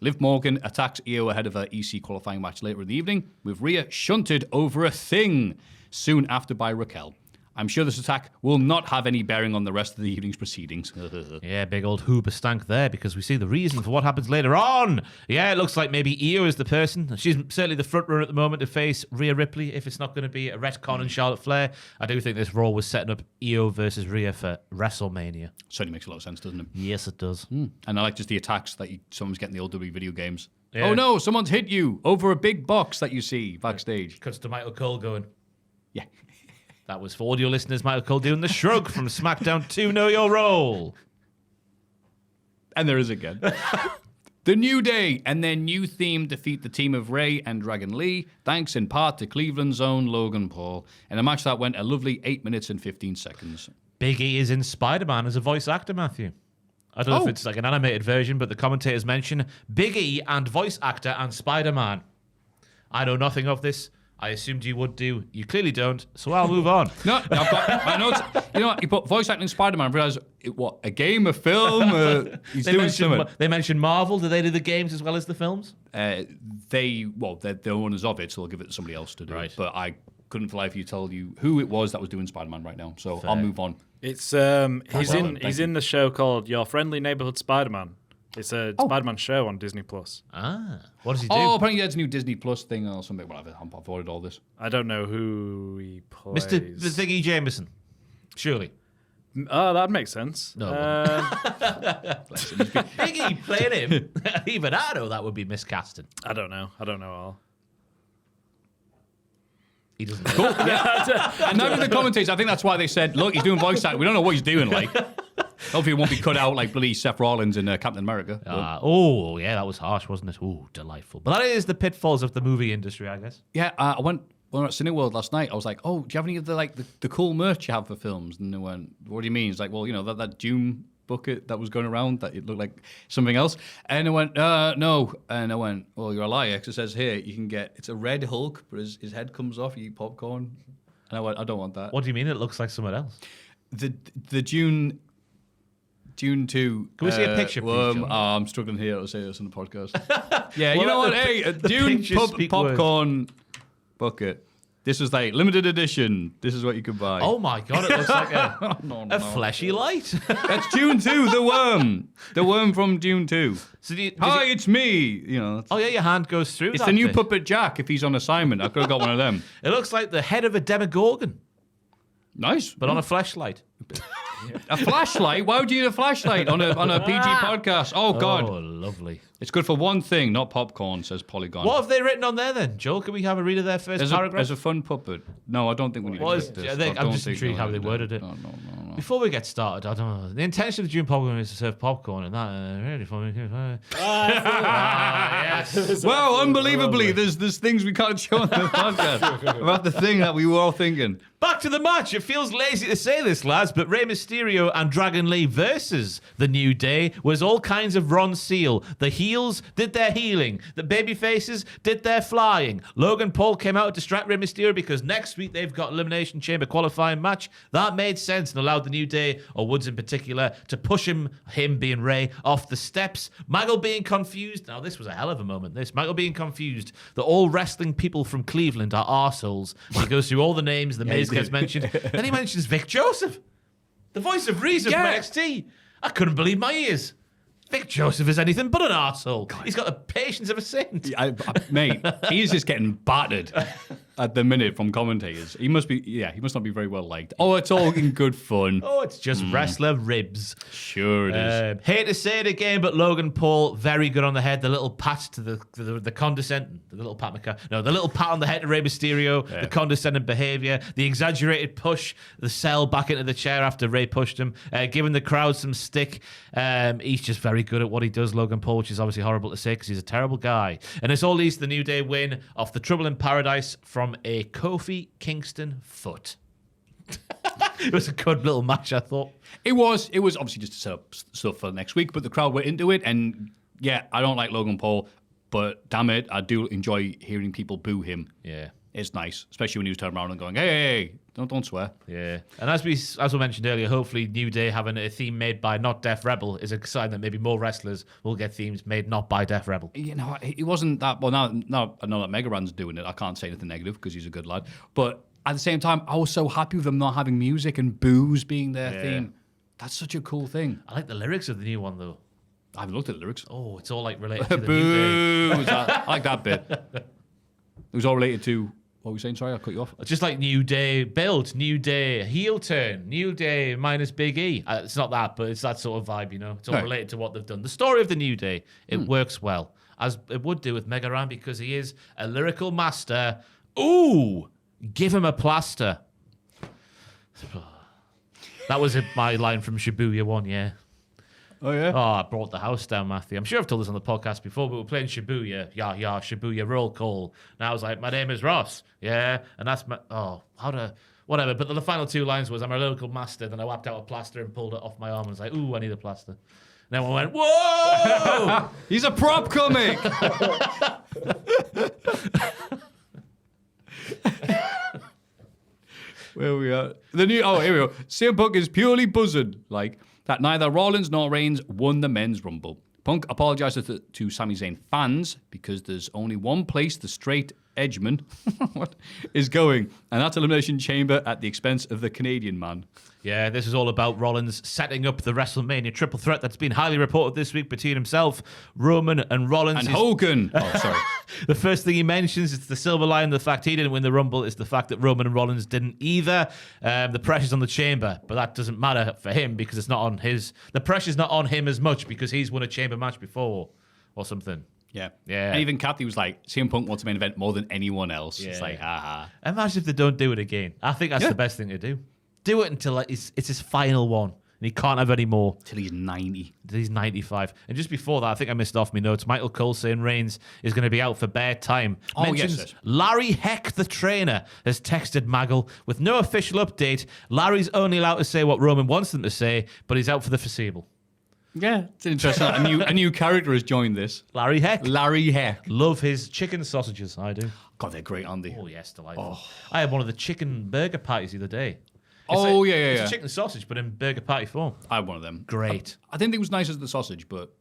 Liv Morgan attacks Io ahead of her EC qualifying match later in the evening, with Rhea shunted over a thing soon after by Raquel. I'm sure this attack will not have any bearing on the rest of the evening's proceedings. Yeah, big old hoober stank there, because we see the reason for what happens later on. Yeah, it looks like maybe Io is the person. She's certainly the front runner at the moment to face Rhea Ripley if it's not going to be a retcon and Charlotte Flair. I do think this Raw was setting up Io versus Rhea for WrestleMania. Certainly makes a lot of sense, doesn't it? Yes, it does. And I like just the attacks that someone's getting the old WWE video games. Yeah. Oh no, someone's hit you over a big box that you see backstage. Cuts to Michael Cole going, Yeah. That was for audio listeners, Michael Cole doing the shrug from SmackDown 2 Know Your Role. And there is again. The New Day and their new theme defeat the team of Ray and Dragon Lee, thanks in part to Cleveland's own Logan Paul, in a match that went a lovely 8 minutes and 15 seconds. Big E is in Spider-Man as a voice actor, Maffew. I don't know if it's like an animated version, but the commentators mention Big E and voice actor and Spider-Man. I know nothing of this. I assumed you would do. You clearly don't, so I'll move on. No, I've got my notes. You know what? You put voice acting Spider-Man. I realised, what, a game, a film? He's doing something. They mentioned Marvel. Do they do the games as well as the films? They're the owners of it, so they'll give it to somebody else to do. Right. But I couldn't for life tell you who it was that was doing Spider-Man right now. So I'll move on. It's he's in the show called Your Friendly Neighborhood Spider-Man. It's a Spider-Man show on Disney Plus. What does he do? Oh, apparently it's a new Disney Plus thing or something. Whatever. I've avoided all this. I don't know who he plays. Mr. The Thingy Jameson. Surely. Oh, that makes sense. No. Biggie playing him. Even I know that would be miscasting. I don't know all. He doesn't. Cool. Yeah. And none of the commentators, I think that's why they said, look, he's doing voice acting. We don't know what he's doing, like. Hopefully it won't be cut out like bloody Seth Rollins in Captain America. Yeah, that was harsh, wasn't it? Oh, delightful. But that is the pitfalls of the movie industry, I guess. Yeah, when we were at Cineworld last night, I was like, oh, do you have any of the cool merch you have for films? And they went, what do you mean? It's like, well, you know, that Dune bucket that was going around, that it looked like something else. And I went, no. And I went, well, you're a liar, because it says here, you can get, it's a red Hulk, but his head comes off, you eat popcorn. And I went, I don't want that. What do you mean it looks like someone else? The Dune 2. Can we see a picture, please, John? I'm struggling here to say this on the podcast. Yeah, you know what? Hey, a Dune pictures speak popcorn bucket. This is like limited edition. This is what you could buy. Oh my god, it looks like a, No. fleshy light. That's Dune 2, the worm. The worm from Dune 2. So Hi, it's me. You know. oh yeah, your hand goes through. It's that the new bit. Puppet Jack if he's on assignment. I could have got one of them. It looks like the head of a Demogorgon, Nice. but on a fleshlight. A flashlight? Why would you need a flashlight on a PG podcast? Oh, God. Oh, lovely. It's good for one thing, not popcorn, says Polygon. What have they written on there then, Joel? Can we have a read of their first paragraph? As a fun puppet. No, I don't think we need to What read is- this. I think- I'm just intrigued how they worded it. No. Before we get started, I don't know. The intention of Dune popcorn is to serve popcorn, and that really funny. Yes. Well, unbelievably, there's things we can't show on the podcast about the thing that we were all thinking. Back to the match. It feels lazy to say this, lads, but Rey Mysterio and Dragon Lee versus The New Day was all kinds of Ron Seal. The heels did their healing. The babyfaces did their flying. Logan Paul came out to distract Rey Mysterio because next week they've got Elimination Chamber qualifying match. That made sense and allowed The New Day, or Woods in particular, to push him being Rey, off the steps. Michael being confused. Now, this was a hell of a moment, this. Michael being confused that all wrestling people from Cleveland are arseholes. He goes through all the names, the Miz gets mentioned. Then he mentions Vic Joseph, the voice of Reese from NXT. I couldn't believe my ears. Vic Joseph is anything but an arsehole. He's got the patience of a saint. Mate, he's just getting battered at the minute from commentators. He must not be very well liked. Oh, it's all in good fun. Oh, it's just wrestler ribs. Sure it is. Hate to say it again, but Logan Paul, very good on the head. The little pat to the condescending, the little pat on the head to Rey Mysterio, the condescending behaviour, the exaggerated push, the sell back into the chair after Rey pushed him, giving the crowd some stick. He's just very good at what he does, Logan Paul, which is obviously horrible to say because he's a terrible guy. And this all leads to the New Day win off the Trouble in Paradise from a Kofi Kingston foot. It was a good little match, I thought. It was obviously just to set up stuff for next week, but the crowd were into it. And yeah, I don't like Logan Paul, but damn it, I do enjoy hearing people boo him. Yeah. It's nice, especially when he was turning around and going, hey, don't swear. Yeah. And as we mentioned earlier, hopefully New Day having a theme made by not Def Rebel is a sign that maybe more wrestlers will get themes made not by Def Rebel. You know, it wasn't that. Well, now I know that Mega Ran's doing it. I can't say anything negative because he's a good lad. But at the same time, I was so happy with them not having music and boos being their theme. That's such a cool thing. I like the lyrics of the new one, though. I haven't looked at the lyrics. Oh, it's all like related to the New Day. Boo! I like that bit. It was all related to... What were we saying? Sorry, I cut you off. Just like New Day build, New Day heel turn, New Day minus Big E. It's not that, but it's that sort of vibe, you know. It's all related to what they've done. The story of the New Day, it works well, as it would do with Mega Ran because he is a lyrical master. Ooh, give him a plaster. That was my line from Shibuya 1, yeah. Oh, yeah? Oh, I brought the house down, Maffew. I'm sure I've told this on the podcast before, but we're playing Shibuya. Yeah, Shibuya, roll call. And I was like, my name is Ross. Yeah, and that's my... Oh, whatever. But the final two lines was, I'm a local master. Then I whapped out a plaster and pulled it off my arm and was like, ooh, I need a plaster. And then I went, whoa! He's a prop comic! Where we are? Here we go. CM Punk is purely buzzing, like that neither Rollins nor Reigns won the men's Rumble. Punk apologized to Sami Zayn fans because there's only one place the straight edgeman is going, and that's Elimination Chamber at the expense of the Canadian man. Yeah, this is all about Rollins setting up the WrestleMania triple threat that's been highly reported this week between himself, Roman, and Rollins. And Hogan. Oh, sorry. The first thing he mentions is the silver lining. The fact he didn't win the Rumble is the fact that Roman and Rollins didn't either. The pressure's on the Chamber, but that doesn't matter for him because it's not on his. The pressure's not on him as much because he's won a Chamber match before or something. Yeah. Yeah. And even Kathy was like, CM Punk wants a main event more than anyone else. Yeah. It's like, haha. Imagine if they don't do it again. I think that's the best thing to do. Do it until it's his final one. And he can't have any more. Till he's 90. Till he's 95. And just before that, I think I missed off my notes. Michael Cole saying Reigns is going to be out for bare time. Oh, Mentions yes. Larry Heck, the trainer, has texted Maggle with no official update. Larry's only allowed to say what Roman wants them to say, but he's out for the foreseeable. Yeah, it's interesting. a new character has joined this. Larry Heck. Larry Heck. Love his chicken sausages. I do. God, they're great, aren't they? Oh, yes, delightful. I had one of the chicken burger patties the other day. It's It's a chicken sausage, but in burger patty form. I had one of them. Great. I didn't think it was nice as the sausage, but...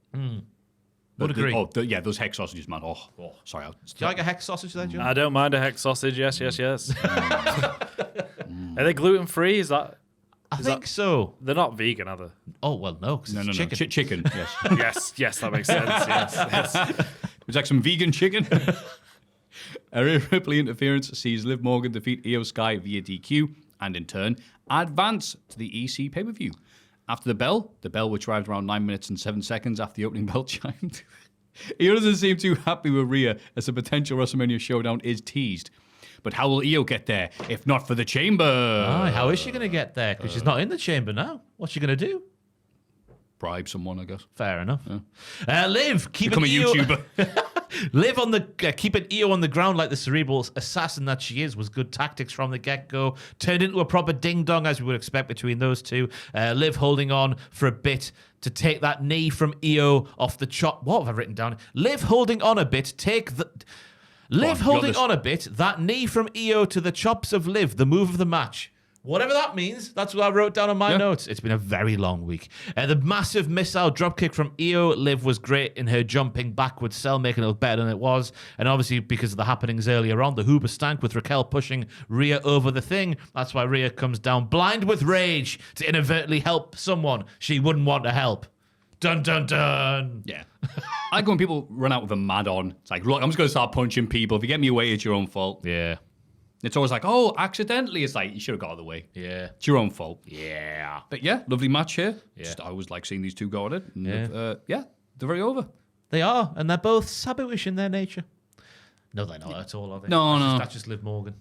Would agree. Those Heck sausages, man. Oh. Sorry. Do you like a hex sausage there, John? I don't mind a hex sausage. Yes. Are they gluten free? Is that? I think so. They're not vegan, are they? Oh, well, no, because it's chicken. Chicken, yes. Yes, that makes sense. Yes. Would you like some vegan chicken? A Rhea Ripley interference sees Liv Morgan defeat Io Sky via DQ and in turn advance to the EC pay-per-view. After the bell which arrived around 9 minutes and 7 seconds after the opening bell chimed. Io doesn't seem too happy with Rhea as a potential WrestleMania showdown is teased. But how will Io get there if not for the Chamber? Aye, how is she going to get there? Because she's not in the Chamber now. What's she going to do? Bribe someone, I guess. Fair enough. Liv, keeping Become a Io... YouTuber. Liv on the keeping Io on the ground like the cerebral assassin that she is was good tactics from the get-go. Turned into a proper ding-dong as we would expect between those two. Liv holding on for a bit to take that knee from Io off the chop. What have I written down? Liv holding on a bit. Liv holding on a bit. That knee from Io to the chops of Liv. The move of the match. Whatever that means, that's what I wrote down on my notes. It's been a very long week. The massive missile dropkick from Io. Liv was great in her jumping backwards cell, making it look better than it was. And obviously, because of the happenings earlier on, the Hoover stank with Raquel pushing Rhea over the thing. That's why Rhea comes down blind with rage to inadvertently help someone she wouldn't want to help. Dun, dun, dun. Yeah. I like when people run out with a mad on. It's like, look, I'm just going to start punching people. If you get me away, it's your own fault. Yeah. It's always like, oh, accidentally. It's like, you should have got out of the way. Yeah. It's your own fault. Yeah. But yeah, lovely match here. Yeah. I always like seeing these two go at it. And Yeah. they're very over. They are, and they're both Sabu-ish in their nature. No, they're not at all, are they? No. That's just Liv Morgan.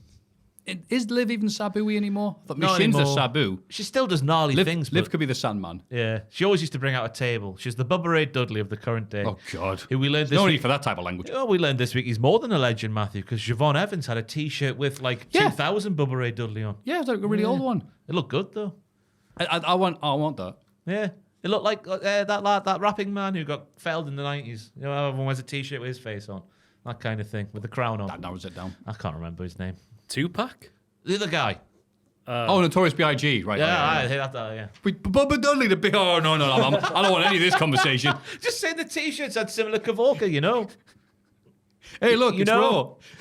Is Liv even Sabu-y anymore? I thought Not Machine's the anymore. Sabu. She still does gnarly things. Liv But could be the Sandman. yeah, she always used to bring out a table. She's the Bubba Ray Dudley of the current day. Oh, God. Who we learned this No week. need for that type of language. Oh, we learned this week he's more than a legend, Maffew, because Siobhan Evans had a T-shirt with like 2,000 Bubba Ray Dudley on. Yeah, it's like a really old one. It looked good though. I want that. Yeah, it looked like that rapping man who got felled in the 90s. You know, everyone wears a T-shirt with his face on, that kind of thing with the crown on. That narrows it down. I can't remember his name. Tupac? The other guy. Notorious B.I.G. Right. Yeah, I hate that. Yeah. But Bubba Dudley, the big. Oh no! I don't want any of this conversation. Just saying the T-shirts had similar Kavorka, you know. Hey, look, You it's know.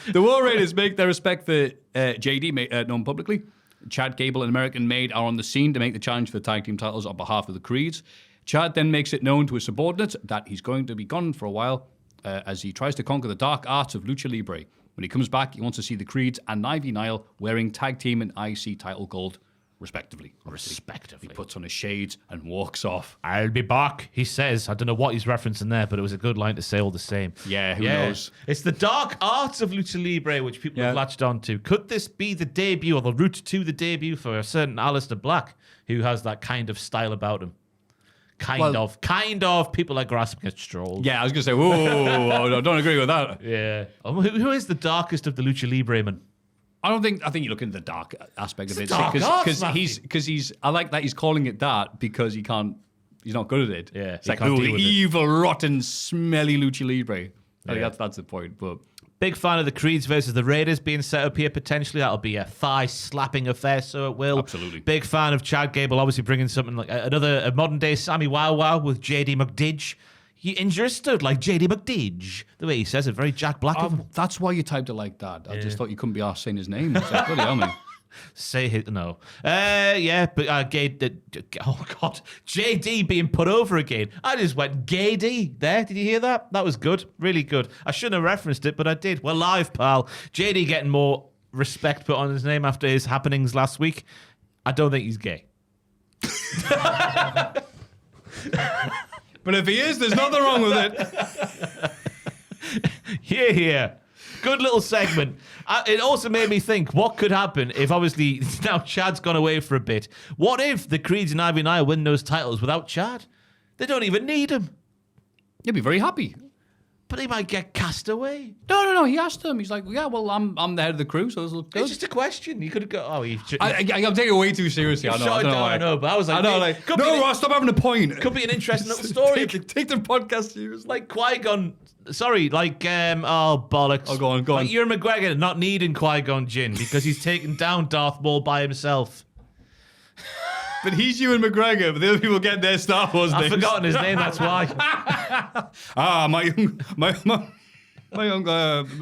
Raw. The War Raiders make their respect for JD known publicly. Chad Gable and American Maid are on the scene to make the challenge for the tag team titles on behalf of the Creeds. Chad then makes it known to his subordinates that he's going to be gone for a while as he tries to conquer the dark arts of Lucha Libre. When he comes back, he wants to see the Creeds and Ivy Nile wearing tag team and IC title gold, respectively. Respectively. He puts on his shades and walks off. I'll be back, he says. I don't know what he's referencing there, but it was a good line to say all the same. Yeah, who knows? It's the dark arts of Lucha Libre, which people have latched onto. Could this be the debut or the route to the debut for a certain Aleister Black, who has that kind of style about him? Kind of. People are grasping at straws. Yeah, I was going to say, whoa, I don't agree with that. Yeah. Who is the darkest of the Lucha Libre men? I think you look into the dark aspect of it. dark arts, Because I like that he's calling it that because he's not good at it. Yeah, It's he like, can't the deal with it. evil, rotten, smelly Lucha Libre. I Yeah. think that's the point. But Big fan of the Creeds versus the Raiders being set up here potentially. That'll be a thigh-slapping affair, so it will. Absolutely. Big fan of Chad Gable obviously bringing something like a modern-day Sammy Wow Wow with JD McDidge. You interested, like JD McDidge. The way he says it, very Jack Black of him. That's why you typed it like that. I just thought you couldn't be arsed saying his name. It's like, bloody hell, mate. Say it, no. Yeah, but oh God, JD being put over again. I just went gay D there. Did you hear that? That was good, really good. I shouldn't have referenced it, but I did. We're live, pal. JD getting more respect put on his name after his happenings last week. I don't think he's gay. But if he is, there's nothing wrong with it. Here. Good little segment. It also made me think, what could happen if, obviously, now Chad's gone away for a bit. What if the Creeds and Ivy Nile win those titles without Chad? They don't even need him. You'll be very happy. But he might get cast away. No. He asked him. He's like, yeah, well, I'm the head of the crew, so this looks good. It's just a question. You could have got. Oh, I'm I'm taking it way too seriously. I know. I know, but I was like, Ross, stop having a point. Could be an interesting little story. Take the podcast seriously. Like Qui-Gon. Sorry, oh bollocks. Oh, go on. Like Ewan McGregor not needing Qui-Gon Jinn because he's taken down Darth Maul by himself. But he's Ewan McGregor, but the other people get their Star Wars names. I've forgotten his name, that's why. My young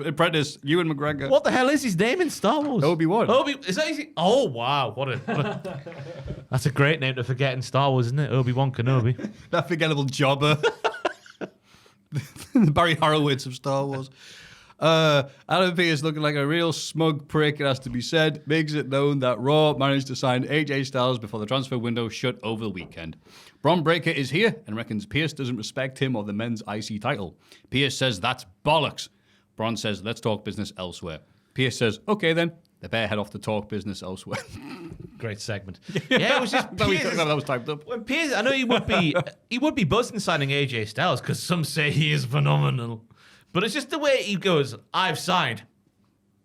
apprentice, Ewan McGregor. What the hell is his name in Star Wars? Obi-Wan. Is that easy? Oh, wow. That's a great name to forget in Star Wars, isn't it? Obi-Wan Kenobi. That forgettable jobber. The Barry Horowitz of Star Wars. Adam Pearce looking like a real smug prick, it has to be said. Makes it known that Raw managed to sign AJ Styles before the transfer window shut over the weekend. Bron Breakker is here and reckons Pearce doesn't respect him or the men's IC title. Pearce says that's bollocks. Bron says let's talk business elsewhere. Pearce says okay then. They better head off to talk business elsewhere. Great segment. Yeah, it was just Pearce. That was typed up. When Pearce, I know he would be buzzing signing AJ Styles because some say he is phenomenal. But it's just the way he goes, I've signed.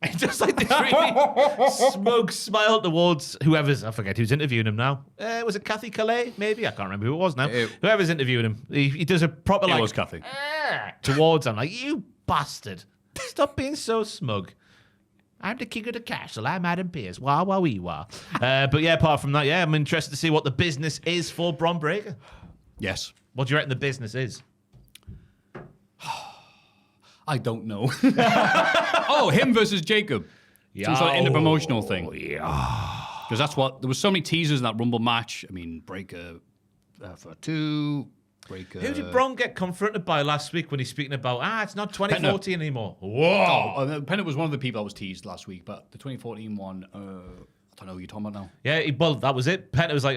And just like this really smug smile towards I forget who's interviewing him now. Was it Kathy Calais? Maybe? I can't remember who it was now. Whoever's interviewing him. He does a proper It was Kathy. Towards him. Like, you bastard. Stop being so smug. I'm the king of the castle. I'm Adam Pearce. Wah, wah, wee, wah. But yeah, apart from that, I'm interested to see what the business is for Bron Breakker. Yes. What do you reckon the business is? I don't know. Him versus Jacob. Some sort of interpromotional thing. Yeah. Because that's what... There was so many teasers in that Rumble match. I mean, Breakker for 2... Breakker... Who did Bron get confronted by last week when he's speaking about, it's not 2014 anymore? Whoa! Pennant was one of the people that was teased last week, but the 2014 one... I don't know what you're talking about now. Yeah, that was it. Penta was like,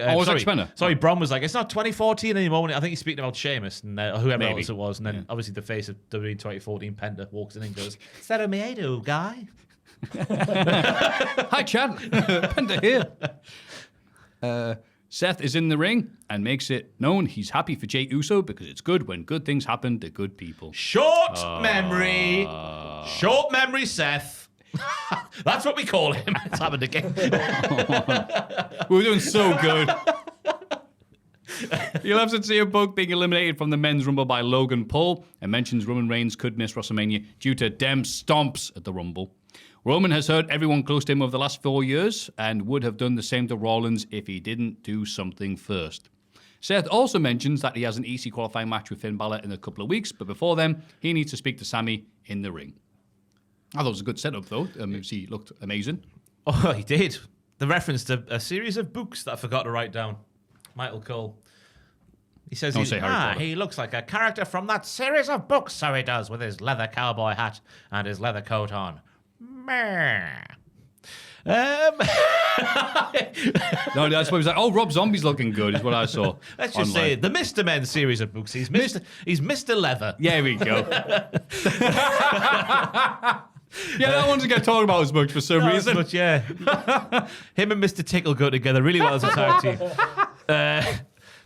sorry, Bron was like, it's not 2014 anymore. I think he's speaking about Sheamus and whoever else it was. And then obviously the face of WWE 2014, Penta, walks in and goes, is that a Miedo guy? Hi, Chad. Penta here. Seth is in the ring and makes it known he's happy for Jey Uso because it's good when good things happen to good people. Short memory, Seth. That's what we call him. It's happened again. We're doing so good. You'll have to see a Punk being eliminated from the men's Rumble by Logan Paul and mentions Roman Reigns could miss WrestleMania due to dem stomps at the Rumble. Roman has hurt everyone close to him over the last 4 years and would have done the same to Rollins if he didn't do something first. Seth also mentions that he has an EC qualifying match with Finn Balor in a couple of weeks, but before then, he needs to speak to Sami in the ring. I thought it was a good setup, though. He looked amazing. Oh, he did. The reference to a series of books that I forgot to write down. Michael Cole. He says he looks like a character from that series of books, so he does, with his leather cowboy hat and his leather coat on. No, that's what he was like. Oh, Rob Zombie's looking good, is what I saw. Let's just say the Mr. Men series of books. He's Mr. Leather. There we go. Yeah, that one doesn't get talked about as much for some reason. But yeah, him and Mr. Tickle go together really well as a tag team.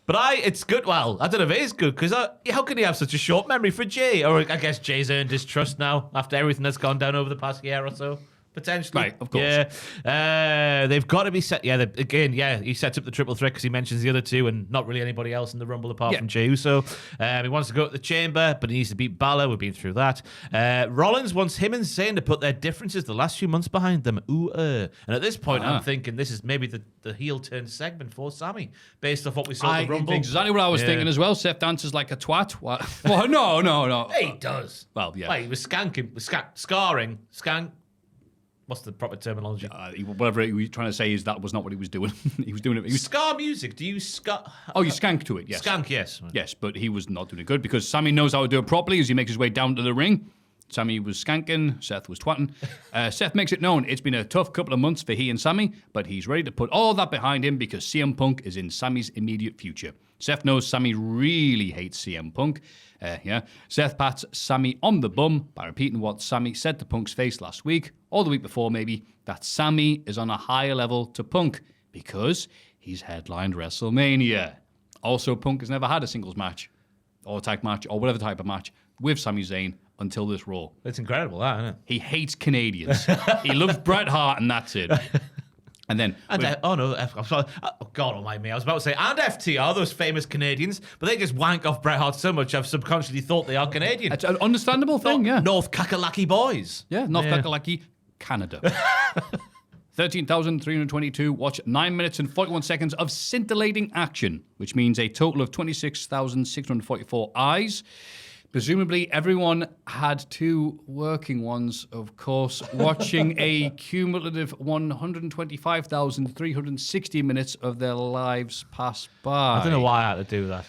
But it's good. Well, I don't know if it is good because how can he have such a short memory for Jey? Or I guess Jey's earned his trust now after everything that's gone down over the past year or so. Potentially. Right, of course. Yeah. They've got to be set. Yeah, he sets up the triple threat because he mentions the other two and not really anybody else in the Rumble apart from Jey Uso. He wants to go to the Chamber, but he needs to beat Balor. We've been through that. Rollins wants him and Zayn to put their differences the last few months behind them. And at this point, I'm thinking this is maybe the heel turn segment for Sami, based off what we saw at the Rumble. Exactly what I was thinking as well. Seth dances like a twat. What? Well, no. Hey, he does. Well, yeah. Wait, he was scarring. What's the proper terminology? Whatever he was trying to say is that was not what he was doing. He was doing it. Scar music. Do you scar? Oh, you skank to it, yes. Skank, yes. Yes, but he was not doing it good because Sami knows how to do it properly as he makes his way down to the ring. Sami was skanking, Seth was twatting. Seth makes it known it's been a tough couple of months for he and Sami, but he's ready to put all that behind him because CM Punk is in Sami's immediate future. Seth knows Sami really hates CM Punk. Seth pats Sami on the bum by repeating what Sami said to Punk's face last week, or the week before maybe, that Sami is on a higher level to Punk because he's headlined WrestleMania. Also, Punk has never had a singles match, or a tag match, or whatever type of match with Sami Zayn until this Raw. It's incredible, that, isn't it? He hates Canadians. He loves Bret Hart, and that's it. And then... I'm sorry. Oh, God almighty me. I was about to say, and FTR, those famous Canadians, but they just wank off Bret Hart so much I've subconsciously thought they are Canadian. It's an understandable thing, yeah. North Kakalaki boys. Yeah, North Kakalaki, Canada. 13,322 watch 9 minutes and 41 seconds of scintillating action, which means a total of 26,644 eyes. Presumably, everyone had two working ones, of course, watching a cumulative 125,360 minutes of their lives pass by. I don't know why I had to do that.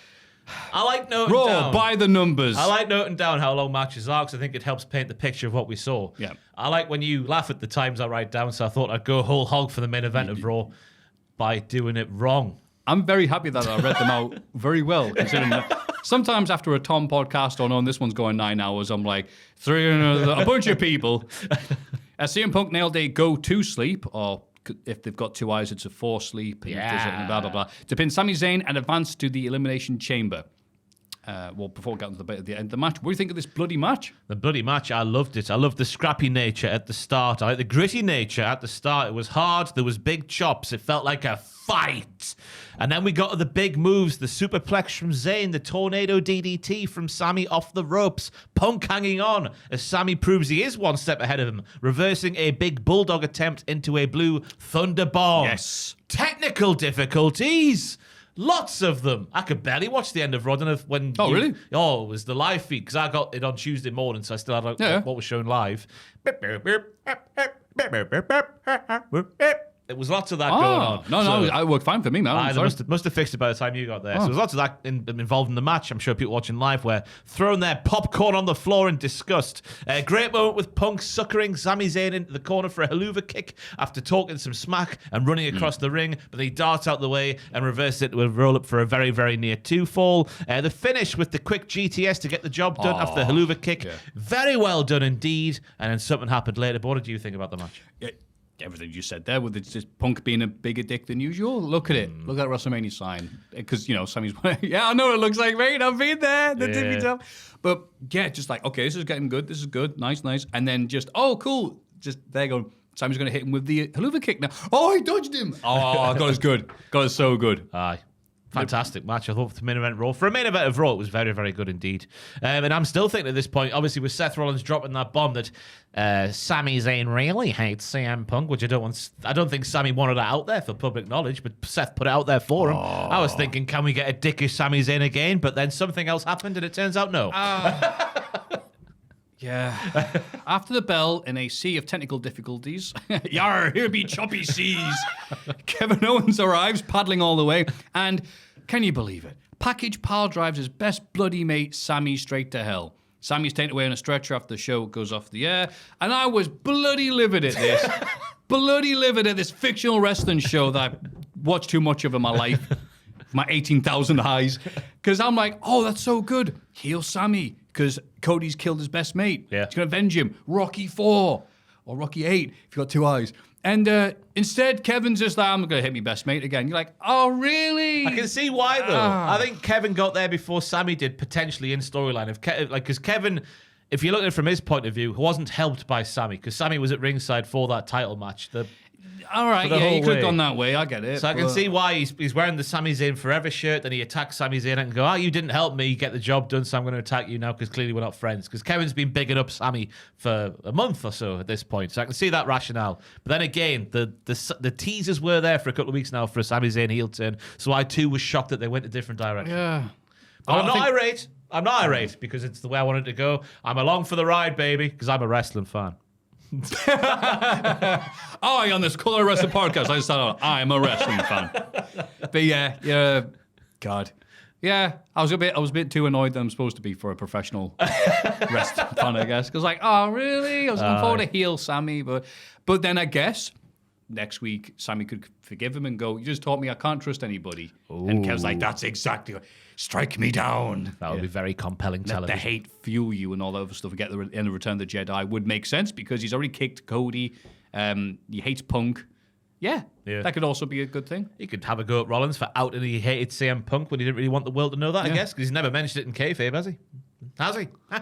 I like noting Raw, down. by the numbers. I like noting down how long matches are because I think it helps paint the picture of what we saw. Yeah. I like when you laugh at the times I write down, so I thought I'd go whole hog for the main event of Raw by doing it wrong. I'm very happy that I read them out very well, considering that sometimes after a Tom podcast on this one's going 9 hours, I'm like, a bunch of people. CM Punk nailed a go-to sleep, or if they've got two eyes, it's a four sleep, and if there's a blah, blah, blah, to pin Sami Zayn and advance to the Elimination Chamber. Before we get to the end of the match, what do you think of this bloody match? The bloody match, I loved it. I loved the scrappy nature at the start. I like the gritty nature at the start. It was hard. There was big chops. It felt like a fight. And then we got to the big moves, the superplex from Zayn, the tornado DDT from Sami off the ropes, Punk hanging on as Sami proves he is one step ahead of him, reversing a big bulldog attempt into a blue thunder bomb. Yes. Technical difficulties. Lots of them. I could barely watch the end of Raw. I don't know if when. Oh, really? Oh, it was the live feed because I got it on Tuesday morning, so I still had what was shown live. There was lots of that going on. No, it worked fine for me, man. They must have fixed it by the time you got there. So there's lots of that involved in the match. I'm sure people watching live were throwing their popcorn on the floor in disgust. Great moment with Punk suckering Sami Zayn into the corner for a haluva kick after talking some smack and running across the ring, but he darts out the way and reverses it to a roll-up for a very, very near two-fall. The finish with the quick GTS to get the job done after the haluva kick. Yeah. Very well done indeed. And then something happened later. But what did you think about the match? Everything you said there, with it's just Punk being a bigger dick than usual. Look at it. Look at that WrestleMania sign. Because, Sami's... yeah, I know what it looks like, mate. I've been there. The tippy top. But, yeah, just like, okay, this is getting good. This is good. Nice. And then just, oh, cool. Just there going, Sami's going to hit him with the haluva kick now. Oh, he dodged him. Oh, God, it's good. God, it's so good. Aye. Fantastic match. I thought for the main event Raw. For a main event of Raw, it was very, very good indeed. And I'm still thinking at this point, obviously with Seth Rollins dropping that bomb that Sami Zayn really hates CM Punk, which I don't think Sami wanted that out there for public knowledge, but Seth put it out there for him. I was thinking, can we get a dickish Sami Zayn again? But then something else happened and it turns out no. Yeah. After the bell, in a sea of technical difficulties, yar, here be choppy seas. Kevin Owens arrives, paddling all the way, and can you believe it? Package pile drives his best bloody mate, Sami, straight to hell. Sami's taken away on a stretcher after the show goes off the air, and I was bloody livid at this. Bloody livid at this fictional wrestling show that I watched too much of in my life. My 18,000 highs. Because I'm like, oh, that's so good. Heal Sami. Because Cody's killed his best mate. Yeah. He's going to avenge him. Rocky 4 or Rocky 8 if you've got two eyes. And instead, Kevin's just like, I'm going to hit my best mate again. You're like, oh, really? I can see why, though. I think Kevin got there before Sami did, potentially in storyline. Because Kevin if you look at it from his point of view, he wasn't helped by Sammy because Sammy was at ringside for that title match. All right, the yeah, whole you could have way. gone that way. I get it. So I can but- see why he's wearing the Sami Zayn forever shirt. Then he attacks Sami Zayn and go, you didn't help me get the job done, so I'm going to attack you now because clearly we're not friends. Because Kevin's been bigging up Sami for a month or so at this point. So I can see that rationale. But then again, the teasers were there for a couple of weeks now for a Sami Zayn heel turn. So I too was shocked that they went a different direction. Yeah. But I'm not irate. I'm not irate because it's the way I wanted to go. I'm along for the ride, baby, because I'm a wrestling fan. On this Cultaholic Wrestling Podcast, I started out, I'm a wrestling fan. But yeah, God. Yeah, I was a bit too annoyed that I'm supposed to be for a professional wrestling fan, I guess. Because really? I was looking forward to heel Sammy, but then I guess next week Sammy could forgive him and go, you just taught me I can't trust anybody. And Kev's like, that's exactly what, strike me down. That would be very compelling Let television. the hate fuel you and all that other stuff. Get the end of Return of the Jedi would make sense because he's already kicked Cody. He hates Punk. Yeah, that could also be a good thing. He could have a go at Rollins for outing he hated CM Punk when he didn't really want the world to know that, I guess, because he's never mentioned it in kayfabe, has he? Has he? Huh?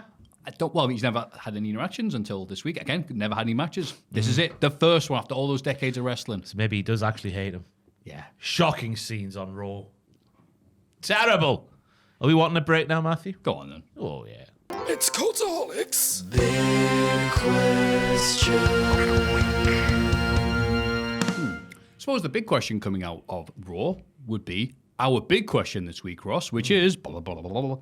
He's never had any interactions until this week. Again, never had any matches. This is it. The first one after all those decades of wrestling. So maybe he does actually hate him. Yeah. Shocking scenes on Raw. Terrible. Are we wanting a break now, Matthew? Go on then. Oh, yeah. It's Cultaholics. I suppose the big question coming out of Raw would be our big question this week, Ross, which is blah, blah, blah, blah, blah.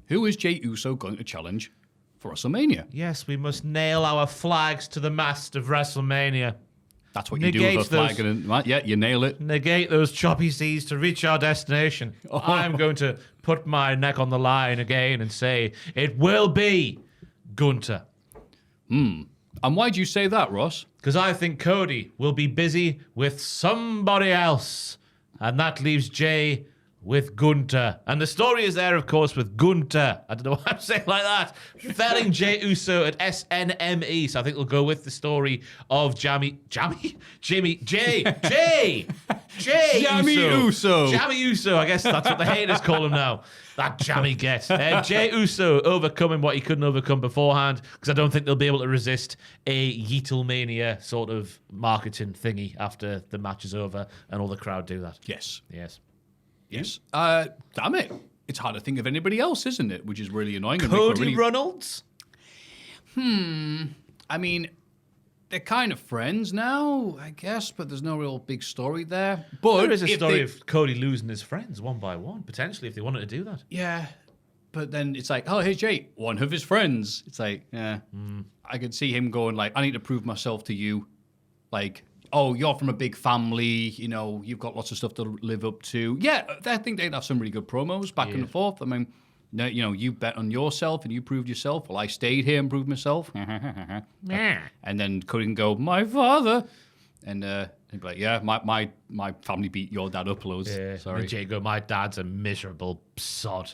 Who is Jey Uso going to challenge for WrestleMania? Yes, we must nail our flags to the mast of WrestleMania. That's what you do with a flag. Right? Yeah, you nail it. Negate those choppy seas to reach our destination. I'm going to put my neck on the line again and say it will be Gunther. And why do you say that, Ross? Because I think Cody will be busy with somebody else. And that leaves Jey with Gunther. And the story is there, of course, with Gunther. I don't know why I'm saying like that. Felling Jey Uso at SNME. So I think we'll go with the story of Jammy Uso. Jammy Uso. I guess that's what the haters call him now. That jammy get. Jey Uso overcoming what he couldn't overcome beforehand because I don't think they'll be able to resist a Yeatlemania sort of marketing thingy after the match is over and all the crowd do that. Yes. Yes. Yes. Damn it. It's hard to think of anybody else, isn't it? Which is really annoying. Cody Reynolds? I mean, they're kind of friends now, I guess, but there's no real big story there. But There is a if story they- of Cody losing his friends one by one, potentially, if they wanted to do that. Yeah. But then it's like, oh, here's Jey, one of his friends. It's like, yeah. I could see him going like, I need to prove myself to you. Like, oh, you're from a big family, you've got lots of stuff to live up to. Yeah, I think they'd have some really good promos back and forth. I mean, you bet on yourself and you proved yourself. Well, I stayed here and proved myself. And then Cody can go, my father. And he'd be like, yeah, my family beat your dad up loads. Yeah, Sorry. And Jey go, my dad's a miserable sod.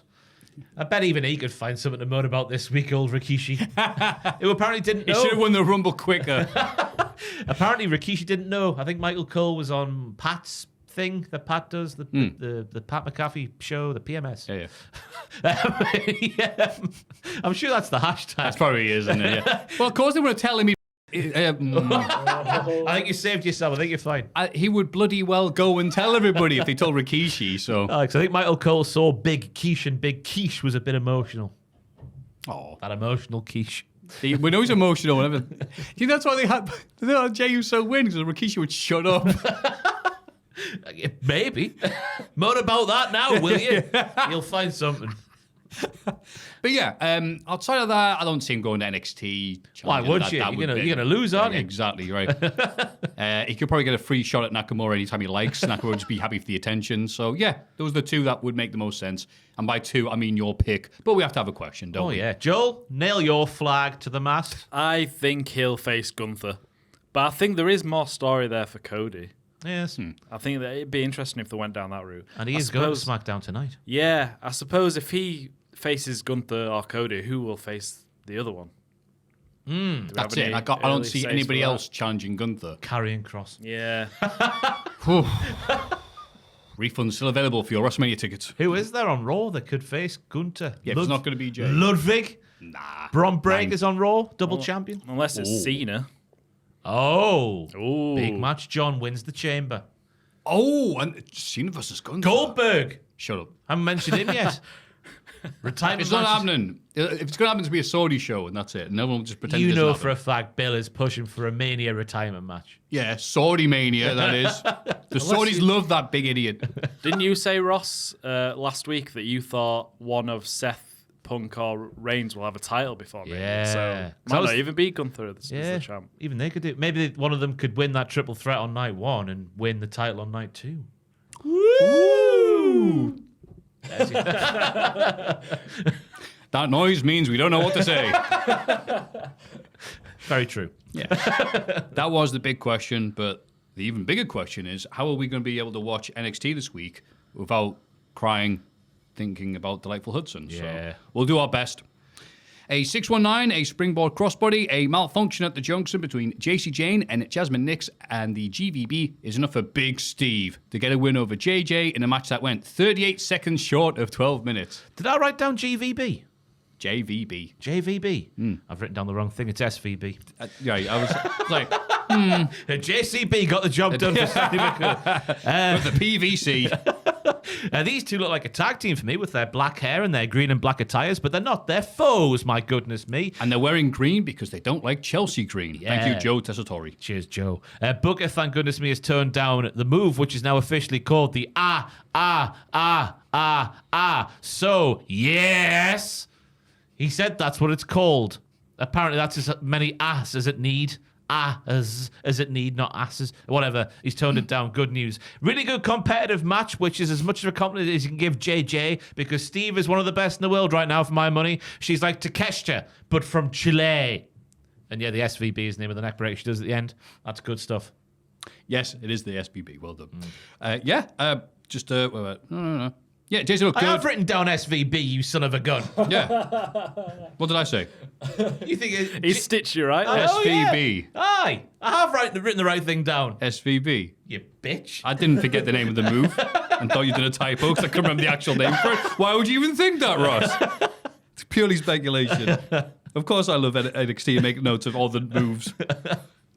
I bet even he could find something to moan about this week, old Rikishi. Who apparently didn't He know. should have won the Rumble quicker. Apparently Rikishi didn't know. I think Michael Cole was on Pat's thing that Pat does, the Pat McAfee show, the PMS. Yeah. I'm sure that's the hashtag. That's probably is, isn't it? Yeah. Well, of course they were telling me I think you saved yourself. I think you're fine. he would bloody well go and tell everybody if they told Rikishi. So, Alex, I think Michael Cole saw Big Quiche, and Big Quiche was a bit emotional. oh, That emotional quiche. we know he's emotional. Whatever. See, that's why they had Jey Uso win because Rikishi would shut up. Maybe. Moan about that now, will you? You'll find something. But yeah, outside of that, I don't see him going to NXT. Why would you? You're gonna lose, aren't you? Exactly right. He could probably get a free shot at Nakamura anytime he likes. Nakamura would just be happy for the attention. So yeah, those are the two that would make the most sense. And by two, I mean your pick. But we have to have a question, don't Oh we? yeah, Joel, nail your flag to the mast. I think he'll face Gunther. But I think there is more story there for Cody. Yes, I think that it'd be interesting if they went down that route. and he I is going to suppose- SmackDown tonight. Yeah, I suppose if he faces Gunther or Cody, who will face the other one? Do we have That's any it. I don't early see says anybody for that? else challenging Gunther. Carrying cross. Yeah. Refunds still available for your WrestleMania tickets. Who is there on Raw that could face Gunther? Yeah, it's not going to be Jey. Ludwig. Nah. Braun Breaker's on Raw, double champion. Unless it's Cena. Oh. Ooh. Big match. John wins the chamber. Oh, and Cena versus Gunther. Goldberg. Shut up. Haven't mentioned him yet. Retirement It's not matches. happening. If it's going to happen to be a Saudi show, and that's it. No one will just pretend You it know doesn't for a happen. fact Bill is pushing for a Mania retirement match. Yeah, Saudi mania, that is. The Saudis love that big idiot. Didn't you say, Ross, last week that you thought one of Seth, Punk, or Reigns will have a title before me? Yeah. So So might I was- not even beat Gunther as Yeah, the champ. even they could do. Maybe one of them could win that triple threat on night 1 and win the title on night 2. Woo! That noise means we don't know what to say. Very true. Yeah. That was the big question, but the even bigger question is, how are we going to be able to watch NXT this week without crying, thinking about Delightful Hudson? Yeah. So we'll do our best. A 619, a springboard crossbody, a malfunction at the junction between JC Jane and Jasmine Nix and the GVB is enough for Big Steve to get a win over JJ in a match that went 38 seconds short of 12 minutes. Did I write down GVB? JVB. JVB. I've written down the wrong thing. It's SVB. Yeah, I was like, JCB got the job done for Sandy McCool. with the PVC. These two look like a tag team for me with their black hair and their green and black attires, but they're not. They're foes, my goodness me. And they're wearing green because they don't like Chelsea green. Thank Yeah. you, Joe Tessitore. Cheers, Joe. Booker, thank goodness me, has turned down the move, which is now officially called the So, yes. He said that's what it's called. Apparently, that's as many as it need. As it need, not asses. Whatever. He's toned it down. Good news. Really good competitive match, which is as much of a compliment as you can give JJ, because Steve is one of the best in the world right now for my money. She's like Takeshita, but from Chile. And yeah, the SVB is the name of the neck break she does at the end. That's good stuff. Yes, it is the SBB. Well done. No. Yeah, Jason looked I have good. written down SVB, you son of a gun. Yeah. What did I say? You think He stitched you, right? Oh, yeah. SVB. Aye, I have written the right thing down. SVB. You bitch. I didn't forget the name of the move and thought you did a typo because I couldn't remember the actual name for it. Why would you even think that, Ross? It's purely speculation. Of course I love NXT and make notes of all the moves.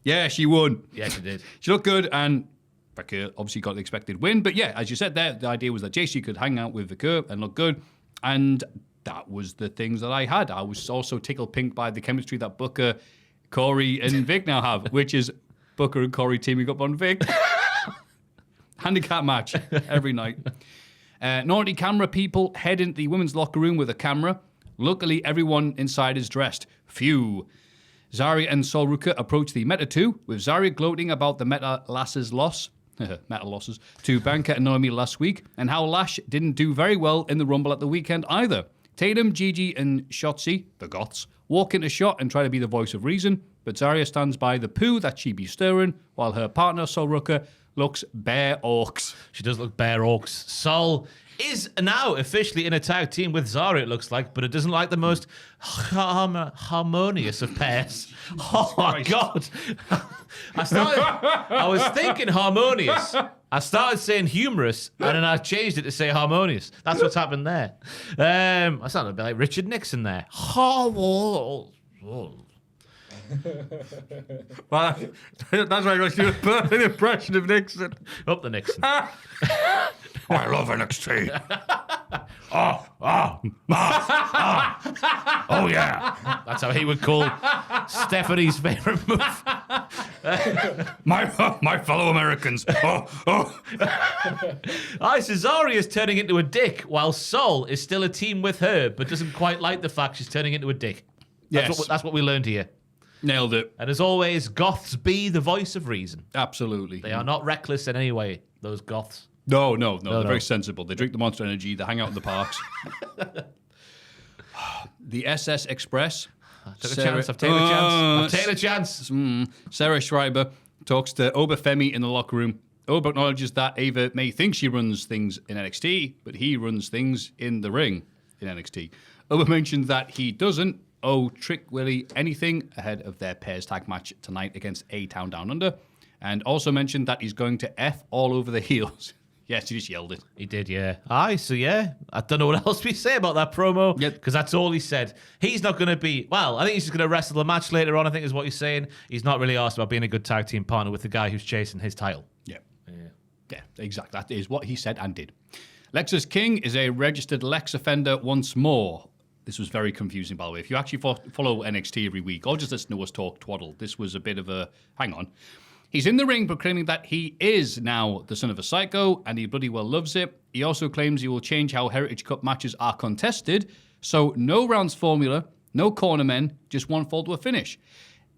Yeah, she won. Yeah, she did. She looked good, and Vicker obviously got the expected win. But yeah, as you said there, the idea was that JC could hang out with Vicker and look good. And that was the things that I had. I was also tickled pink by the chemistry that Booker, Corey, and Vic now have, which is Booker and Corey teaming up on Vic. Handicap match every night. Naughty camera people head into the women's locker room with a camera. Luckily, everyone inside is dressed. Phew. Zarya and Sol Ruka approach the Meta 2, with Zarya gloating about the Meta Lasses loss. Meta losses to Banker and Naomi last week, and how Lash didn't do very well in the Rumble at the weekend either. Tatum, Gigi, and Shotzi, the Goths, walk into shot and try to be the voice of reason, but Zarya stands by the poo that she be stirring, while her partner, Sol Ruka, looks bare orcs. She does look bare orcs. Sol is now officially in a tag team with Zara, it looks like, but it doesn't like the most harmonious of pairs. Oh, my God. I was thinking harmonious. I started saying humorous, and then I changed it to say harmonious. That's what's happened there. I sounded a bit like Richard Nixon there. Well, that's why I got to do an impression of Nixon. Up the Nixon. I love NXT. Oh, yeah. That's how he would call Stephanie's favourite move. My fellow Americans. Cesare is turning into a dick, while Sol is still a team with her, but doesn't quite like the fact she's turning into a dick. That's what we learned here. Nailed it. And as always, goths be the voice of reason. Absolutely. They are not reckless in any way, those goths. No. They're no. very sensible. They drink the Monster Energy. They hang out in the parks. The SS Express. Took a chance. I've taken a chance. I've taken a chance. Sarah Schreiber talks to Oba Femi in the locker room. Oba acknowledges that Ava may think she runs things in NXT, but he runs things in the ring in NXT. Oba mentions that he doesn't owe Trick Willie anything ahead of their pairs tag match tonight against A-Town Down Under, and also mentioned that he's going to F all over the heels. Yes, he just yelled it. He did, yeah. Aye, so yeah. I don't know what else we say about that promo, because that's all he said. He's not going to be, well, I think he's just going to wrestle the match later on, I think is what he's saying. He's not really asked about being a good tag team partner with the guy who's chasing his title. Yeah, exactly. That is what he said and did. Lexus King is a registered Lex offender once more. This was very confusing, by the way. If you actually follow NXT every week or just listen to us talk twaddle, this was a bit of a, hang on. He's in the ring proclaiming that he is now the son of a psycho and he bloody well loves it. He also claims he will change how Heritage Cup matches are contested. So no rounds formula, no cornermen, just one fall to a finish.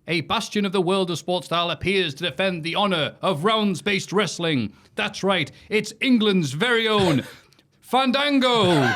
A bastion of the world of sports style appears to defend the honour of rounds-based wrestling. That's right, it's England's very own Fandango.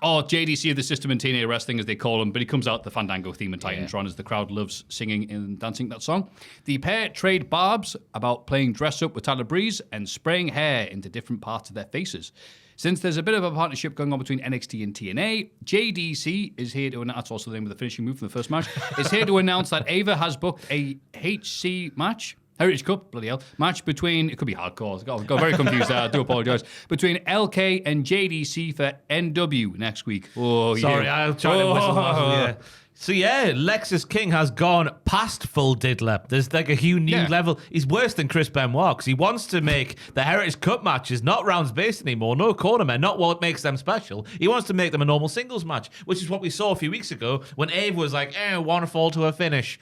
Or JDC of the system in TNA Wrestling, as they call him, but he comes out the Fandango theme in Titantron as the crowd loves singing and dancing that song. The pair trade barbs about playing dress-up with Tyler Breeze and spraying hair into different parts of their faces. Since there's a bit of a partnership going on between NXT and TNA, JDC is here to announce, that's also the name of the finishing move from the first match, is here to announce that Ava has booked a HC match, Heritage Cup, bloody hell, match between, it could be hardcore, I got very confused there, I do apologise, between LK and JDC for NW next week. Oh, Sorry, yeah. I'll try to whistle yeah. So yeah, Lexus King has gone past full diddler. There's like a huge new level. He's worse than Chris Benoit because he wants to make the Heritage Cup matches not rounds based anymore, no cornermen, not what makes them special. He wants to make them a normal singles match, which is what we saw a few weeks ago when Ava was like, one fall to a finish.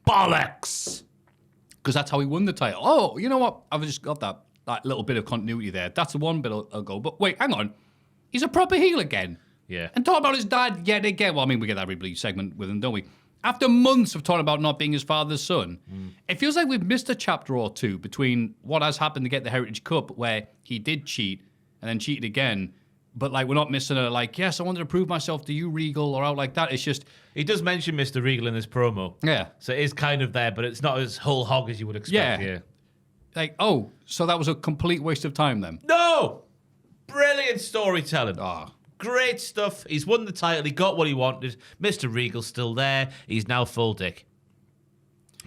Bollocks! Because that's how he won the title. Oh, you know what? I've just got that little bit of continuity there. That's the one bit I'll go. But wait, hang on. He's a proper heel again. Yeah. And talk about his dad yet again. Well, I mean, we get that every segment with him, don't we? After months of talking about not being his father's son, it feels like we've missed a chapter or two between what has happened to get the Heritage Cup, where he did cheat and then cheated again. But like, we're not missing a like, yes, I wanted to prove myself to you, Regal, or out like that. It's just he does mention Mr. Regal in his promo. Yeah. So it is kind of there, but it's not as whole hog as you would expect. Yeah. Like, oh, so that was a complete waste of time then? No! Brilliant storytelling. Ah. Great stuff. He's won the title. He got what he wanted. Mr. Regal's still there. He's now full dick.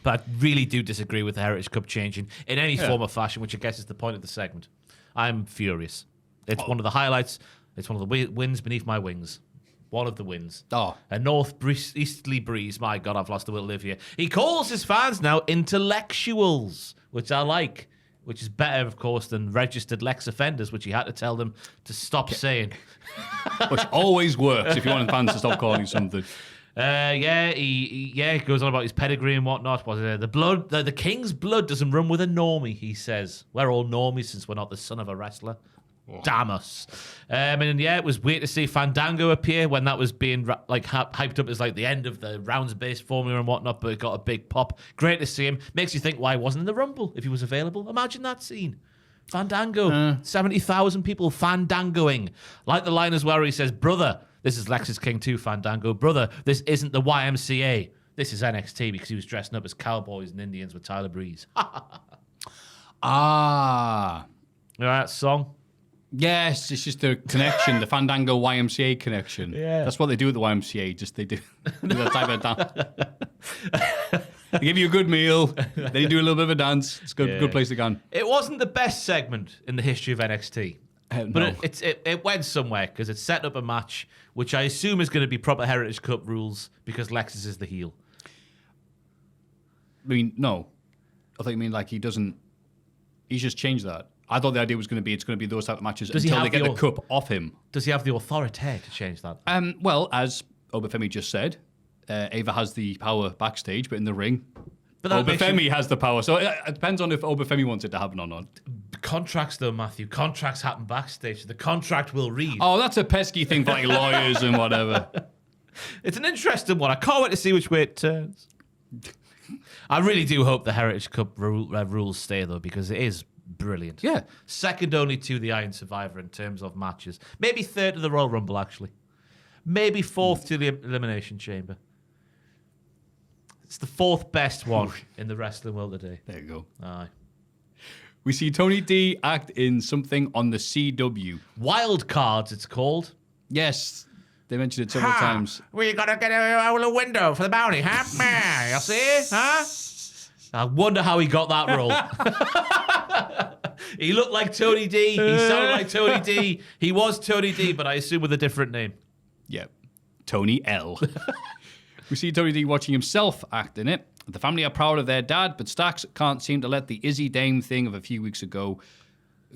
But I really do disagree with the Heritage Cup changing in any form or fashion, which I guess is the point of the segment. I'm furious. It's one of the highlights. It's one of the wins beneath my wings. One of the wins. Oh. A northeasterly breeze. My God, I've lost the will to live here. He calls his fans now intellectuals, which I like. Which is better, of course, than registered Lex offenders, which he had to tell them to stop saying. Which always works if you want fans to stop calling you something. He goes on about his pedigree and whatnot. The blood, the king's blood doesn't run with a normie, he says. We're all normies since we're not the son of a wrestler. Oh. Damn us. And yeah, it was weird to see Fandango appear when that was being like hyped up as like the end of the rounds-based formula and whatnot, but it got a big pop. Great to see him. Makes you think, why wasn't in the Rumble if he was available? Imagine that scene. Fandango. 70,000 people fandangoing. Like the line as well where he says, brother, this is Lexus King 2 Fandango. Brother, this isn't the YMCA. This is NXT because he was dressing up as cowboys and Indians with Tyler Breeze. Ah. You know that song? Yes, it's just the connection, the Fandango YMCA connection. Yeah. That's what they do at the YMCA. Just they do that type of dance. They give you a good meal. Then you do a little bit of a dance. It's a good place to go. It wasn't the best segment in the history of NXT. No. But it went somewhere because it set up a match, which I assume is going to be proper Heritage Cup rules because Lexus is the heel. I mean, no. I think you mean like he's just changed that. I thought the idea was going to be it's going to be those type of matches until they get the cup off him. Does he have the authority to change that? Well, as Obafemi just said, Ava has the power backstage, but in the ring, Obafemi has the power. So it depends on if Obafemi wants it to happen or not. Contracts, though, Maffew. Contracts happen backstage. The contract will read. Oh, that's a pesky thing for like lawyers and whatever. It's an interesting one. I can't wait to see which way it turns. I really do hope the Heritage Cup rules stay, though, because it is brilliant. Yeah. Second only to the Iron Survivor in terms of matches. Maybe third to the Royal Rumble, actually. Maybe fourth to the Elimination Chamber. It's the fourth best one in the wrestling world today. There you go. Aye. We see Tony D act in something on the CW. Wild Cards, it's called. Yes. They mentioned it several times. We gotta get a window for the bounty, huh? You see? Huh? I wonder how he got that role. He looked like Tony D. He sounded like Tony D. He was Tony D, but I assume with a different name. Yep. Tony L. We see Tony D watching himself act in it. The family are proud of their dad, but Stacks can't seem to let the Izzy Dame thing of a few weeks ago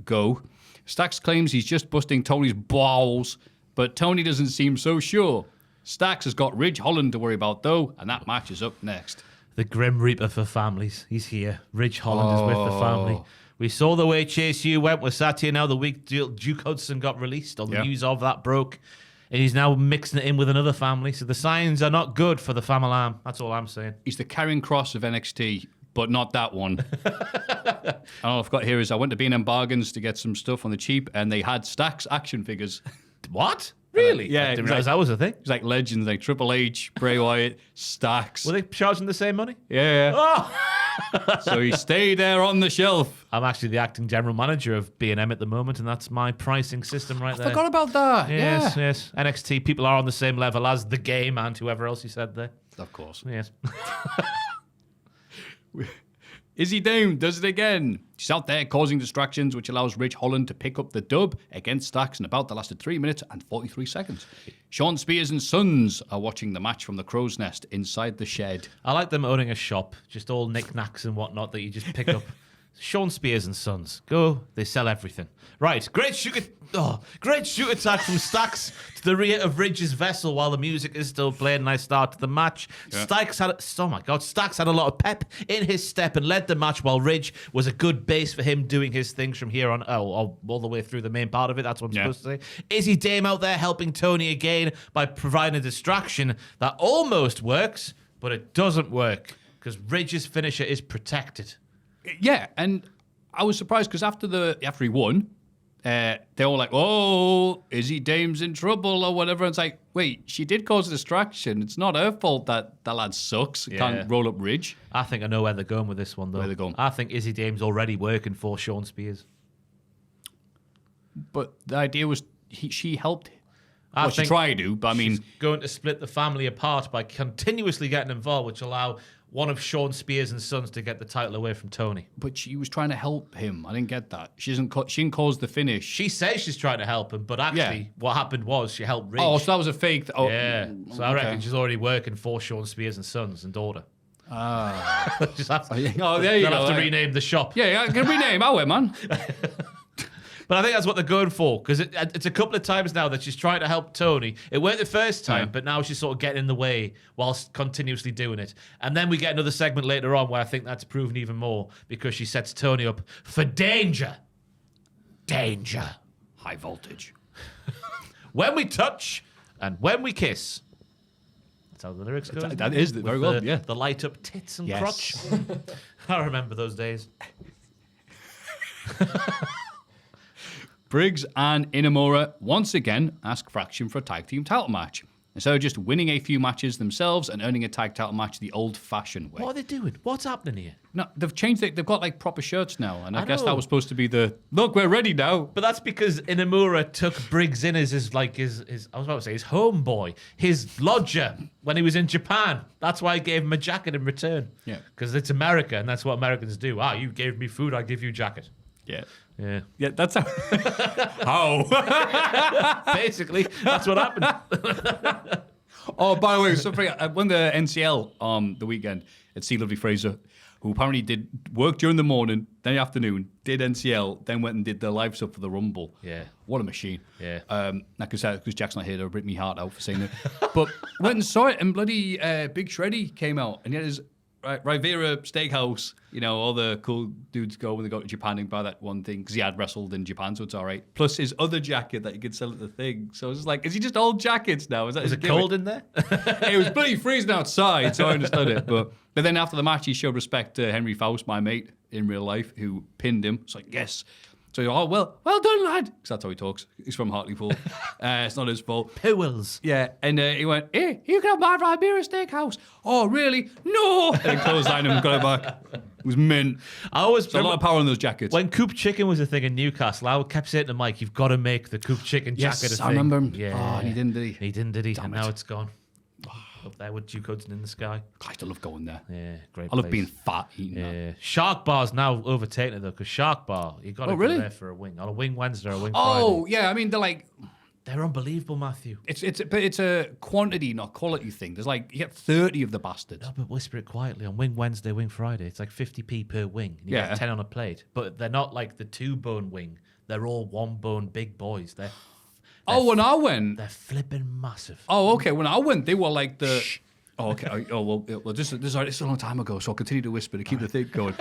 go. Stacks claims he's just busting Tony's balls, but Tony doesn't seem so sure. Stacks has got Ridge Holland to worry about, though, and that match is up next. The Grim Reaper for families. He's here. Ridge Holland is with the family. We saw the way Chase U went. We're sat here now the week Duke Hudson got released, or the news of that broke. And he's now mixing it in with another family. So the signs are not good for the family. That's all I'm saying. He's the Karrion Kross of NXT, but not that one. All I've got here is I went to B&M Bargains to get some stuff on the cheap, and they had Stacks action figures. What? Really? Yeah, I didn't realize that was a thing. It's like legends, like Triple H, Bray Wyatt, Stacks. Were they charging the same money? Yeah. Oh! So he stayed there on the shelf. I'm actually the acting general manager of B&M at the moment, and that's my pricing system right there. Forgot about that. Yes, yes. NXT people are on the same level as The Game and whoever else you said there. Of course. Yes. Izzy Dame does it again. She's out there causing distractions, which allows Ridge Holland to pick up the dub against Stacks in about that lasted 3 minutes and 43 seconds. Sean Spears and Sons are watching the match from the crow's nest inside the shed. I like them owning a shop, just all knickknacks and whatnot that you just pick up. Sean Spears and Sons. Go, they sell everything. Right, great shoot attack from Stacks to the rear of Ridge's vessel while the music is still playing and I started the match. Yeah. Stacks had a lot of pep in his step and led the match while Ridge was a good base for him doing his things from here on all the way through the main part of it. That's what I'm supposed to say. Izzy Dame out there helping Tony again by providing a distraction that almost works, but it doesn't work because Ridge's finisher is protected. Yeah, and I was surprised because after he won, they're all like, "Oh, Izzy Dame's in trouble" or whatever. And it's like, wait, she did cause a distraction. It's not her fault that the lad sucks. Can't roll up Ridge. I think I know where they're going with this one, though. Where they're going? I think Izzy Dame's already working for Sean Spears. But the idea was she helped. I Well, she think tried to, but I mean, she's going to split the family apart by continuously getting involved, which allow one of Sean Spears and Sons to get the title away from Tony. but she was trying to help him. I didn't get that. She didn't cause the finish. She says she's trying to help him, but actually what happened was she helped Ridge. Oh, so that was a fake. Yeah. So I reckon okay. she's already working for Sean Spears and Sons and daughter. Ah. Just have to, Oh, there you they'll go. have to rename the shop. Yeah, can rename our man. But I think that's what they're going for, because it's a couple of times now that she's trying to help Tony. It worked the first time, but now she's sort of getting in the way whilst continuously doing it. And then we get another segment later on where I think that's proven even more, because she sets Tony up for danger. Danger. High voltage. When we touch and when we kiss. That's how the lyrics go. That is With very well, yeah. The light up tits and Yes. crotch. I remember those days. Briggs and Inamura once again ask Fraction for a tag team title match. Instead of just winning a few matches themselves and earning a tag title match the old-fashioned way. What are they doing? What's happening here? No, they've changed it. They've got like proper shirts now, and I guess know. that was supposed to be the look. We're ready now. But that's because Inamura took Briggs in as his I was about to say his homeboy, his lodger when he was in Japan. That's why he gave him a jacket in return. Yeah. Because it's America and that's what Americans do. You gave me food, I give you a jacket. Yeah, Yeah. yeah. That's how. How? Basically, that's what happened. Oh, by the way, something I won the NCL on the weekend at C. Lovely Fraser, who apparently did work during the morning, then the afternoon, did NCL, then went and did the live stuff for the Rumble. Yeah. What a machine. Yeah. Like I said, because Jack's not here, they'll rip me heart out for saying that. But went and saw it, and bloody Big Shreddy came out, and he had his Rivera Steakhouse. You know, all the cool dudes go when they go to Japan and buy that one thing, because he had wrestled in Japan, so it's all right. Plus his other jacket that you could sell at the thing. So I was just like, is he just old jackets now? Is that Was his it gimmick? cold in there? It was bloody freezing outside, so I understood it. But then after the match, he showed respect to Henry Faust, my mate in real life, who pinned him. It's like, yes. So, well done, lad. Because that's how he talks. He's from Hartlepool. It's not his fault. Powells. Yeah, and he went, hey, you can have my Ribera Steakhouse. Oh, really? No! And then clotheslined him and got it back. It was mint. I always There's a lot of power in those jackets. When Coop Chicken was a thing in Newcastle, I kept saying to Mike, you've got to make the Coop Chicken jacket a Yes, thing. I remember him. Yeah. Oh, and he didn't, did he? He didn't, did he? And Damn now it. it's gone. Up there with Duke Hudson in the sky. Christ, I love going there. Yeah, great I love place. being fat eating that. Yeah. Shark Bar's now overtaken it though, because Shark Bar, you got to really? go there for a wing. On a wing Wednesday or a wing Oh, Friday. yeah, I mean, they're like... They're unbelievable, Maffew. But it's a quantity, not quality thing. There's like, you get 30 of the bastards. No, but whisper it quietly. On wing Wednesday, wing Friday, it's like 50p per wing. And you Yeah. get 10 on a plate. But they're not like the 2-bone wing. They're all 1-bone big boys. When I went... They're flipping massive. Oh, okay. When I went, they were like the... Oh, okay. Well, this is a long time ago, so I'll continue to whisper to keep the thing going.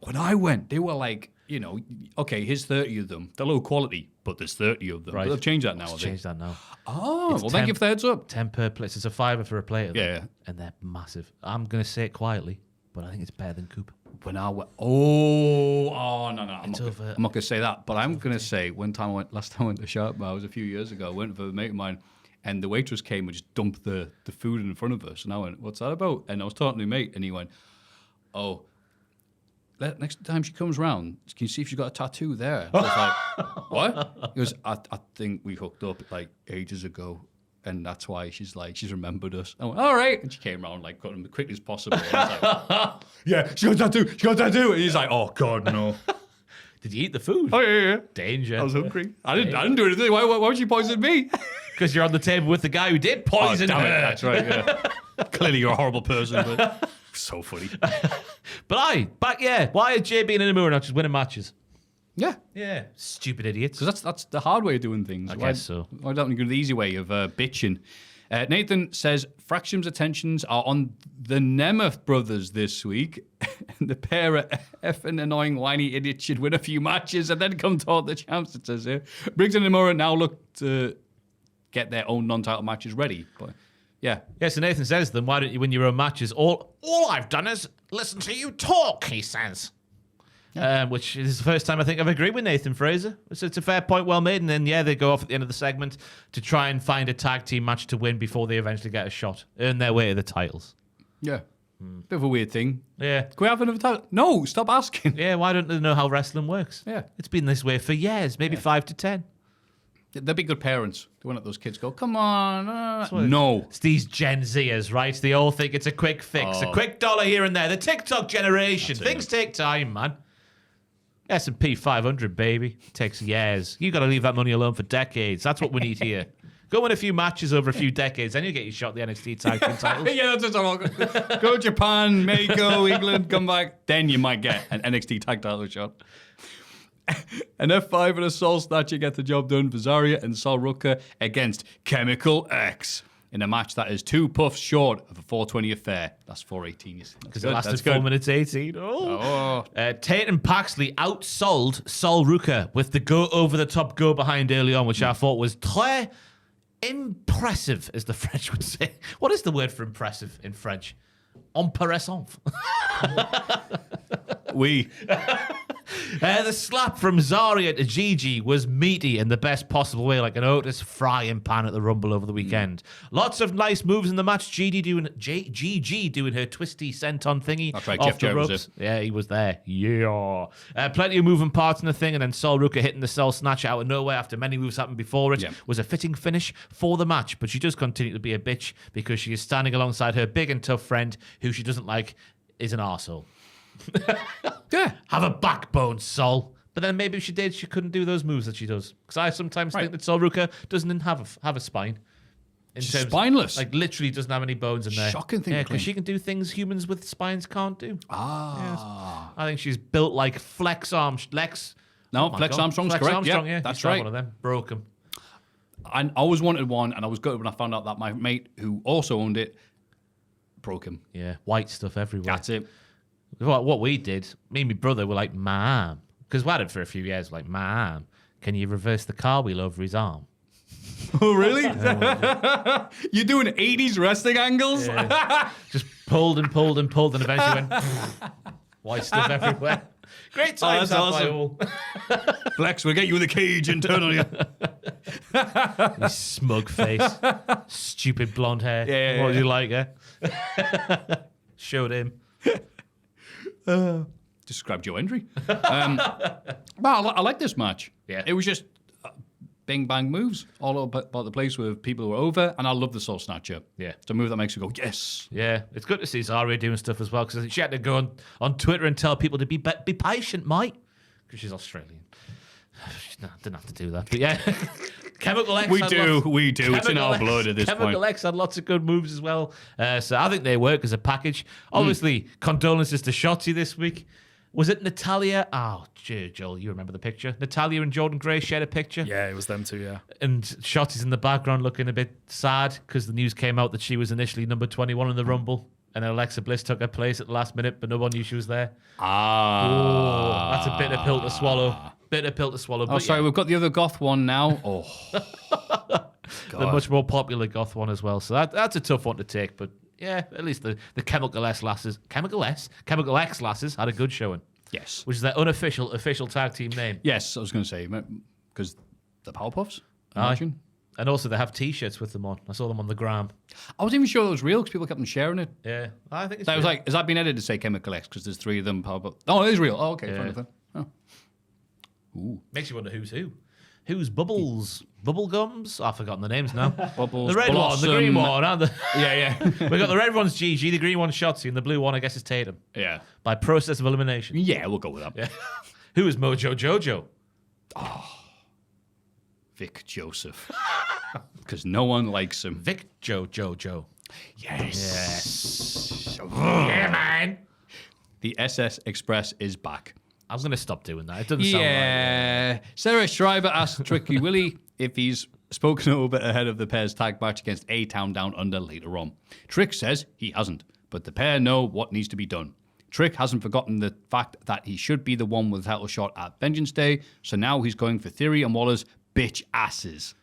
When I went, they were like, okay, here's 30 of them. They're low quality, but there's 30 of them. Right. But they've changed that now, It's have they? changed that now. Oh, It's well, thank you for the heads up. 10 per plate. It's a $5 for a plate of them. Yeah. And they're massive. I'm going to say it quietly, but I think it's better than Coop. When I went... Oh, no. I'm not over. going to say that, but I'm going to say last time I went to Shark Bar, it was a few years ago. I went with a mate of mine, and the waitress came and just dumped the food in front of us. And I went, what's that about? And I was talking to my mate, and he went, oh, next time she comes round, can you see if she's got a tattoo there? I was like, what? He goes, I think we hooked up like ages ago, and that's why she's remembered us. I went, all right. And she came round, like, got him as quickly as possible. And I was like, yeah, she got a tattoo. And he's like, oh, God, no. Did you eat the food? Oh, yeah. Danger. I was hungry. I didn't do anything. Why would she poison me? Because you're on the table with the guy who did poison damn her. it, that's right, yeah. Clearly you're a horrible person, but so funny. But why is Jey being in a mirror not just winning matches? Yeah. Yeah, stupid idiots. Because that's the hard way of doing things. I guess so. Why don't you go the easy way of bitching? Nathan says Fraction's attentions are on the Nemeth brothers this week. And the pair of effing annoying whiny idiots should win a few matches and then come toward the champs, it says here. Briggs and Nomura now look to get their own non-title matches ready. But yeah. Yeah, so Nathan says to them, why don't you win your own matches? All I've done is listen to you talk, he says. Which is the first time I think I've agreed with Nathan Fraser. So it's a fair point, well made. And then, they go off at the end of the segment to try and find a tag team match to win before they eventually get a shot. Earn their way to the titles. Yeah. Bit of a weird thing. Yeah. Can we have another title? No, stop asking. Yeah, why don't they know how wrestling works? Yeah. It's been this way for years, maybe 5 to 10. They'll be good parents. They won't let those kids go, come on. No. It's these Gen Zers, right? They all think it's a quick fix, a quick dollar here and there. The TikTok generation. Things take time, man. S&P 500, baby. Takes years. You got to leave that money alone for decades. That's what we need here. Go win a few matches over a few decades, then you get your shot at the NXT tag team titles. Yeah, that's what go Japan, Mexico, England, come back. Then you might get an NXT tag title shot. An F5 and a Soul Snatcher get the job done for Zarya and Sol Ruka against Chemical X in a match that is 2 puffs short of a 420 affair. That's 418. Because it lasted 4 minutes 18. Tate and Paxley outsold Sol Ruka with the over-the-top go behind early on, which I thought was très impressive, as the French would say. What is the word for impressive in French? Impressant. Oui. The slap from Zarya to Gigi was meaty in the best possible way, like an Otis frying pan at the Rumble over the weekend. Lots of nice moves in the match. Gigi doing her twisty senton thingy. That's right, off Jeff the Jarrett was ropes. Yeah, he was there. Yeah. Plenty of moving parts in the thing, and then Sol Ruka hitting the Sol Snatch out of nowhere after many moves happened before it was a fitting finish for the match. But she does continue to be a bitch because she is standing alongside her big and tough friend, who she doesn't like is an arsehole. Yeah. Have a backbone, Sol. But then maybe if she did, she couldn't do those moves that she does. Because I sometimes think that Sol Ruka doesn't have a spine. She's spineless. Like, literally doesn't have any bones in there. Shocking thing. Yeah, because she can do things humans with spines can't do. Ah. Yes. I think she's built like Flex Armstrong's Flex correct. Armstrong, Yeah, that's used to have right. one of them. Broke him. I always wanted one, and I was good when I found out that my mate, who also owned it, broke him. Yeah, white stuff everywhere. That's it. What we did, me and my brother were like, Mom. Because we had it for a few years, like, Mom, can you reverse the car wheel over his arm? Oh, really? You're doing 80s wrestling angles? Yeah. Just pulled, and eventually went, white stuff everywhere. Great times, that's that awesome. by all. Flex, we'll get you in the cage and turn on you. His smug face. Stupid blonde hair. Yeah. What would you like, eh? Showed him. Describe Joe Hendry. But I like this match. Yeah. It was just bing bang moves all over about the place with people who are over, and I love the Soul Snatcher. Yeah. It's a move that makes you go, yes. Yeah, it's good to see Zarya doing stuff as well, because she had to go on Twitter and tell people to be patient, mate, because she's Australian. Didn't have to do that, but yeah. Chemical X. We do. It's in our blood at this point. Chemical X had lots of good moves as well. So I think they work as a package. Obviously, condolences to Shotzi this week. Was it Natalia? Oh, Joel, you remember the picture. Natalia and Jordan Gray shared a picture. Yeah, it was them two, yeah. And Shotzi's in the background looking a bit sad because the news came out that she was initially number 21 in the Rumble. And Alexa Bliss took her place at the last minute, but no one knew she was there. Oh, that's a bitter pill to swallow. Bitter pill to swallow. Oh, sorry, we've got the other goth one now. Oh, the much more popular goth one as well. So that's a tough one to take. But yeah, at least the Chemical X lasses had a good showing. yes. Which is their unofficial official tag team name. Yes, I was going to say, because the Powerpuffs, Aye. imagine. And also they have T-shirts with them on. I saw them on the gram. I wasn't even sure it was real because people kept on sharing it. Yeah, I think it's. So I was real. like, has that been edited to say Chemical X? Because there's 3 of them. Powerpuff. Oh, it is real. Oh, okay. Yeah. Fair enough then. Oh. Ooh. Makes you wonder who's who. Who's Bubbles? Bubblegums? I've forgotten the names now. Bubbles, The red one, the green one, and the Yeah. we got the red one's Gigi, the green one's Shotzi, and the blue one I guess is Tatum. Yeah. By process of elimination. Yeah, we'll go with that. Yeah. Who is Mojo Jojo? Vic Joseph. Because no one likes him. Vic Jojo. Yes. Yeah, man. The SS Express is back. I was going to stop doing that. It doesn't sound right. Yeah. Sarah Schreiber asked Tricky Willie if he's spoken over ahead of the pair's tag match against A-Town Down Under later on. Trick says he hasn't, but the pair know what needs to be done. Trick hasn't forgotten the fact that he should be the one with the title shot at Vengeance Day, so now he's going for Theory and Waller's bitch asses.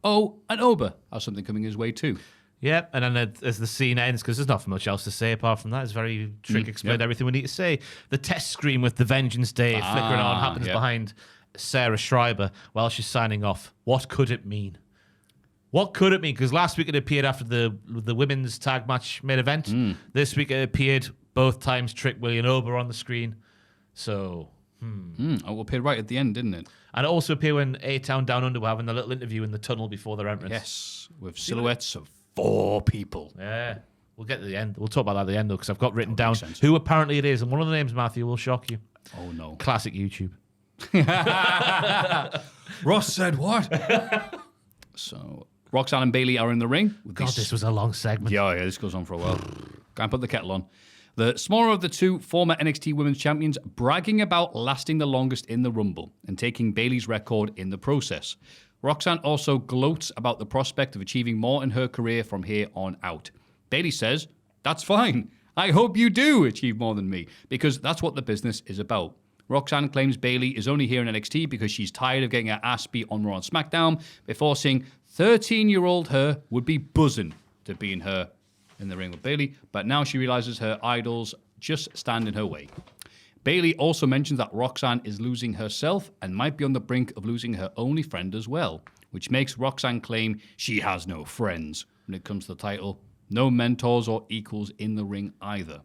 Oh, and Oba has something coming his way too. Yeah, and then as the scene ends, because there's not much else to say apart from that, it's very Trick explained everything we need to say. The test screen with the Vengeance Day flickering on happens behind Sarah Schreiber while she's signing off. What could it mean? What could it mean? Because last week it appeared after the women's tag match main event. This week it appeared both times Trick, Willie, and Oba on the screen. So, Oh, it appeared right at the end, didn't it? And it also appeared when A-Town Down Under were having a little interview in the tunnel before their entrance. Yes, with silhouettes of 4 people. Yeah. We'll get to the end. We'll talk about that at the end, though, because I've got written down makes sense. who apparently it is. And one of the names, Maffew, will shock you. Oh, no. Classic YouTube. Ross said what? So, Roxanne and Bailey are in the ring. With God, this was a long segment. Yeah, this goes on for a while. Go and put the kettle on. The smaller of the 2 former NXT Women's Champions bragging about lasting the longest in the Rumble and taking Bailey's record in the process. Roxanne also gloats about the prospect of achieving more in her career from here on out. Bailey says, that's fine. I hope you do achieve more than me, because that's what the business is about. Roxanne claims Bailey is only here in NXT because she's tired of getting her ass beat on Raw and SmackDown before saying 13-year-old her would be buzzing to be in the ring with Bailey, but now she realizes her idols just stand in her way. Bailey also mentions that Roxanne is losing herself and might be on the brink of losing her only friend as well, which makes Roxanne claim she has no friends when it comes to the title. No mentors or equals in the ring either.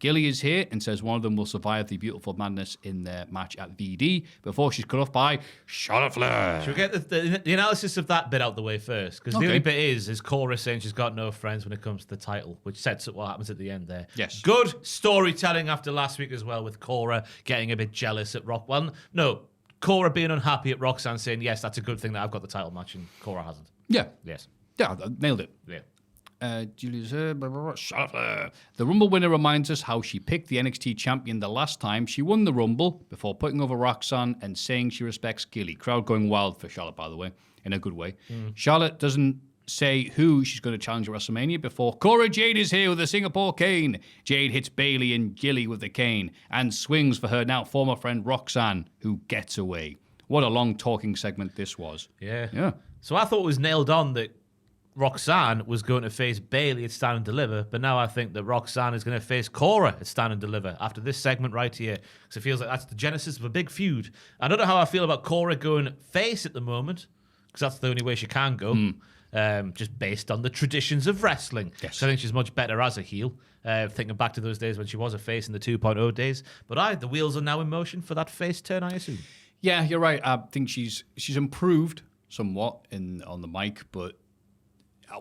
Gilly is here and says one of them will survive the beautiful madness in their match at VD before she's cut off by Charlotte Flair. Should we get the analysis of that bit out the way first? Because the only bit is Cora saying she's got no friends when it comes to the title, which sets up what happens at the end there. Yes. Good storytelling after last week as well, with Cora getting a bit jealous at Rock. Well, no, Cora being unhappy at Roxanne saying, yes, that's a good thing that I've got the title match, and Cora hasn't. Yeah. Yes. Yeah, nailed it. Yeah. Julius, Charlotte Flair. The Rumble winner reminds us how she picked the NXT champion the last time she won the Rumble before putting over Roxanne and saying she respects Gilly. Crowd going wild for Charlotte, by the way, in a good way. Charlotte doesn't say who she's going to challenge at WrestleMania before Cora Jade is here with the Singapore cane. Jade hits Bailey and Gilly with the cane and swings for her now former friend Roxanne, who gets away. What a long talking segment this was. Yeah. So I thought it was nailed on that Roxanne was going to face Bailey at Stand and Deliver, but now I think that Roxanne is going to face Cora at Stand and Deliver after this segment right here, because it feels like that's the genesis of a big feud. I don't know how I feel about Cora going face at the moment, because that's the only way she can go, just based on the traditions of wrestling. Yes. So I think she's much better as a heel, thinking back to those days when she was a face in the 2.0 days. But the wheels are now in motion for that face turn, I assume. Yeah, you're right. I think she's improved somewhat on the mic, but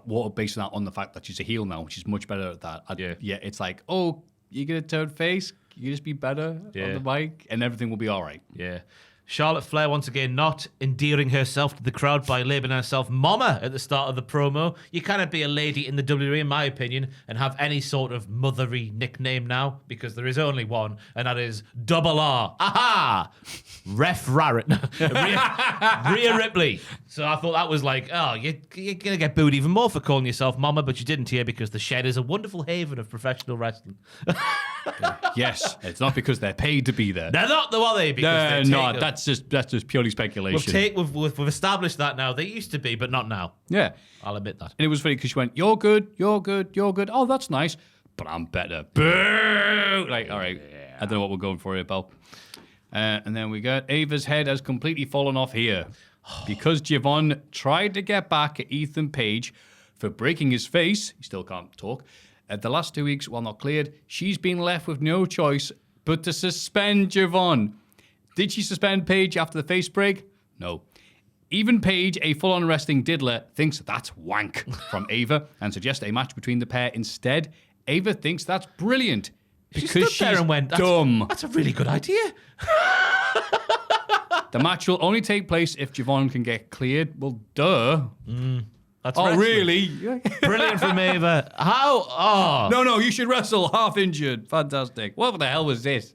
what basing that on the fact that she's a heel now. She's much better at that. Yeah, it's like, oh, you're going to turn face? You just be better on the mic and everything will be all right. Yeah. Charlotte Flair, once again, not endearing herself to the crowd by labeling herself Mama at the start of the promo. You cannot be a lady in the WWE, in my opinion, and have any sort of mothery nickname now, because there is only one, and that is Double R. Aha! Ref Rarrett. Rhea Ripley. So I thought that was like, oh, you're going to get booed even more for calling yourself Mama, but you didn't here because the Shed is a wonderful haven of professional wrestling. Yes, it's not because they're paid to be there. They're not, though, are they? They're not. That's just purely speculation. We've established that now. They used to be, but not now. Yeah. I'll admit that. And it was funny because she went, you're good, you're good, you're good. Oh, that's nice. But I'm better. Boo! Like, all right. I don't know what we're going for here, pal. And then we got Ava's head has completely fallen off here. Because Javon tried to get back at Ethan Page for breaking his face, he still can't talk, the last 2 weeks, while not cleared, she's been left with no choice but to suspend Javon. Did she suspend Paige after the face break? No. Even Paige, a full-on wrestling diddler, thinks that's wank from Ava and suggests a match between the pair instead. Ava thinks that's brilliant because she's there and went, dumb. That's a really good idea. The match will only take place if Javon can get cleared. Well, duh. That's Oh, wrestling. really? Brilliant from Ava. How? Oh. No, you should wrestle half injured. Fantastic. What the hell was this?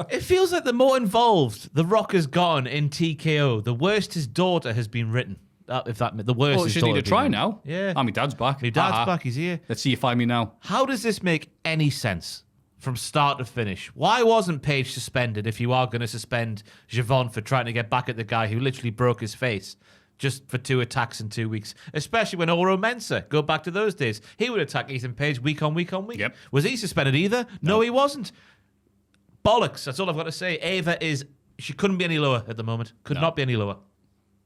It feels like the more involved The Rock has gotten in TKO, the worse his daughter has been written. The worst. Oh, his should daughter need to has try been now. written. Yeah. Oh, my dad's back. My dad's Ha-ha. back. He's here. Let's see you find me now. How does this make any sense from start to finish? Why wasn't Paige suspended if you are going to suspend Javon for trying to get back at the guy who literally broke his face just for 2 attacks in 2 weeks? Especially when Oro Mensah, go back to those days, he would attack Ethan Page week on week on week. Yep. Was he suspended either? No, he wasn't. Bollocks. That's all I've got to say. Ava she couldn't be any lower at the moment. Could not be any lower.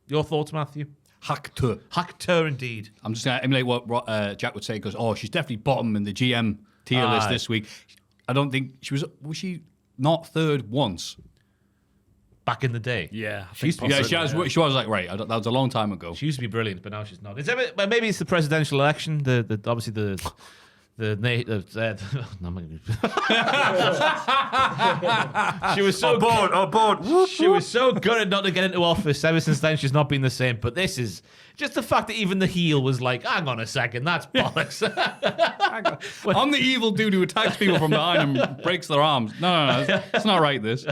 Your thoughts, Matthew? Hacked her. Hacked her indeed. I'm just going to emulate what Jack would say. He goes, oh, she's definitely bottom in the GM tier list this week. I don't think she was she not third once? Back in the day. Yeah. She used to be Yeah, she was like, right, that was a long time ago. She used to be brilliant, but now she's not. Well, maybe it's the presidential election. Obviously the she was so bored. She was so good not to get into office. Ever since then, she's not been the same. But this is just the fact that even the heel was like, "Hang on a second, that's bollocks." I'm the evil dude who attacks people from behind and breaks their arms. No, it's not right. This.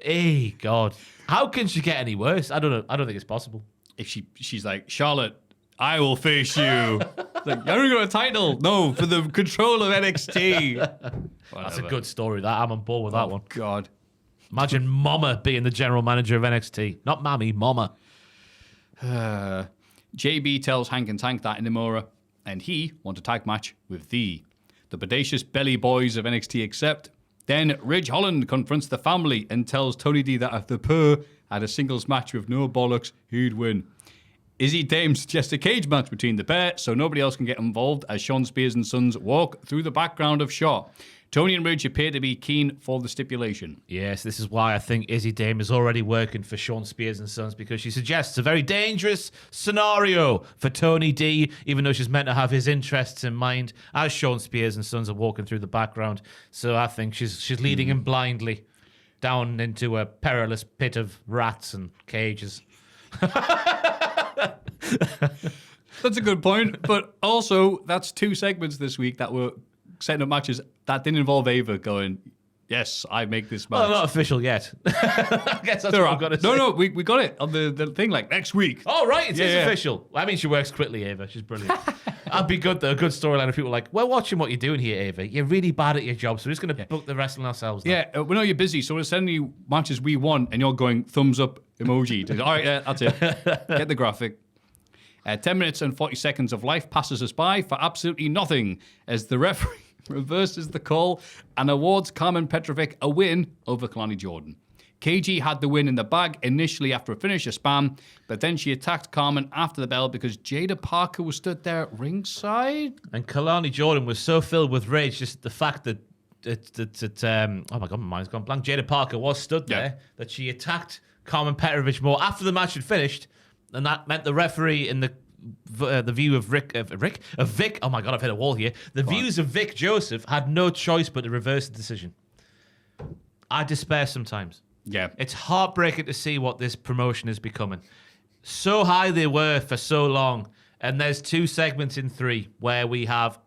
Hey God, how can she get any worse? I don't know. I don't think it's possible. If she's like, Charlotte, I will face you. Like, I don't got a title. No, for the control of NXT. That's a good story. That I'm on board with that one. God. Imagine Mama being the general manager of NXT. Not Mammy, Mama. JB tells Hank and Tank that in Imura, and he wants a tag match with the bodacious belly boys of NXT accept. Then Ridge Holland confronts the family and tells Tony D that if the pair had a singles match with no bollocks, he'd win. Izzy Dame suggests a cage match between the pair so nobody else can get involved as Sean Spears and Sons walk through the background of Shaw. Tony and Ridge appear to be keen for the stipulation. Yes, this is why I think Izzy Dame is already working for Sean Spears and Sons, because she suggests a very dangerous scenario for Tony D, even though she's meant to have his interests in mind as Sean Spears and Sons are walking through the background. So I think she's leading him blindly down into a perilous pit of rats and cages. That's a good point, but also that's 2 segments this week that were setting up matches that didn't involve Ava going, yes, I make this match. Well, not official yet. I guess that's what I've got to say. No, we got it on the thing like next week. Oh, right, it is official. I mean, she works quickly, Ava. She's brilliant. That'd be good, though. A good storyline if people are like, we're watching what you're doing here, Ava. You're really bad at your job, so we're just going to book the wrestling ourselves now. Yeah, we know you're busy, so we're sending you matches we want, and you're going thumbs up emoji. All right, yeah, that's it. Get the graphic. 10 minutes and 40 seconds of life passes us by for absolutely nothing as the referee reverses the call and awards Carmen Petrovic a win over Kalani Jordan. KG had the win in the bag initially after a finisher spam, but then she attacked Carmen after the bell because Jada Parker was stood there ringside. And Kalani Jordan was so filled with rage, just the fact that oh my God, my mind's gone blank. Jada Parker was stood there, that she attacked Carmen Petrovich more after the match had finished, and that meant the referee in the view of Vic. Oh my God, I've hit a wall here. The views of Vic Joseph had no choice but to reverse the decision. I despair sometimes. Yeah. It's heartbreaking to see what this promotion is becoming. So high they were for so long, and there's 2 segments in 3 where we have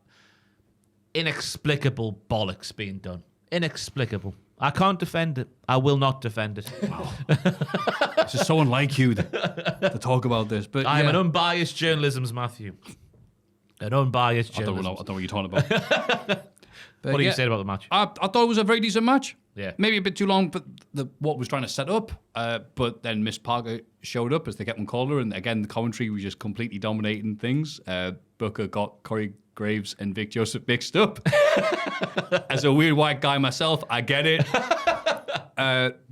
inexplicable bollocks being done. Inexplicable. I can't defend it. I will not defend it. Wow. It's just so unlike you to talk about this. But I am an unbiased journalism's Maffew. An unbiased I don't journalism. know what you're talking about. What do you say about the match? I thought it was a very decent match. Yeah. Maybe a bit too long, but what was trying to set up. But then Miss Parker showed up, as they kept on calling her. And again, the commentary was just completely dominating things. Booker got Corey Graves and Vic Joseph mixed up. As a weird white guy myself, I get it.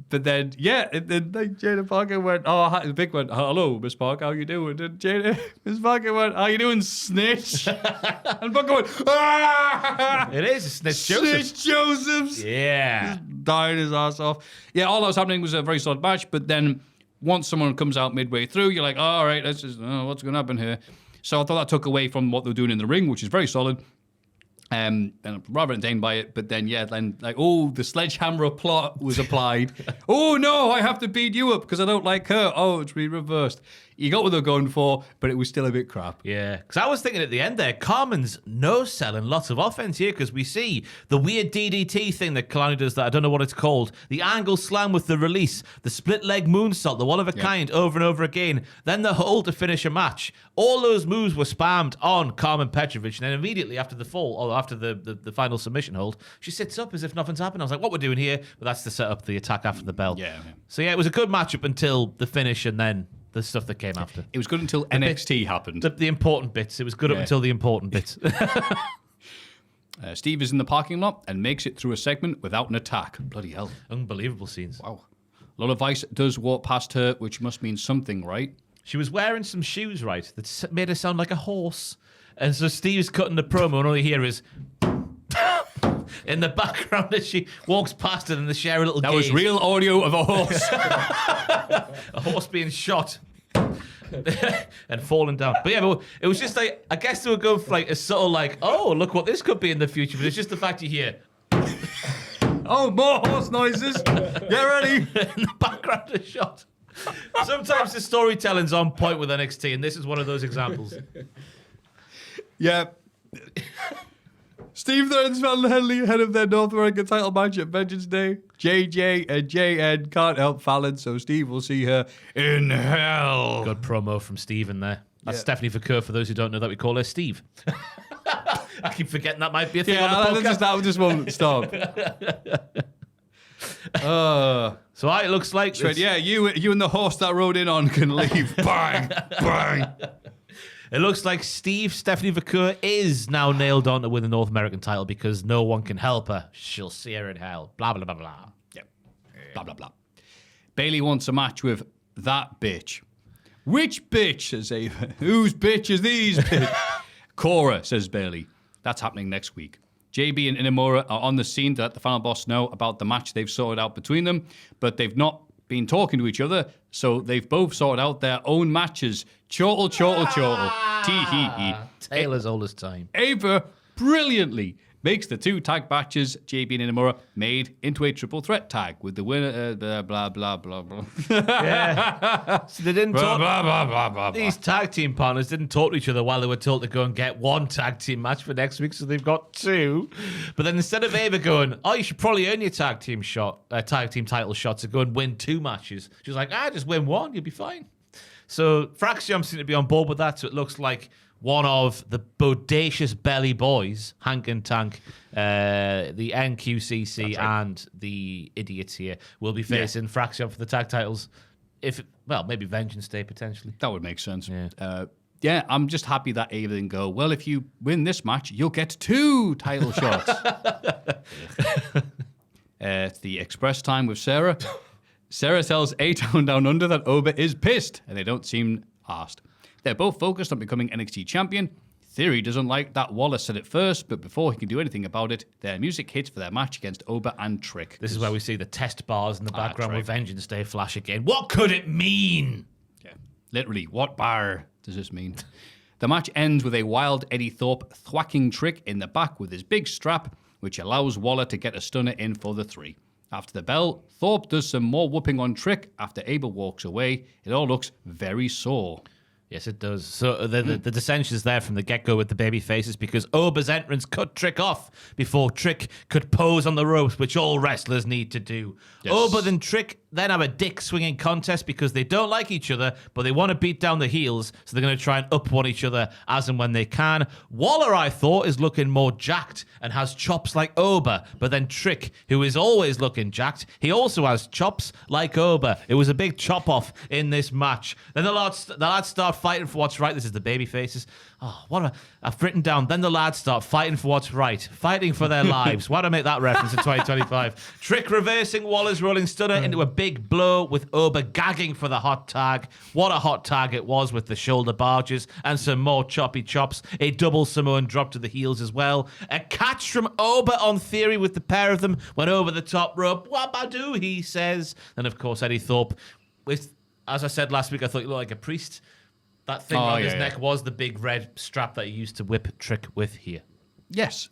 But then, Jada Parker went, Vic went, hello, Miss Parker, how you doing? And Miss Parker went, how you doing, snitch? And Booker went, ah! It is a Snitch Joseph. Snitch Josephs. Yeah. Dying his ass off. Yeah, all that was happening was a very solid match, but then once someone comes out midway through, you're like, oh, all right, let's just, what's going to happen here? So I thought that took away from what they were doing in the ring, which is very solid. And I'm rather entertained by it, but then the sledgehammer plot was applied. Oh no, I have to beat you up because I don't like her. Oh, it's been reversed. You got what they're going for, but it was still a bit crap. Yeah, because I was thinking at the end there, Carmen's no-selling lots of offense here because we see the weird DDT thing that Kalani does that I don't know what it's called, the angle slam with the release, the split-leg moonsault, the one-of-a-kind over and over again, then the hold to finish a match. All those moves were spammed on Carmen Petrovich, and then immediately after the fall, or after the final submission hold, she sits up as if nothing's happened. I was like, what we're doing here? But that's to set up the attack after the bell. Yeah. So yeah, it was a good match up until the finish and then the stuff that came after. It was good until NXT happened. The important bits. It was good up until the important bits. Steve is in the parking lot and makes it through a segment without an attack. Bloody hell. Unbelievable scenes. Wow. Lola Vice does walk past her, which must mean something, right? She was wearing some shoes, right, that made her sound like a horse. And so Steve's cutting the promo and all you hear is in the background as she walks past it and they share a little That gaze. was real audio of a horse. A horse being shot. And falling down. But yeah, it was just like, I guess they were going for like a subtle like, oh, look what this could be in the future. But it's just the fact you hear. Oh, more horse noises. Get ready. In the background of shot. Sometimes the storytelling's on point with NXT, and this is one of those examples. Yeah. Steve threatens Fallon Henley ahead of their North American title match at Vengeance Day. JJ and JN can't help Fallon, so Steve will see her in hell. Good promo from Steve in there. That's Stephanie Vercoeur, for those who don't know that we call her Steve. I keep forgetting that might be a thing on the podcast. That just won't stop. So it looks like... you and the horse that rode in on can leave. Bang, bang. It looks like Stephanie Vercoeur is now nailed on to win the North American title because no one can help her. She'll see her in hell. Blah, blah, blah, blah. Yep. Blah, blah, blah. Bailey wants a match with that bitch. Which bitch, says Ava. Whose bitch is these bitch? Cora, says Bailey. That's happening next week. JB and Inamura are on the scene to let the final boss know about the match they've sorted out between them, but they've not been talking to each other, so they've both sorted out their own matches. Chortle, chortle, chortle. Tee-hee-hee. Tale as old as time. Ava brilliantly makes the 2 tag matches JB and Inamura made into a triple threat tag with the winner, blah, blah, blah, blah, blah. Yeah. So they didn't talk. Blah, blah, blah, blah, blah. These tag team partners didn't talk to each other while they were told to go and get 1 tag team match for next week, so they've got 2. But then instead of Ava going, oh, you should probably earn your tag team title shot to go and win 2 matches, she was like, just win 1, you'll be fine. So Fraxium seemed to be on board with that, so it looks like one of the bodacious belly boys, Hank and Tank, the NQCC, and the idiots here will be facing Fraxion for the tag titles. Maybe Vengeance Day potentially. That would make sense. Yeah. I'm just happy that Ava didn't go, well, if you win this match, you'll get 2 title shots. It's the express time with Sarah. Sarah tells A-Town Down Under that Oba is pissed, and they don't seem arsed. They're both focused on becoming NXT champion. Theory doesn't like that Waller said it first, but before he can do anything about it, their music hits for their match against Oba and Trick. This is where we see the test bars in the background Trick. with Vengeance Day flash again. What could it mean? Yeah. Literally, what bar does this mean? The match ends with a wild Eddie Thorpe thwacking Trick in the back with his big strap, which allows Waller to get a stunner in for the 3. After the bell, Thorpe does some more whooping on Trick after Abel walks away. It all looks very sore. Yes, it does. So the dissension's there from the get-go with the baby faces because Oba's entrance cut Trick off before Trick could pose on the ropes, which all wrestlers need to do. Yes. Oba and Trick then have a dick-swinging contest because they don't like each other, but they want to beat down the heels, so they're going to try and up one each other as and when they can. Waller, I thought, is looking more jacked and has chops like Oba, but then Trick, who is always looking jacked, he also has chops like Oba. It was a big chop-off in this match. Then the lads start fighting for what's right. This is the baby faces. Oh, I've written down. Then the lads start fighting for what's right, fighting for their lives. Why do I make that reference in 2025? Trick reversing Waller's rolling stunner into a big blow with Oba gagging for the hot tag. What a hot tag it was with the shoulder barges and some more choppy chops. A double Samoan drop to the heels as well. A catch from Oba on Theory with the pair of them went over the top rope. Wabadoo, he says. And of course, Eddie Thorpe, with, as I said last week, I thought he looked like a priest. That thing on his neck was the big red strap that he used to whip Trick with here. Yes.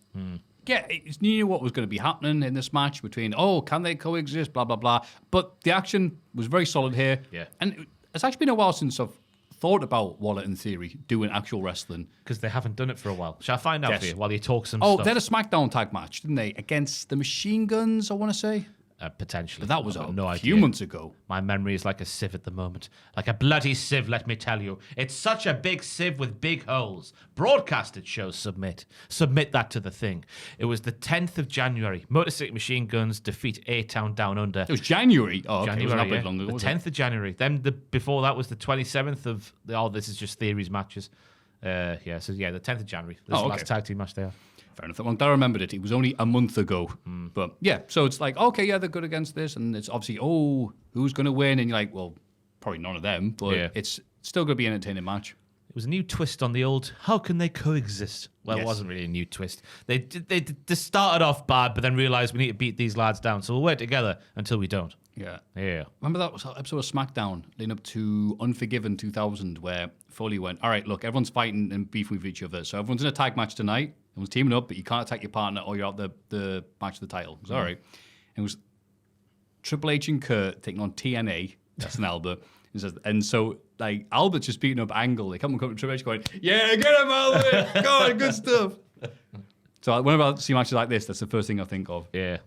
Yeah, you knew what was going to be happening in this match between, can they coexist, blah, blah, blah. But the action was very solid here. Yeah. And it's actually been a while since I've thought about Waller and Theory doing actual wrestling. Because they haven't done it for a while. Shall I find out for you while you talk some Oh, stuff? they had a SmackDown tag match, didn't they? Against the Machine Guns, I want to say. Potentially. But that was I've got a no few idea. months ago. My memory is like a sieve at the moment. Like a bloody sieve, let me tell you. It's such a big sieve with big holes. Broadcasted shows submit. Submit that to the thing. It was the 10th of January. Motor City Machine Guns defeat A-Town Down Under. It was January. Oh, okay. January, It was not yeah. long ago. The was 10th of January. Then before that was the 27th of... this is just Theory's matches. The 10th of January. This is the last tag team match there. Fair enough. Well, I remembered it. It was only a month ago. But yeah, so it's like, okay, yeah, they're good against this. And it's obviously, who's going to win? And you're like, well, probably none of them. But it's still going to be an entertaining match. It was a new twist on the old, how can they coexist? Well, It wasn't really a new twist. They started off bad, but then realised we need to beat these lads down. So we'll work together until we don't. Yeah. Yeah. Remember that was episode of SmackDown leading up to Unforgiven 2000 where Foley went, all right, look, everyone's fighting and beefing with each other. So everyone's in a tag match tonight. Everyone's teaming up, but you can't attack your partner or you're out the match of the title. It was all right. It was Triple H and Kurt taking on TNA. That's an Albert. And so, like, Albert's just beating up Angle. They come to Triple H going, yeah, get him, Albert. Go on, good stuff. So whenever I see matches like this, that's the first thing I think of. Yeah.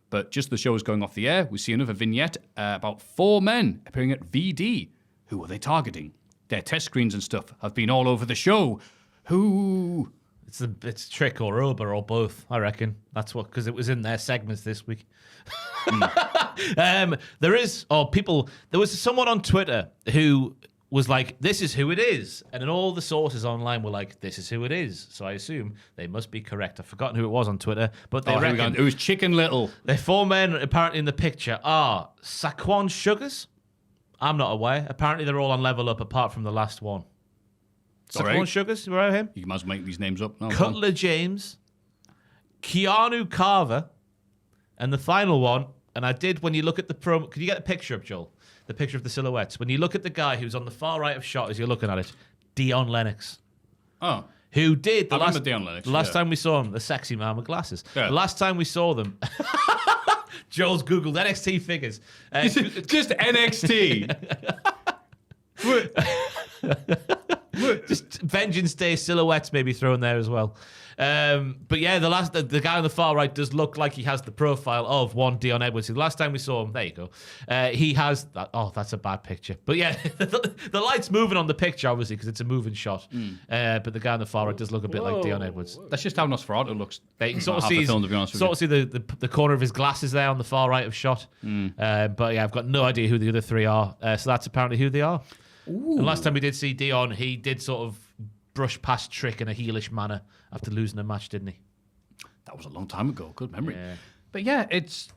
But just the show is going off the air, we see another vignette about 4 men appearing at VD. Who are they targeting? Their test screens and stuff have been all over the show. Who? It's Trick or Oba or both, I reckon. That's what, because it was in their segments this week. There was someone on Twitter who was like, this is who it is. And then all the sources online were like, this is who it is. So I assume they must be correct. I've forgotten who it was on Twitter, but they reckon it was Chicken Little. the 4 men apparently in the picture are Saquon Sugars. I'm not aware. Apparently they're all on level up apart from the last one. All Saquon right. Sugars, you remember him? You must make these names up. No, Cutler James, Keanu Carver, and the final one, and I did when you look at the promo. Can you get the picture up, Joel? The picture of the silhouettes. When you look at the guy who's on the far right of shot as you're looking at it, Dion Lennox. Oh. Who did I remember Dion Lennox, the last yeah. time we saw him, the sexy man with glasses. Yeah. The last time we saw them, Joel's Googled NXT figures. Just NXT. Just Vengeance Day silhouettes maybe thrown there as well. But yeah, the guy on the far right does look like he has the profile of one Dion Edwards. The last time we saw him, there you go. He has that. Oh, that's a bad picture. But yeah, the light's moving on the picture obviously because it's a moving shot. But the guy on the far right does look a bit like Dion Edwards. That's just how Nosferatu looks. You can sort of half see, the film, to be honest with sort of see the corner of his glasses there on the far right of shot. But yeah, I've got no idea who the other 3 are. So that's apparently who they are. And last time we did see Dion, he did sort of brush past Trick in a heelish manner after losing a match, didn't he? That was a long time ago. Good memory. Yeah. But yeah, it's,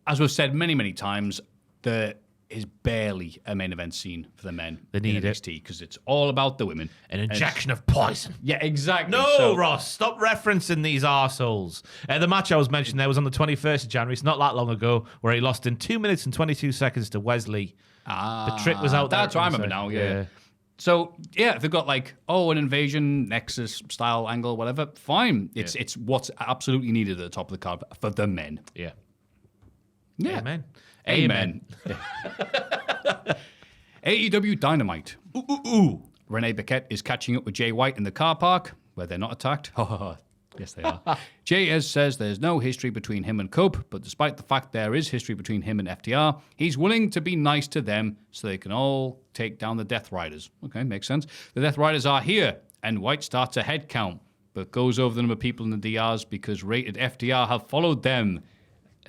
as we've said many, many times, the is barely a main event scene for the men. They need it. NXT because it's all about the women. An injection of poison. Yeah, exactly. No, Ross, stop referencing these arseholes. The match I was mentioning there was on the 21st of January. It's not that long ago, where he lost in 2 minutes and 22 seconds to Wesley. The trick was out there. That's what I remember now, yeah. So, yeah, if they've got like, an invasion, Nexus style angle, whatever, fine. It's what's absolutely needed at the top of the card for the men. Yeah. Yeah. Amen. Amen. AEW Dynamite. Renee Paquette is catching up with Jay White in the car park where they're not attacked. Yes, they are. Jay says there's no history between him and Cope, but despite the fact there is history between him and FTR, he's willing to be nice to them so they can all take down the Death Riders. Okay, makes sense. The Death Riders are here, and White starts a head count, but goes over the number of people in the DRs because rated FTR have followed them,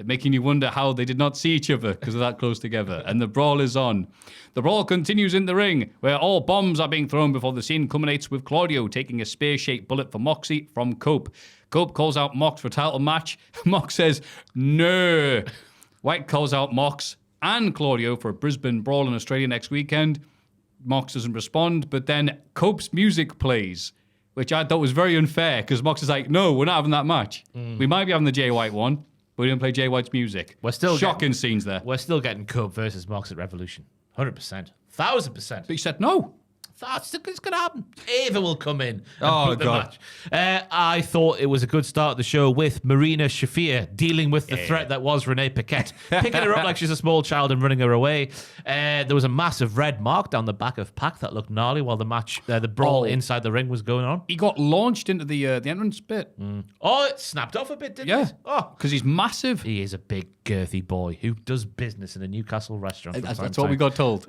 making you wonder how they did not see each other because they're that close together. And the brawl is on. The brawl continues in the ring, where all bombs are being thrown before the scene culminates with Claudio taking a spear-shaped bullet for Moxie from Cope. Cope calls out Mox for a title match. Mox says, no. White calls out Mox and Claudio for a Brisbane brawl in Australia next weekend. Mox doesn't respond, but then Cope's music plays, which I thought was very unfair because Mox is like, no, we're not having that match. We might be having the Jay White one, but we didn't play Jay White's music. We're still shocking scenes there. We're still getting Cope versus Mox at Revolution. 100%. 1,000%. But he said no. That's it's going to happen. Ava will come in and Oh, put the God. match. I thought it was a good start of the show with Marina Shafir dealing with the threat that was Renee Paquette, picking her up like she's a small child and running her away. There was a massive red mark down the back of Pac that looked gnarly while the match, the brawl inside the ring was going on. He got launched into the entrance bit. Oh, it snapped off a bit, didn't Yeah. it? Oh, Because he's massive. he is a big, girthy boy who does business in a Newcastle restaurant. from time That's to what we time. got told.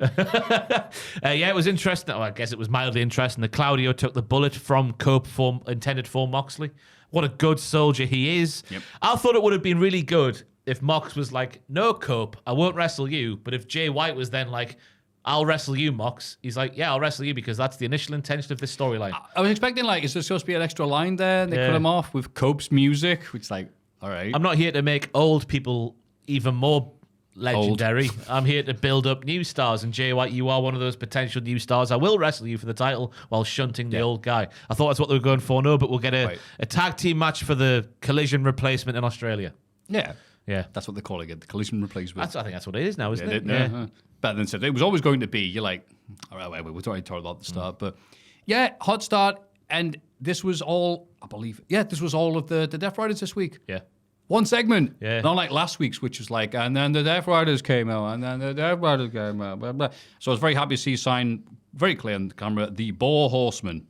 Yeah, it was interesting. Oh, I guess it was mildly interesting. The Claudio took the bullet from Cope intended for Moxley. What a good soldier he is. Yep. I thought it would have been really good if Mox was like, no, Cope, I won't wrestle you. But if Jay White was then like, I'll wrestle you, Mox, he's like, yeah, I'll wrestle you because that's the initial intention of this storyline. I was expecting, like, is there supposed to be an extra line there? And they cut him off with Cope's music, which is like, all right. I'm not here to make old people even more legendary. I'm here to build up new stars, and Jay White, you are one of those potential new stars. I will wrestle you for the title while shunting the old guy. I thought that's what they were going for. No, but we'll get a tag team match for the Collision replacement in Australia. Yeah. Yeah, That's what they're calling it, the collision replacement. I think that's what it is now, isn't it? Yeah. Better than said. It was always going to be, you're like, all right, we were already told about the start. But yeah, hot start. And this was all, I believe, this was all of the Death Riders this week. Yeah. One segment. Yeah. Not like last week's, which was like, and then the Death Riders came out, and then the Death Riders came out, blah, blah. So I was very happy to see sign very clear on the camera, the Boar Horseman.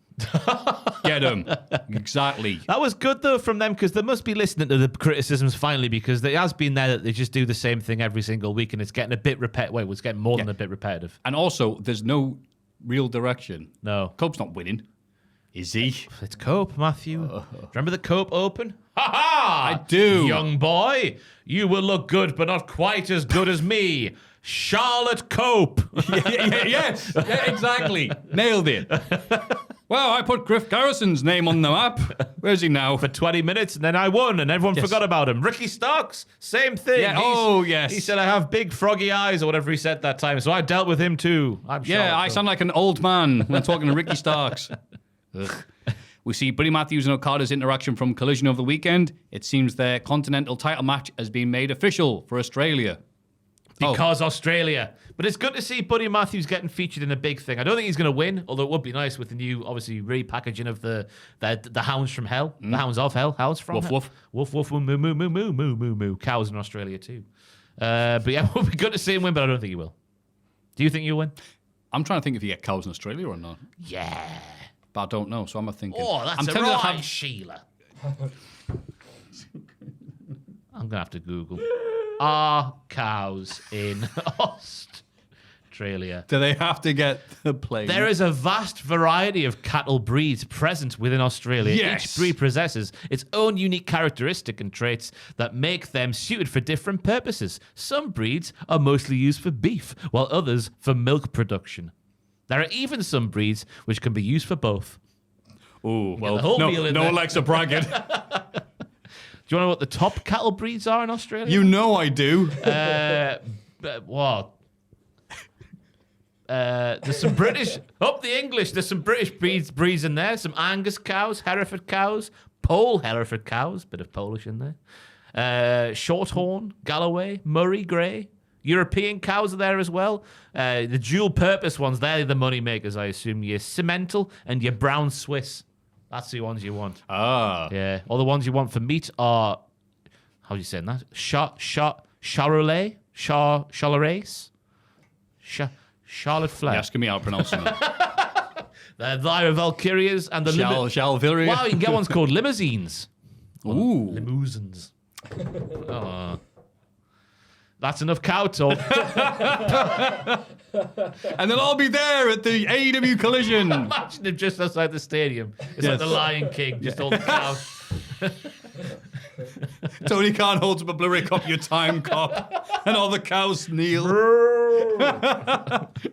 Get him. Exactly. That was good, though, from them, because they must be listening to the criticisms finally, because it has been there that they just do the same thing every single week, and it's getting a bit repetitive. Wait, it's getting more than a bit repetitive. And also, there's no real direction. No. Cope's not winning. Is he? It's Cope, Maffew. Remember the Cope Open? Ha-ha! I do. Young boy, you will look good, but not quite as good as me. Charlotte Cope. Yes, yeah, exactly. Nailed it. Well, I put Griff Garrison's name on the map. Where's he now? For 20 minutes, and then I won, and everyone forgot about him. Ricky Starks, same thing. Yeah, yes. He said, I have big froggy eyes, or whatever he said that time, so I dealt with him too. I sound like an old man when talking to Ricky Starks. Ugh. We see Buddy Matthews and Okada's interaction from Collision over the weekend. It seems their Continental title match has been made official for Australia. Because Australia. But it's good to see Buddy Matthews getting featured in a big thing. I don't think he's going to win, although it would be nice with the new, obviously, repackaging of the Hounds from Hell. The Hounds of Hell. Hounds from Woof, Hell. woof. Woof, woof, moo, moo, moo, moo, moo, moo, moo. Cows in Australia, too. But yeah, it would be good to see him win, but I don't think he will. Do you think you'll win? I'm trying to think if you get cows in Australia or not. Yeah. But I don't know, so I'm thinking. Oh, that's I'm a tempted to right, have- Sheila. I'm going to have to Google. Are cows in Australia? Do they have to get the plane? There is a vast variety of cattle breeds present within Australia. Yes. Each breed possesses its own unique characteristic and traits that make them suited for different purposes. Some breeds are mostly used for beef, while others for milk production. There are even some breeds which can be used for both. Oh, well, the whole meal in no there. one likes a braggart. Do you want to know what the top cattle breeds are in Australia? You know I do. What? There's some British, up the English, there's some British breeds in there. Some Angus cows, Hereford cows, Pole Hereford cows, bit of Polish in there. Shorthorn, Galloway, Murray Grey. European cows are there as well. The dual purpose ones, they're the money makers, I assume. Your Simmental and your Brown Swiss. That's the ones you want. Ah. Yeah. All the ones you want for meat are, how do you say that? Charolais? Charlotte Flair. You're asking me how to pronounce them. The Lyra Valkyrias and the Shalviria. Wow, you can get ones called limousines. Ooh. Limousines. Oh. That's enough cow talk. And they'll all be there at the AEW Collision. Imagine them just outside the stadium. It's like the Lion King, just all the cows. Tony Khan holds up a Blu-ray copy of Your Time Cop, and all the cows kneel.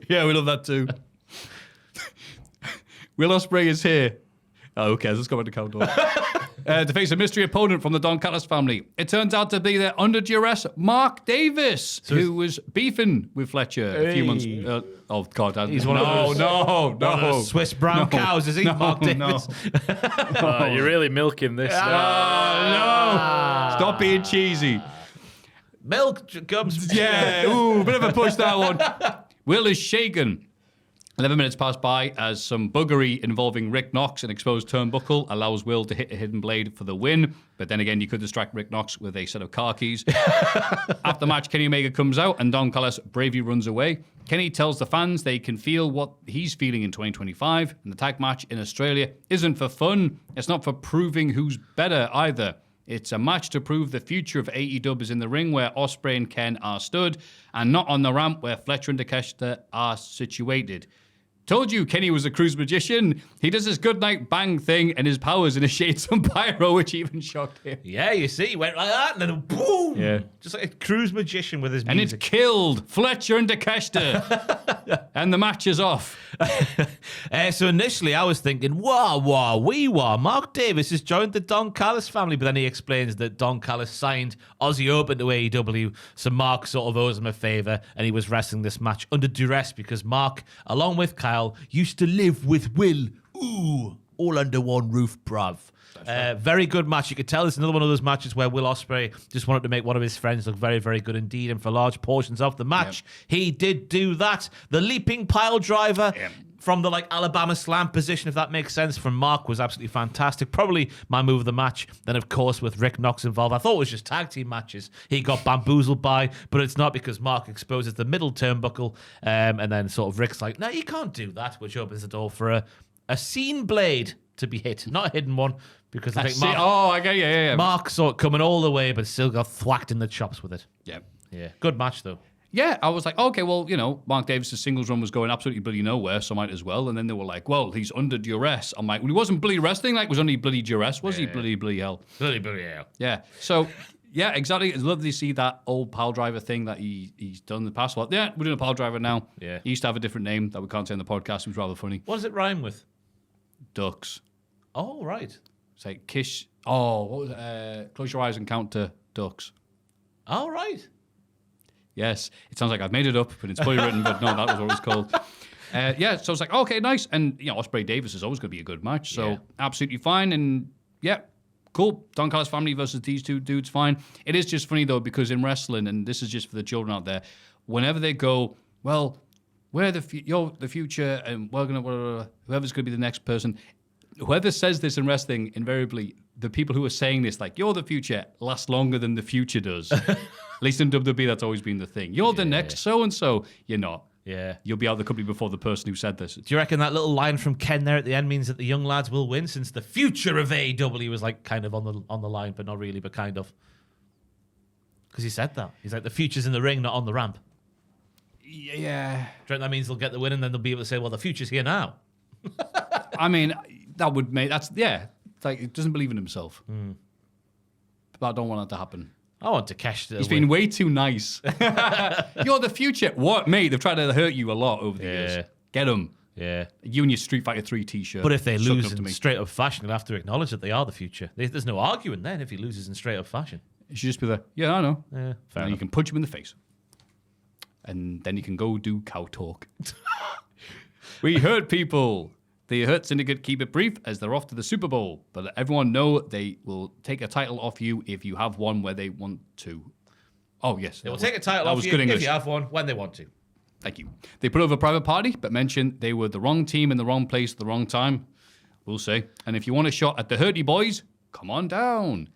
Yeah, we love that too. Will Ospreay is here. Oh, who cares? Let's go back to countdown. To face a mystery opponent from the Don Callis family. It turns out to be their under duress Mark Davis, who was beefing with Fletcher a few months. Oh God! He's one of no. Swiss brown cows, is he? Mark Davis. You're really milking this. No! Stop being cheesy. Milk comes. Yeah, ooh, bit of a push that one. Will is shaken. 11 minutes pass by as some buggery involving Rick Knox, an exposed turnbuckle, allows Will to hit a hidden blade for the win. But then again, you could distract Rick Knox with a set of car keys. After the match, Kenny Omega comes out and Don Callis bravely runs away. Kenny tells the fans they can feel what he's feeling in 2025. And the tag match in Australia isn't for fun. It's not for proving who's better either. It's a match to prove the future of AEW is in the ring where Ospreay and Ken are stood, and not on the ramp where Fletcher and Takeshita are situated. Told you Kenny was a cruise magician. He does his good night bang thing and his powers initiate some pyro, which even shocked him. Yeah, you see, he went like that and then boom. Yeah. Just like a cruise magician with his And music. it's killed Fletcher and Takeshita. And the match is off. So initially I was thinking, wah, Mark Davis has joined the Don Callis family, but then he explains that Don Callis signed Aussie Open to AEW, so Mark sort of owes him a favour, and he was wrestling this match under duress because Mark, along with Kyle, used to live with Will. Ooh, all under one roof, bruv. Very good match. You could tell it's another one of those matches where Will Ospreay just wanted to make one of his friends look very, very good indeed. And for large portions of the match, he did do that. The leaping pile driver from the Alabama slam position, if that makes sense, from Mark was absolutely fantastic. Probably my move of the match. Then, of course, with Rick Knox involved, I thought it was just tag team matches. He got bamboozled by, but it's not because Mark exposes the middle turnbuckle, and then sort of Rick's like, no, you can't do that, which opens the door for a scene blade to be hit, not a hidden one, because I think Mark, I get you. Yeah. Mark sort of coming all the way, but still got thwacked in the chops with it. Yeah. Yeah, good match though. Yeah, I was like, okay, well, Mark Davis' singles run was going absolutely bloody nowhere, so I might as well. And then they were like, well, he's under duress. I'm like, well, he wasn't bloody wrestling, it was only bloody duress, was he? Bloody hell. Bloody hell. Yeah. So, yeah, exactly. It's lovely to see that old pile driver thing that he's done in the past. Well, yeah, we're doing a pile driver now. Yeah. He used to have a different name that we can't say on the podcast. It was rather funny. What does it rhyme with? Ducks. Oh, right. It's like Kish. Oh, what was it? Close your eyes and count to ducks. Oh, right. Yes. It sounds like I've made it up, but it's probably written, but no, that was what it was called. Yeah, so it's like, okay, nice. And, Ospreay Davis is always going to be a good match. So, absolutely fine. And, yeah, cool. Don Callis family versus these two dudes, fine. It is just funny, though, because in wrestling, and this is just for the children out there, whenever they go, well, we're you're the future, and we're going to, whoever's going to be the next person, whoever says this in wrestling, invariably, the people who are saying this, like, you're the future, last longer than the future does. At least in WWE, that's always been the thing. You're the next so-and-so. You're not. Yeah. You'll be out of the company before the person who said this. Do you reckon that little line from Ken there at the end means that the young lads will win, since the future of AEW was kind of on the line, but not really, but kind of? Because he said that. He's like, the future's in the ring, not on the ramp. Yeah. Do you reckon that means they'll get the win and then they'll be able to say, well, the future's here now? I mean, that would make... It's like, he doesn't believe in himself. But I don't want that to happen. I want Takeshi to He's win. been way too nice. You're the future. What, mate? They've tried to hurt you a lot over the years. Get them. Yeah. You and your Street Fighter 3 t-shirt. But if they Suck lose up to in me. straight up fashion, they'll have to acknowledge that they are the future. There's no arguing then if he loses in straight up fashion. You should just be there. Yeah, I know. Yeah, fair And you enough. can punch him in the face. And then you can go do cow talk. We Hurt People. The Hurt Syndicate keep it brief as they're off to the Super Bowl. But let everyone know they will take a title off you if you have one where they want to. Oh, yes. They will take a title off you if you have one when they want to. Thank you. They put over a private party, but mentioned they were the wrong team in the wrong place at the wrong time. We'll see. And if you want a shot at the Hurty Boys, come on down.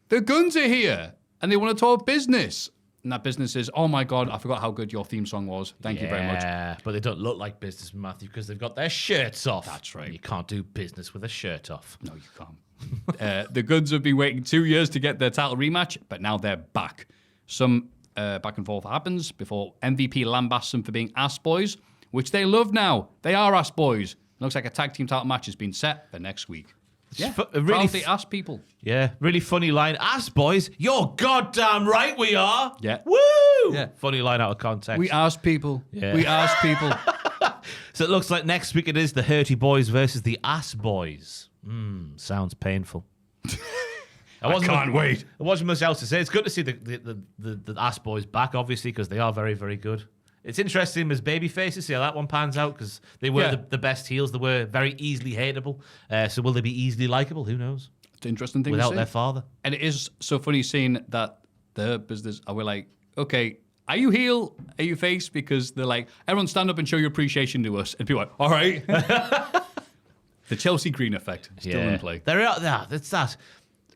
The Guns are here, and they want to talk business. And that business is, oh my God, I forgot how good your theme song was. Thank you very much. Yeah, but they don't look like business, Matthew, because they've got their shirts off. That's right. And you can't do business with a shirt off. No, you can't. The Guns have been waiting 2 years to get their title rematch, but now they're back. Some back and forth happens before MVP lambasts them for being ass boys, which they love now. They are ass boys. Looks like a tag team title match has been set for next week. Yeah, proudly ass people. Yeah, really funny line. Ass boys, you're goddamn right we are. Yeah. Woo! Yeah. Funny line out of context. We ask people. Yeah. We ask people. So it looks like next week it is the Hurty Boys versus the Ass Boys. Sounds painful. I can't wait. There wasn't much else to say. It's good to see the Ass Boys back, obviously, because they are very, very good. It's interesting as baby faces, see how that one pans out, because they were the best heels. They were very easily hateable. So will they be easily likable? Who knows? It's an interesting thing Without to say. their father. And it is so funny seeing that the business, we're like, okay, are you heel? Are you face? Because they're like, everyone stand up and show your appreciation to us. And people are like, all right. The Chelsea Green effect still in play. It's that.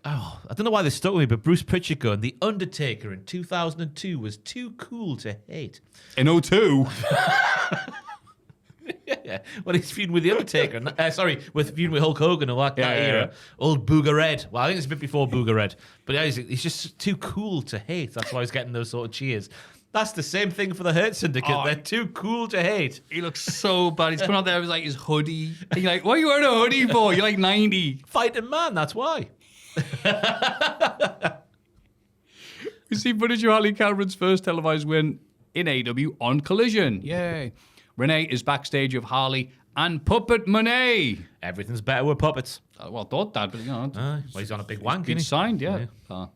Oh, I don't know why they stuck with me, but Bruce Pritchard going, The Undertaker in 2002 was too cool to hate. In 02? Yeah, well, he's feuding with The Undertaker. Feuding with Hulk Hogan and that era. Old Booger Red. Well, I think it's a bit before Booger Red. But yeah, he's just too cool to hate. That's why he's getting those sort of cheers. That's the same thing for the Hurt Syndicate. They're too cool to hate. He looks so bad. He's coming out there with like his hoodie. And you're like, what are you wearing a hoodie for? You're like 90. Fighting man, that's why. We see footage of Harley Cameron's first televised win in AEW on Collision. Yay. Renee is backstage with Harley and Puppet Monet. Everything's better with puppets. Well, thought that, but you know. Well, he's on a big wank, Been isn't he? signed, yeah. That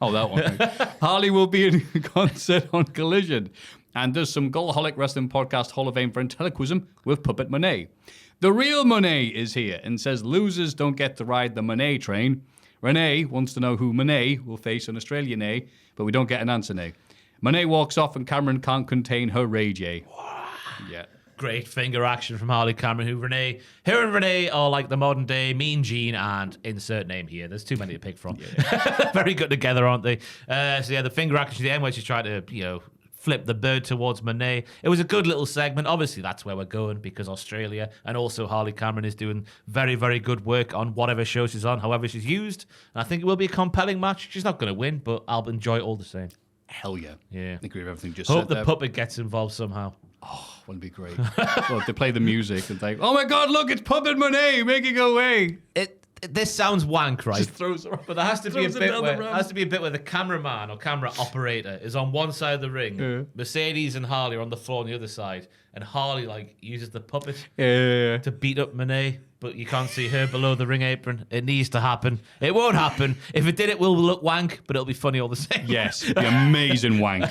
one. Harley will be in concert on Collision. And there's some Cultaholic Wrestling Podcast Hall of Fame ventriloquism with Puppet Monet. The real Monet is here and says losers don't get to ride the Monet train. Renee wants to know who Monet will face on Australian A, but we don't get an answer, Nay. Monet walks off and Cameron can't contain her rage, Yeah. Great finger action from Harley Cameron, her and Renee are like the modern day Mean Gene and insert name here. There's too many to pick from. Yeah. Very good together, aren't they? The finger action to the end where she's trying to, flip the bird towards Monet. It was a good little segment. Obviously, that's where we're going because Australia and also Harley Cameron is doing very, very good work on whatever show she's on, however she's used. And I think it will be a compelling match. She's not going to win, but I'll enjoy it all the same. Hell yeah. Yeah. I agree with everything just Hope said the there. puppet gets involved somehow. Oh, wouldn't be great. Well, if they play the music and think, oh my God, look, it's Puppet Monet, make it go away. This sounds wank, right? Just throws her up. But there has to be a Throws it bit down where the ramp. has to be a bit where the cameraman or camera operator is on one side of the ring. Yeah. Mercedes and Harley are on the floor on the other side, and Harley uses the puppet Yeah. to beat up Monet, but you can't see her below the ring apron. It needs to happen. It won't happen. If it did, it will look wank, but it'll be funny all the same. Yes, the amazing wank.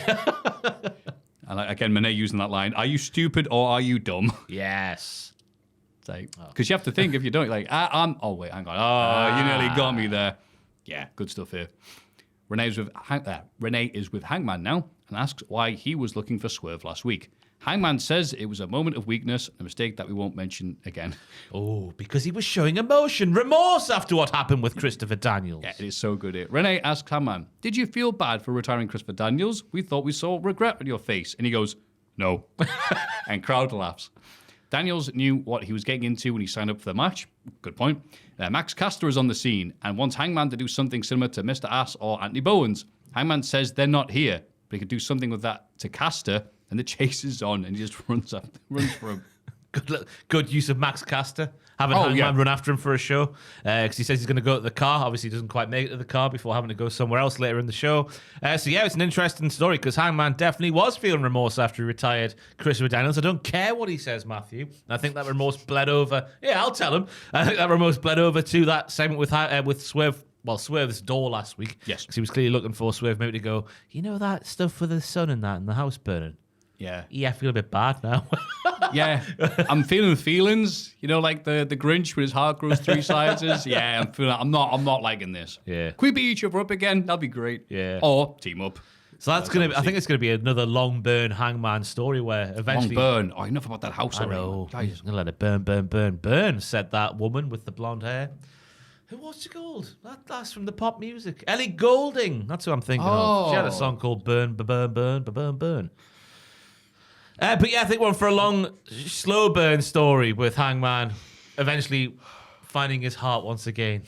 And again, Monet using that line, are you stupid or are you dumb? Yes. Because you have to think, if you don't, I'm, oh wait, hang on. Oh, you nearly got me there. Yeah, good stuff here. Renee is with Hangman now and asks why he was looking for Swerve last week. Hangman says it was a moment of weakness, a mistake that we won't mention again. Oh, because he was showing emotion, remorse after what happened with Christopher Daniels. Yeah, it is so good here. Renee asks Hangman, did you feel bad for retiring Christopher Daniels? We thought we saw regret on your face. And he goes, no. And crowd laughs. Daniels knew what he was getting into when he signed up for the match. Good point. Max Caster is on the scene and wants Hangman to do something similar to Mr. Ass or Anthony Bowens. Hangman says they're not here, but he could do something with that to Caster, and the chase is on, and he just runs for him. Good use of Max Caster. Having Hangman run after him for a show. Because he says he's going to go to the car. Obviously, he doesn't quite make it to the car before having to go somewhere else later in the show. It's an interesting story because Hangman definitely was feeling remorse after he retired Christopher Daniels. I don't care what he says, Matthew. And I think that remorse bled over. Yeah, I'll tell him. I think that remorse bled over to that segment with Swerve. Well, Swerve's door last week. Yes. Because he was clearly looking for Swerve maybe to go, you know that stuff with the sun and that and the house burning? Yeah. Yeah, I feel a bit bad now. Yeah. I'm feeling feelings. You know, like the Grinch with his heart grows 3 sizes. Yeah, I'm not liking this. Yeah. Can we beat each other up again? That'd be great. Yeah. Or team up. So that's going to be, I think it's going to be another long burn Hangman story where eventually. Long burn. Oh, enough about that house I already. know. I'm Guys. going to let it burn, burn, burn, burn, said that woman with the blonde hair. What's she called? That's from the pop music. Ellie Goulding. That's who I'm thinking of. She had a song called Burn, Burn, Burn, Burn, Burn. But yeah, I think we're on for a long, slow burn story with Hangman eventually finding his heart once again.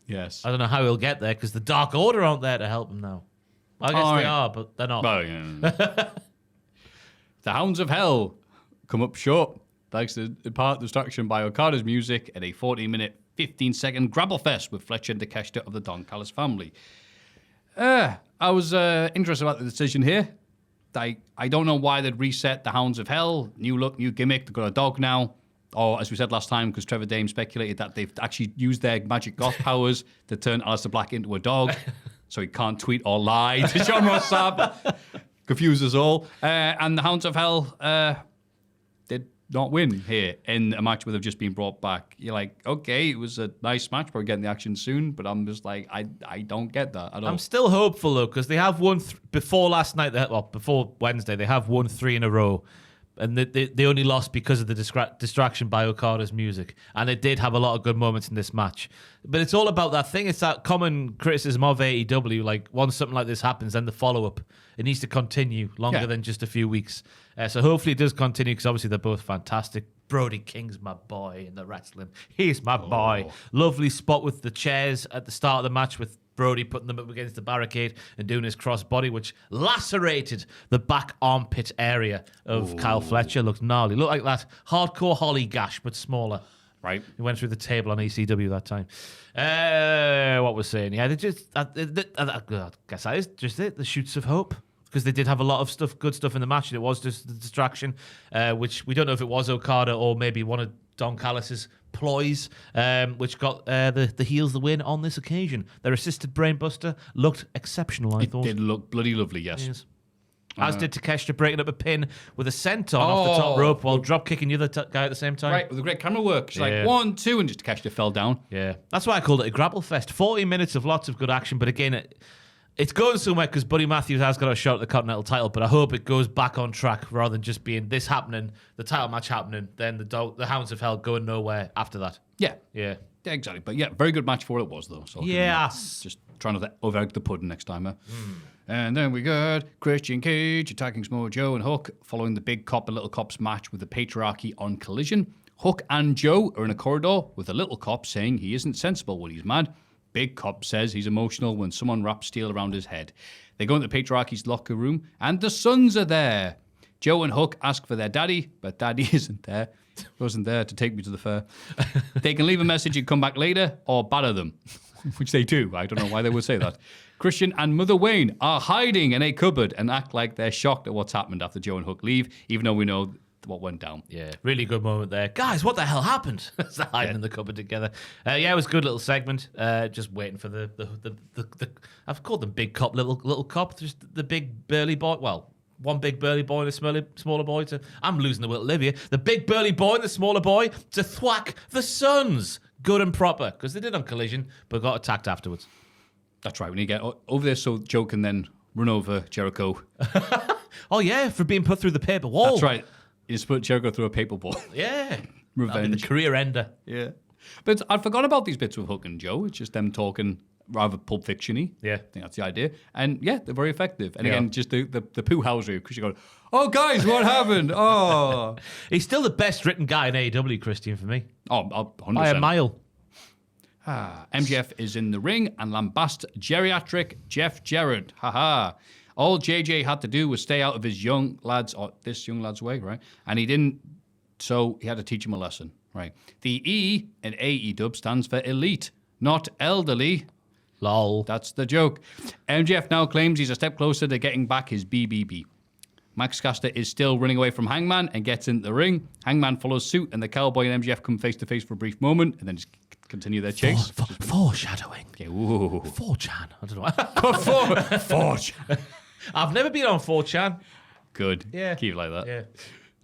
Yes. I don't know how he'll get there because the Dark Order aren't there to help him now. I guess they are, but they're not. Well, yeah. The Hounds of Hell come up short thanks to the part distraction by Okada's music at a 40-minute, 15-second grapple fest with Fletcher and Takeshita of the Don Callis family. I was interested about the decision here. I don't know why they'd reset the Hounds of Hell. New look, new gimmick. They've got a dog now. Or, as we said last time, because Trevor Dame speculated that they've actually used their magic goth powers to turn Aleister Black into a dog. So he can't tweet or lie to John Ross Sapp. Confuse us all. And the Hounds of Hell did not win here in a match where they've just been brought back. You're like, okay, it was a nice match. Probably getting the action soon. But I'm just like, I don't get that at all. I'm still hopeful, though, because they have won before last night, before Wednesday, they have won 3 in a row. And they only lost because of the distraction by Okada's music. And they did have a lot of good moments in this match. But it's all about that thing. It's that common criticism of AEW. Like, once something like this happens, then the follow-up, it needs to continue longer than just a few weeks. So hopefully it does continue, because obviously they're both fantastic. Brody King's my boy in the wrestling. He's my boy. Lovely spot with the chairs at the start of the match with Brody putting them up against the barricade and doing his crossbody, which lacerated the back armpit area of Kyle Fletcher. Looked gnarly. Looked like that hardcore Holly gash, but smaller. Right. He went through the table on ECW that time. What was saying? Yeah, they just. I guess that is just it. The shoots of hope. Because they did have a lot of good stuff in the match, and it was just the distraction, which we don't know if it was Okada or maybe one of Don Callis' ploys, which got the heels the win on this occasion. Their assisted brainbuster looked exceptional, I thought. It did look bloody lovely, yes. As did Takeshita breaking up a pin with a senton off the top rope while drop kicking the other guy at the same time. Right, with the great camera work. It's like 1, 2, and just Takeshita fell down. Yeah, that's why I called it a grapple fest. 40 minutes of lots of good action, but again, it's going somewhere because Buddy Matthews has got a shot at the Continental title, but I hope it goes back on track rather than just being this happening, the title match happening, then the Hounds of Hell going nowhere after that. Yeah. Yeah. Yeah, exactly. But yeah, very good match for it was, though. So Yes. just trying to over the pudding next time. Huh? And then we got Christian Cage attacking Samoa Joe and Hook following the Big Cop and Little Cop's match with the Patriarchy on Collision. Hook and Joe are in a corridor with the Little Cop saying he isn't sensible when he's mad. Big Cop says he's emotional when someone wraps steel around his head. They go into Patriarchy's locker room, and the Sons are there. Joe and Hook ask for their daddy, but daddy isn't there. Wasn't there to take me to the fair. They can leave a message and come back later, or batter them, which they do. I don't know why they would say that. Christian and Mother Wayne are hiding in a cupboard and act like they're shocked at what's happened after Joe and Hook leave, even though we know what went down. Yeah, really good moment there. Guys, what the hell happened? They're hiding in the cupboard together. Yeah, it was a good little segment. Just waiting for the I've called them Big Cop, Little Cop. Just the big burly boy. Well, one big burly boy and a smaller boy to... I'm losing the will to live here. The big burly boy and the smaller boy to thwack the Sons. Good and proper. Because they did on Collision, but got attacked afterwards. That's right. When you get over there so Joe can then run over Jericho. Oh, yeah, for being put through the paper wall. That's right. You just put Jericho through a paper ball. Yeah. Revenge. The career ender. Yeah. But I forgot about these bits with Hook and Joe. It's just them talking rather Pulp Fiction-y. Yeah. I think that's the idea. And yeah, they're very effective. And again, just the poo housery, because you go, oh, guys, what happened? Oh. He's still the best written guy in AEW, Christian, for me. Oh, 100%. By a mile. MJF is in the ring and lambasts geriatric Jeff Jarrett. Haha. All JJ had to do was stay out of his young lad's, or this young lad's way, right? And he didn't, so he had to teach him a lesson, right? The E in AEW stands for elite, not elderly. Lol. That's the joke. MJF now claims he's a step closer to getting back his BBB. Max Caster is still running away from Hangman and gets into the ring. Hangman follows suit, and the Cowboy and MJF come face to face for a brief moment, and then just continue their chase. Foreshadowing. Okay, ooh. 4chan. I don't know. 4chan. I've never been on 4chan. Good. Yeah. Keep it like that. Yeah.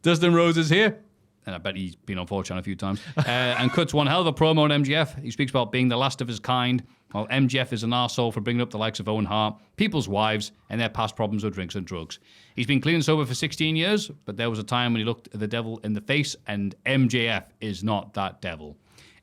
Dustin Rhodes is here. And I bet he's been on 4chan a few times. And cuts one hell of a promo on MJF. He speaks about being the last of his kind, while MJF is an arsehole for bringing up the likes of Owen Hart, people's wives, and their past problems with drinks and drugs. He's been clean and sober for 16 years, but there was a time when he looked the devil in the face, and MJF is not that devil.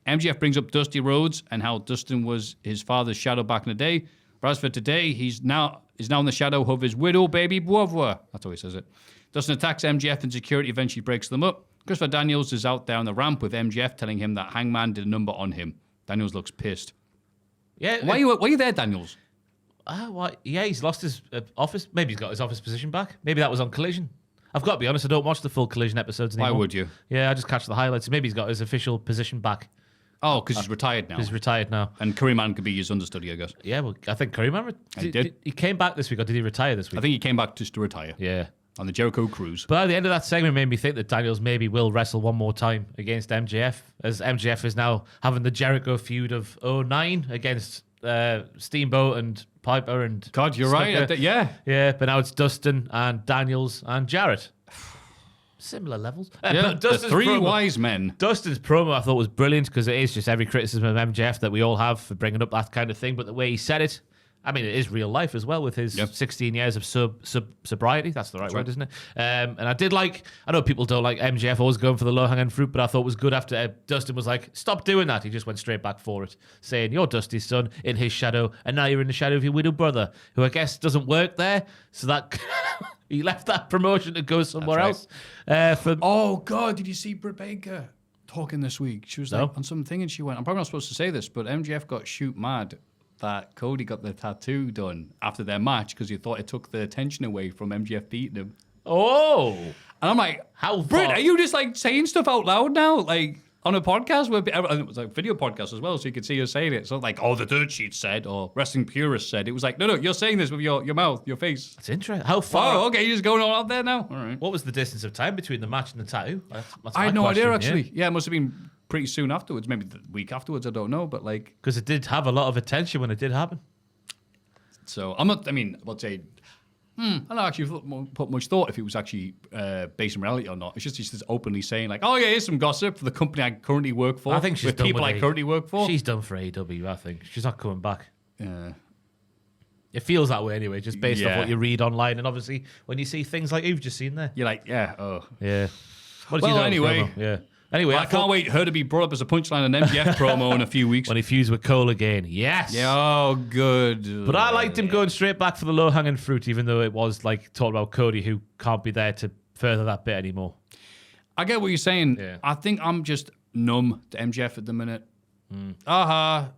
MJF brings up Dusty Rhodes and how Dustin was his father's shadow back in the day. But as for today, he's now in the shadow of his widow, baby Boivre. That's how he says it. Dustin attacks MJF and security eventually breaks them up. Christopher Daniels is out there on the ramp with MJF telling him that Hangman did a number on him. Daniels looks pissed. Yeah. Why are you there, Daniels? Yeah, he's lost his office. Maybe he's got his office position back. Maybe that was on Collision. I've got to be honest, I don't watch the full Collision episodes anymore. Why would you? Yeah, I just catch the highlights. Maybe he's got his official position back. Oh, because he's retired now. He's retired now. And Curry Man could be his understudy, I guess. Yeah, well, I think Curryman... He did. He came back this week, or did he retire this week? I think he came back just to retire. Yeah. On the Jericho Cruise. But at the end of that segment made me think that Daniels maybe will wrestle one more time against MJF, as MJF is now having the Jericho feud of 09 against Steamboat and Piper and God, you're Snooker. right. Yeah. Yeah, but now it's Dustin and Daniels and Jarrett. Similar levels. Yeah, But the Dustin's three promo- wise men. Dustin's promo I thought was brilliant because it is just every criticism of MJF that we all have for bringing up that kind of thing. But the way he said it, I mean, it is real life as well with his 16 years of sobriety. That's the right word, isn't it? And I did like, I know people don't like MJF always going for the low-hanging fruit, but I thought it was good after Dustin was like, stop doing that. He just went straight back for it, saying, you're Dusty's son in his shadow, and now you're in the shadow of your widow brother, who I guess doesn't work there. So that he left that promotion to go somewhere else. Oh, God, did you see Britt Baker talking this week? She was like on something and she went, I'm probably not supposed to say this, but MJF got shoot mad that Cody got the tattoo done after their match because he thought it took the attention away from MJF beating him. Oh! And I'm like, How Britt, far- are you just like saying stuff out loud now? Like on a podcast where and it was like a video podcast as well, so you could see her saying it. So like, oh, the dirt sheet said, or wrestling purist said. It was like, no, you're saying this with your mouth, your face. That's interesting. How far? Oh, okay, you're just going all out there now. All right. What was the distance of time between the match and the tattoo? That's I my had no question, idea actually. Yeah, it must have been pretty soon afterwards, maybe the week afterwards. I don't know, but like, Because it did have a lot of attention when it did happen. so I'm not. I mean, I'd say. I don't actually put much thought if it was actually based in reality or not. It's just he's just openly saying like, "Oh yeah, here's some gossip for the company I currently work for." I think she's with done people with I currently work for. She's done for AEW, I think. She's not coming back. Yeah. It feels that way anyway, just based off Yeah. what you read online. And obviously, when you see things like you've just seen there. You're like, yeah, oh. Yeah. What did Well, you know? anyway. Promo? Yeah. Anyway, Well, I can't wait her to be brought up as a punchline in an MJF promo in a few weeks. when he fused with Cole again. Yes. Yeah, oh, good. But I liked him going straight back for the low-hanging fruit, even though it was like talking about Cody, who can't be there to further that bit anymore. I get what you're saying. Yeah. I think I'm just numb to MJF at the minute.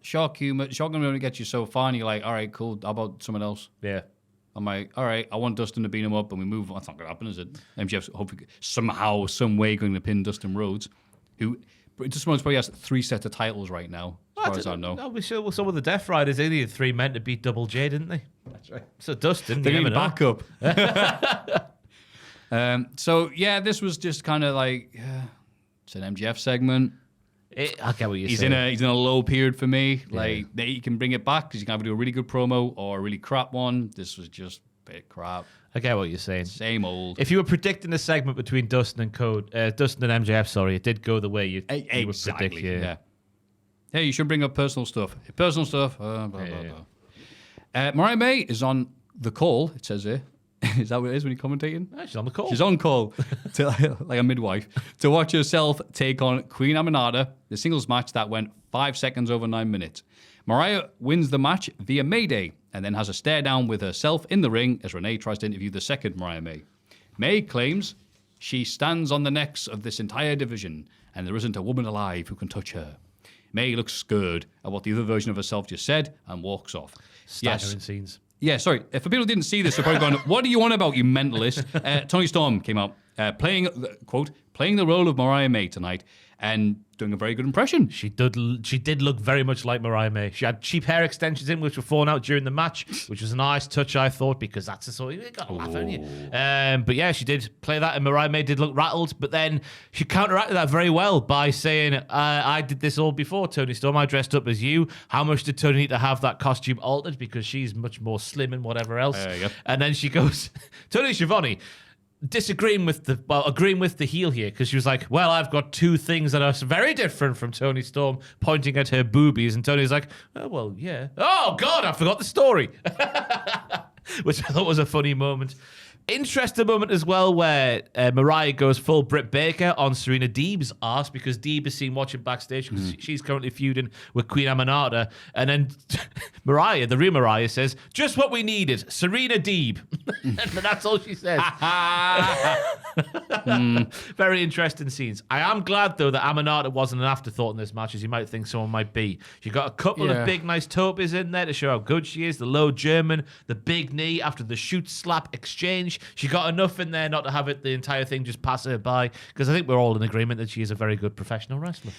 Shock humor. Shock can only get you so far, and you're like, all right, cool. How about someone else? Yeah. I'm like, all right, I want Dustin to beat him up, and we move on. That's not going to happen, is it? MJF's hopefully somehow, some way going to pin Dustin Rhodes, who just probably has 3 sets of titles right now, as far as I know. No, we saw some of the Death Riders. They needed 3 men to beat Double J, didn't they? That's right. So Dustin, They you need never know. backup. So, yeah, this was just kind of like, it's an MJF segment. I get what you're He's saying. in a low period for me. Like, he can bring it back because he can either do a really good promo or a really crap one. This was just a bit crap. I get what you're saying. Same old. If you were predicting a segment between Dustin and MJF, it did go the way you would predict. Yeah. Hey, you should bring up personal stuff. Personal stuff. Blah, blah, blah. Mariah May is on the call, it says here. Is that what it is when you're commentating? Yeah, she's on the call. She's on call, like a midwife, to watch herself take on Queen Aminata, the singles match that went 5 seconds over 9 minutes. Mariah wins the match via Mayday and then has a stare down with herself in the ring as Renee tries to interview the second Mariah May. May claims she stands on the necks of this entire division and there isn't a woman alive who can touch her. May looks scared at what the other version of herself just said and walks off. Staggering scenes. Yeah, sorry. For people who didn't see this, they're probably going, what do you want about, you mentalist? Tony Storm came out playing the role of Mariah May tonight and doing a very good impression. She did look very much like Mariah May. She had cheap hair extensions in, which were falling out during the match, which was a nice touch, I thought, because that's the sort of, you got to laugh, haven't you? But yeah, she did play that, and Mariah May did look rattled, but then she counteracted that very well by saying, I did this all before, Tony Storm. I dressed up as you. How much did Tony need to have that costume altered? Because she's much more slim and whatever else. Yep. And then she goes, Tony Schiavone, agreeing with the heel here, because she was like, well, I've got two things that are very different from Toni Storm, pointing at her boobies, and Tony's like, oh, well, yeah. Oh, God, I forgot the story. Which I thought was a funny moment. Interesting moment as well where Mariah goes full Britt Baker on Serena Deeb's arse, because Deeb is seen watching backstage because she's currently feuding with Queen Aminata. And then Mariah, the real Mariah, says, just what we needed, Serena Deeb. And that's all she says. Very interesting scenes. I am glad, though, that Aminata wasn't an afterthought in this match, as you might think someone might be. She got a couple of big, nice topies in there to show how good she is. The low German, the big knee after the shoot slap exchange. She got enough in there not to have the entire thing just pass her by, because I think we're all in agreement that she is a very good professional wrestler.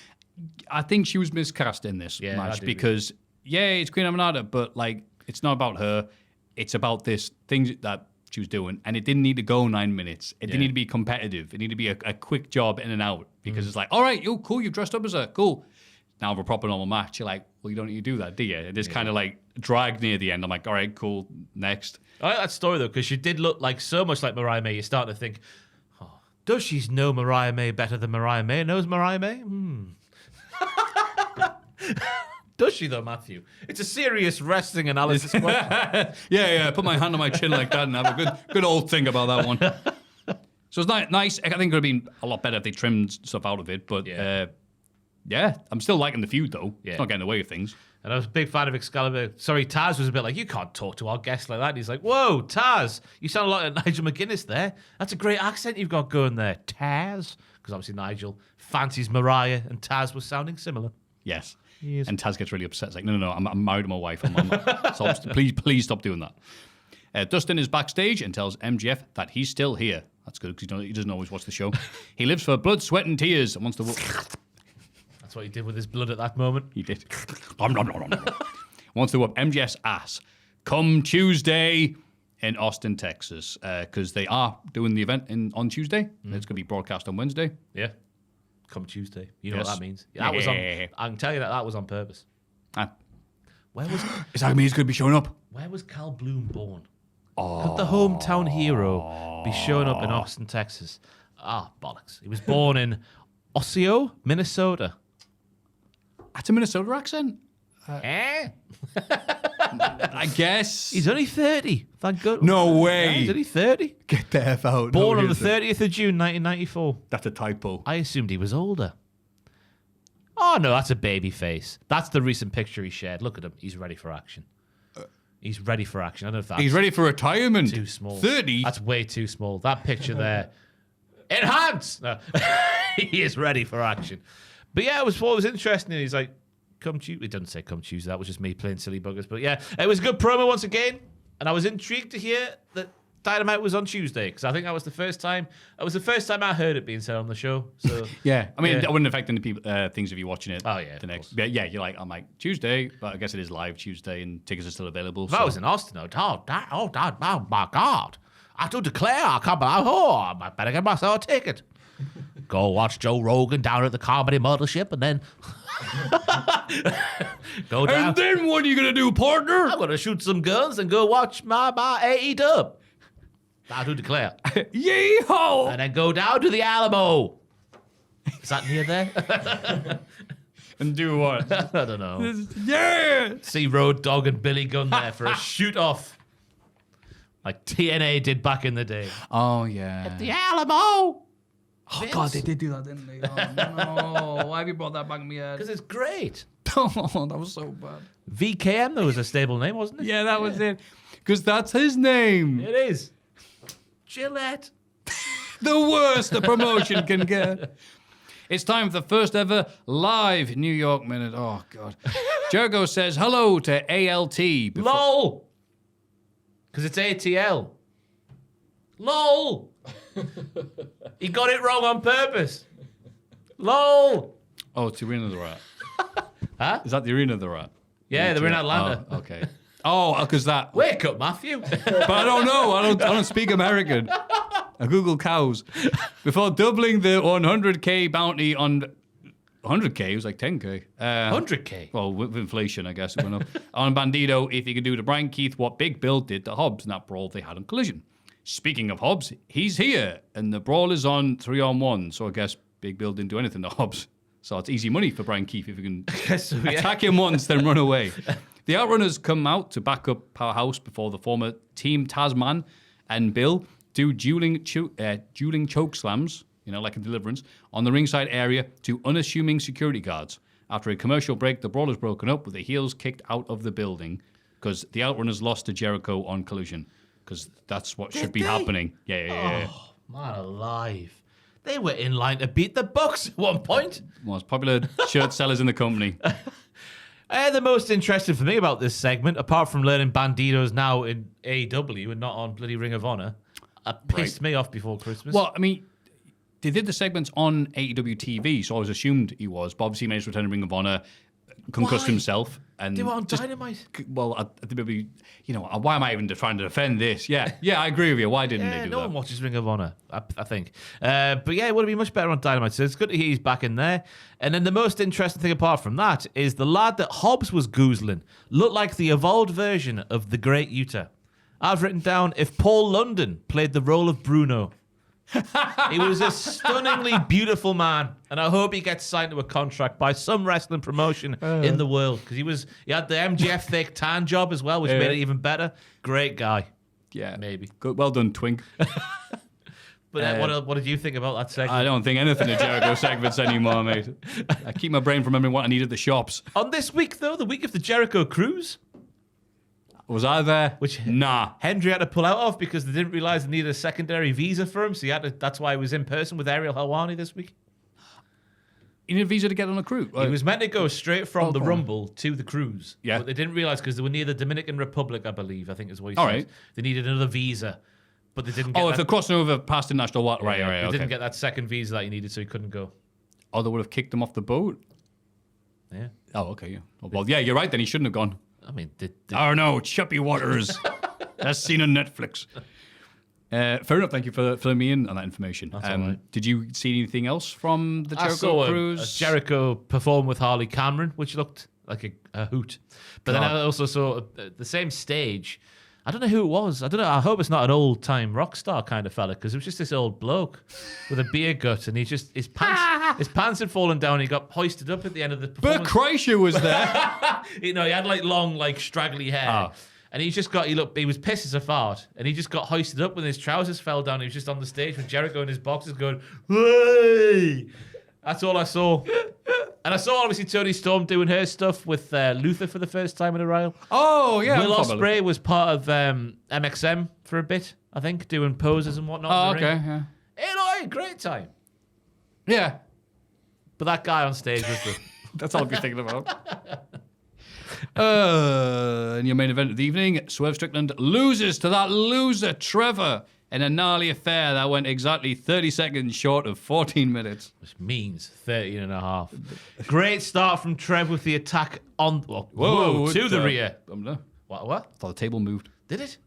I think she was miscast in this match because, it's Queen Aminata, but like it's not about her. It's about this thing that she was doing, and it didn't need to go 9 minutes. It didn't need to be competitive. It needed to be a quick job in and out, because it's like, all right, you're cool, you've dressed up as her, cool. Now for a proper normal match, you're like, well, you don't need to do that, do you? It is kind of like dragged near the end. I'm like, all right, cool, next. I like that story, though, because she did look like so much like Mariah May. You're starting to think, does she know Mariah May better than Mariah May knows Mariah May? Does she, though, Maffew? It's a serious wrestling analysis question. Yeah. Put my hand on my chin like that and have a good old think about that one. So it's nice. I think it would have been a lot better if they trimmed stuff out of it. But I'm still liking the feud, though. Yeah. It's not getting in the way of things. And I was a big fan of Excalibur. Sorry, Taz was a bit like, you can't talk to our guests like that. And he's like, whoa, Taz, you sound a lot like Nigel McGuinness there. That's a great accent you've got going there. Taz. Because obviously Nigel fancies Mariah, and Taz was sounding similar. Yes. Yes. And Taz gets really upset. It's like, no, I'm married to my wife. Please stop doing that. Dustin is backstage and tells MJF that he's still here. That's good, because he doesn't always watch the show. He lives for blood, sweat, and tears and wants to... That's what he did with his blood at that moment. He did. Wants to whoop MJF's ass come Tuesday in Austin, Texas, because they are doing the event on Tuesday. It's going to be broadcast on Wednesday. Yeah. Come Tuesday. You know Yes. what that means. That was I can tell you that was on purpose. Where was Is that mean he's going to be showing up? Where was Cal Bloom born? Could the hometown hero be showing up in Austin, Texas? Bollocks. He was born in Osseo, Minnesota. That's a Minnesota accent? I guess. He's only 30. Thank God. No way. Yeah, he's only 30. Get the F out. Born on the 30th of June, 1994. That's a typo. I assumed he was older. Oh, no, that's a baby face. That's the recent picture he shared. Look at him. He's ready for action. He's ready for action. I don't know if that's He's ready for retirement. too small. 30? That's way too small. That picture there. Enhance! No. He is ready for action. But yeah, what was interesting. He's like, come Tuesday. It doesn't say come Tuesday. That was just me playing silly buggers. But yeah, it was a good promo once again. And I was intrigued to hear that Dynamite was on Tuesday, because I think that was the first time. It was the first time I heard it being said on the show. So yeah, I mean, that wouldn't affect any people, things if you're watching it. Oh, yeah, the of next. course. Yeah, you're like, I'm like Tuesday, but I guess it is live Tuesday, and tickets are still available. If I was in Austin, oh my God. I do declare, I better get myself a ticket. Go watch Joe Rogan down at the Comedy Mothership, and then go down. And then what are you gonna do, partner? I'm gonna shoot some guns and go watch my AEW. I do declare. Yeehaw! And then go down to the Alamo. Is that near there? And do what? I don't know. Yeah! See Road Dogg and Billy Gunn there for a shoot off, like TNA did back in the day. Oh yeah. The Alamo. Oh God, they did do that, didn't they? Oh no! Why have you brought that back in my head? Because it's great. Oh, that was so bad. VKM, though, was a stable name, wasn't it? Yeah, that was it. Because that's his name. It is. Gillette. The worst a promotion can get. It's time for the first ever live New York Minute. Oh, God. Jericho says hello to ALT. LOL. Because it's ATL. LOL. He got it wrong on purpose. LOL. Oh, it's the Arena of the Rat. Huh? Is that the Arena of the Rat? Yeah, they're in Atlanta. Oh, okay. Oh, because that. Wake up, Maffew. But I don't know. I don't speak American. I Google cows. Before doubling the 100K bounty on 100K, it was like 10K. 100K. Well, with inflation, I guess it went up. On Bandito, if he could do to Brian Keith what Big Bill did to Hobbs in that brawl they had on Collision. Speaking of Hobbs, he's here, and the brawl is on 3-on-1. So I guess Big Bill didn't do anything to Hobbs. So it's easy money for Brian Keefe if you can attack him once, then run away. The Outrunners come out to back up Powerhouse before the former Team Tasman and Bill do dueling choke slams, like a Deliverance, on the ringside area to unassuming security guards. After a commercial break, the brawl is broken up with the heels kicked out of the building because the Outrunners lost to Jericho on Collision. Because that's what should be happening. Yeah. Oh, man alive. They were in line to beat the Bucks at one point. Most popular shirt sellers in the company. The most interesting for me about this segment, apart from learning Bandido's now in AEW and not on bloody Ring of Honor, pissed me off before Christmas. Well, I mean, they did the segments on AEW TV, so I always assumed he was. But obviously, he made his return to Ring of Honor, concussed himself. And they were on Dynamite. Well, why am I even trying to defend this? Yeah, I agree with you. Why didn't they do no that? one watches Ring of Honor, I think. But yeah, it would have been much better on Dynamite. So it's good to hear he's back in there. And then the most interesting thing apart from that is the lad that Hobbs was goozling looked like the evolved version of the Great Utah. I've written down, if Paul London played the role of Bruno. He was a stunningly beautiful man, and I hope he gets signed to a contract by some wrestling promotion in the world, because he had the MJF thick tan job as well, which made it even better. Great guy. Yeah, maybe. Good, well done, Twink. But what did you think about that segment? I don't think anything of Jericho segments anymore, mate. I keep my brain from remembering what I need at the shops. On this week, though, the week of the Jericho Cruise. Was I there? Nah. Henry had to pull out of because they didn't realise they needed a secondary visa for him, so that's why he was in person with Ariel Helwani this week. You need a visa to get on a cruise? He was meant to go straight from the Rumble to the cruise. Yeah. But they didn't realise because they were near the Dominican Republic, I believe, I think is what he said. All right. They needed another visa, but they didn't get if they're crossing over past international water. Right, They okay. didn't get that second visa that he needed, so he couldn't go. Oh, they would have kicked him off the boat? Yeah. Oh, okay, yeah. Well, yeah, you're right then. He shouldn't have gone. I mean, Oh, no, Choppy Waters. That's seen on Netflix. Fair enough. Thank you for filling me in on that information. That's all right. Did you see anything else from the I Jericho saw Cruise? Jericho perform with Harley Cameron, which looked like a hoot. But then I also saw the same stage. I don't know who it was. I don't know. I hope it's not an old-time rock star kind of fella, because it was just this old bloke with a beer gut, and his pants had fallen down. And he got hoisted up at the end of the Bert performance. Kreischer was there. He had like long, straggly hair. Oh. And he was pissed as a fart, and he just got hoisted up when his trousers fell down. He was just on the stage with Jericho in his boxes going, "Hey!" That's all I saw. And I saw obviously Toni Storm doing her stuff with Luther for the first time in a while. Oh, yeah. Will Ospreay was part of MXM for a bit, I think, doing poses and whatnot. Oh, in the okay, ring. yeah. I had a great time. Yeah. But that guy on stage was the... That's all I'll be thinking about. In your main event of the evening, Swerve Strickland loses to that loser, Trevor, in a gnarly affair that went exactly 30 seconds short of 14 minutes. Which means 13 and a half. Great start from Trev with the attack on... to the rear. What? I thought the table moved. Did it?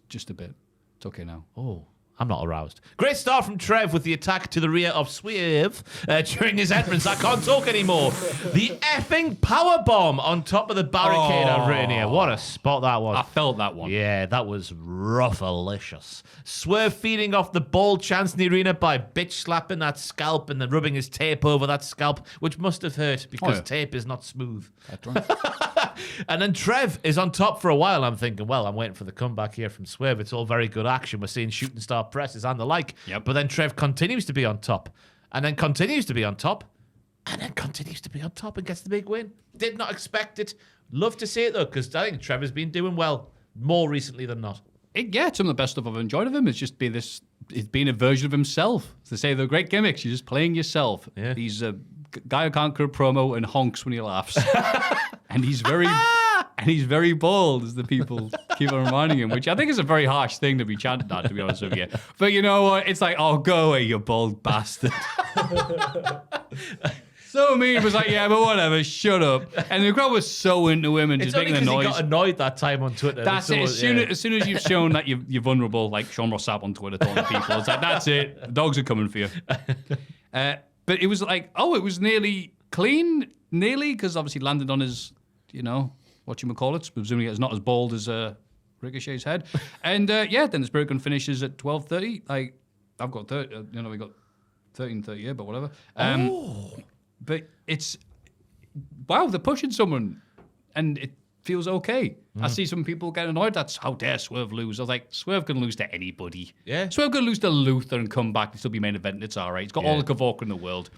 Just a bit. It's okay now. Oh, I'm not aroused. Great start from Trev with the attack to the rear of Swerve during his entrance. I can't talk anymore. The effing powerbomb on top of the barricade I've written here. What a spot that was. I felt that one. Yeah, that was rough-alicious. Swerve feeding off the bald chance in the arena by bitch slapping that scalp and then rubbing his tape over that scalp, which must have hurt because tape is not smooth. That's right. And then Trev is on top for a while. I'm thinking, well, I'm waiting for the comeback here from Swerve. It's all very good action. We're seeing shooting star presses and the like. Yep. But then Trev continues to be on top. And then continues to be on top. And then continues to be on top and gets the big win. Did not expect it. Love to see it, though, because I think Trevor's been doing well more recently than not. Some of the best stuff I've enjoyed of him is just it's being a version of himself. As they say, they're great gimmicks. You're just playing yourself. Yeah. He's a guy who can't cut a promo and honks when he laughs. And he's very bold, as the people keep on reminding him, which I think is a very harsh thing to be chanted at, to be honest with you. But you know what? It's like, oh, go away, you bold bastard. So mean. It was like, yeah, but whatever, shut up. And the crowd was so into him and It's just only making the because noise. he got annoyed that time on Twitter. That's it. As soon as you've shown that you're vulnerable, like Sean Ross Sapp on Twitter telling people, it's like, that's it. The dogs are coming for you. But it was like, it was nearly clean, because obviously landed on his, whatchamacallit, presumably it's not as bald as Ricochet's head. And then the Spirit Gun finishes at 12:30. I've got 30. We got 13:30 here, but whatever. But it's wow, they're pushing someone, and it feels okay. I see some people get annoyed. That's how dare Swerve lose. I was like, Swerve can lose to anybody. Yeah. Swerve can lose to Luther and come back and still be main event. It's all right. He's got all the Kavoka in the world.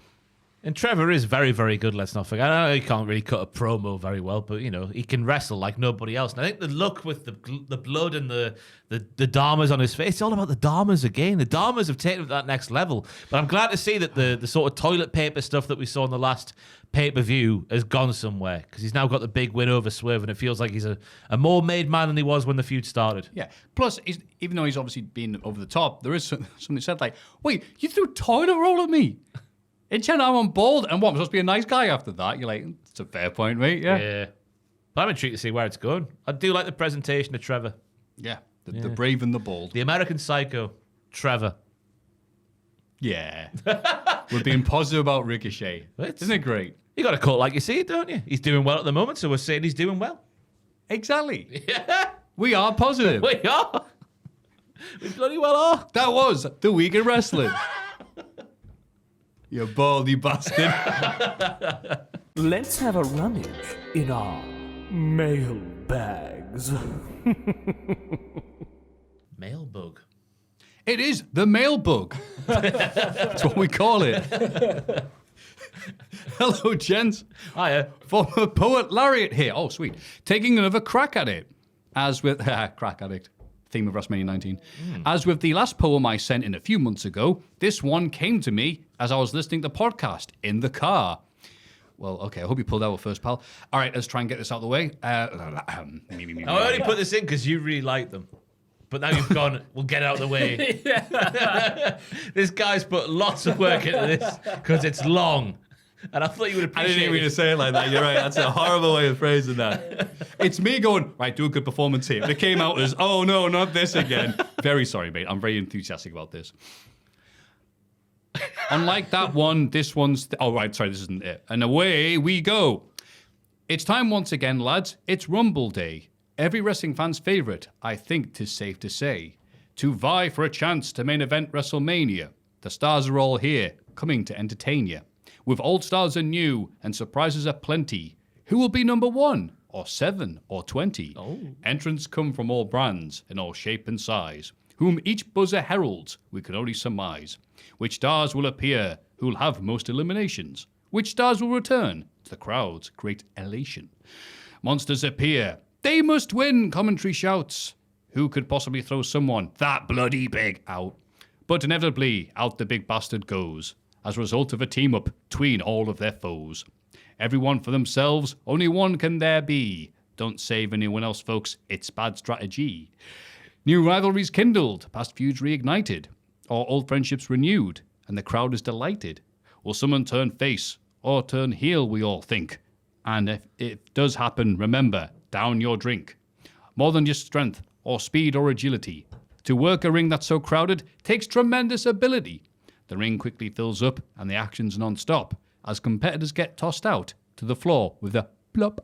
And Trevor is very, very good, let's not forget. I know he can't really cut a promo very well, but, he can wrestle like nobody else. And I think the look with the blood and the Dharmas on his face, it's all about the Dharmas again. The Dharmas have taken it to that next level. But I'm glad to see that the sort of toilet paper stuff that we saw in the last pay-per-view has gone somewhere, because he's now got the big win over Swerve, and it feels like he's a more made man than he was when the feud started. Yeah. Plus, even though he's obviously been over the top, there is something said like, wait, you threw toilet roll at me? In China, I'm on board, and what, I'm supposed to be a nice guy after that? You're like, it's a fair point, mate. Yeah. But I'm intrigued to see where it's going. I do like the presentation of Trevor. Yeah. The brave and the bold. The American Psycho, Trevor. Yeah. We're being positive about Ricochet. Isn't it great? You got to cut like you see it, don't you? He's doing well at the moment, so we're saying he's doing well. Exactly. Yeah. We are positive. We are. We bloody well are. That was the week in wrestling. You baldy bastard. Let's have a rummage in our mailbags. Mailbug. It is the mailbug. That's what we call it. Hello, gents. Hiya. Former poet laureate here. Oh, sweet. Taking another crack at it. As with... crack addict. Theme of WrestleMania 19. As with the last poem I sent in a few months ago, this one came to me as I was listening to the podcast in the car. Well, okay, I hope you pulled out first, pal. All right, let's try and get this out of the way. I only put this in because you really like them. But now you've gone, we'll get it out of the way. This guy's put lots of work into this because it's long. And I thought you would appreciate it. I didn't mean to say it like that. You're right. That's a horrible way of phrasing that. It's me going, right, do a good performance here. But it came out as, oh, no, not this again. Very sorry, mate. I'm very enthusiastic about this. Unlike that one, this one's... oh, right, sorry, this isn't it. And away we go. It's time once again, lads. It's Rumble Day. Every wrestling fan's favourite, I think 'tis safe to say. To vie for a chance to main event WrestleMania. The stars are all here, coming to entertain you. With old stars and new, and surprises aplenty. Who will be number 1, or 7, or 20? Entrants come from all brands, in all shape and size. Whom each buzzer heralds, we can only surmise. Which stars will appear, who'll have most eliminations? Which stars will return to the crowd's great elation? Monsters appear, they must win, commentary shouts. Who could possibly throw someone that bloody big out? But inevitably, out the big bastard goes. As a result of a team-up between all of their foes. Everyone for themselves, only one can there be. Don't save anyone else, folks, it's bad strategy. New rivalries kindled, past feuds reignited, or old friendships renewed, and the crowd is delighted. Will someone turn face, or turn heel, we all think? And if it does happen, remember, down your drink. More than just strength, or speed, or agility. To work a ring that's so crowded takes tremendous ability. The ring quickly fills up and the action's non-stop as competitors get tossed out to the floor with a plop.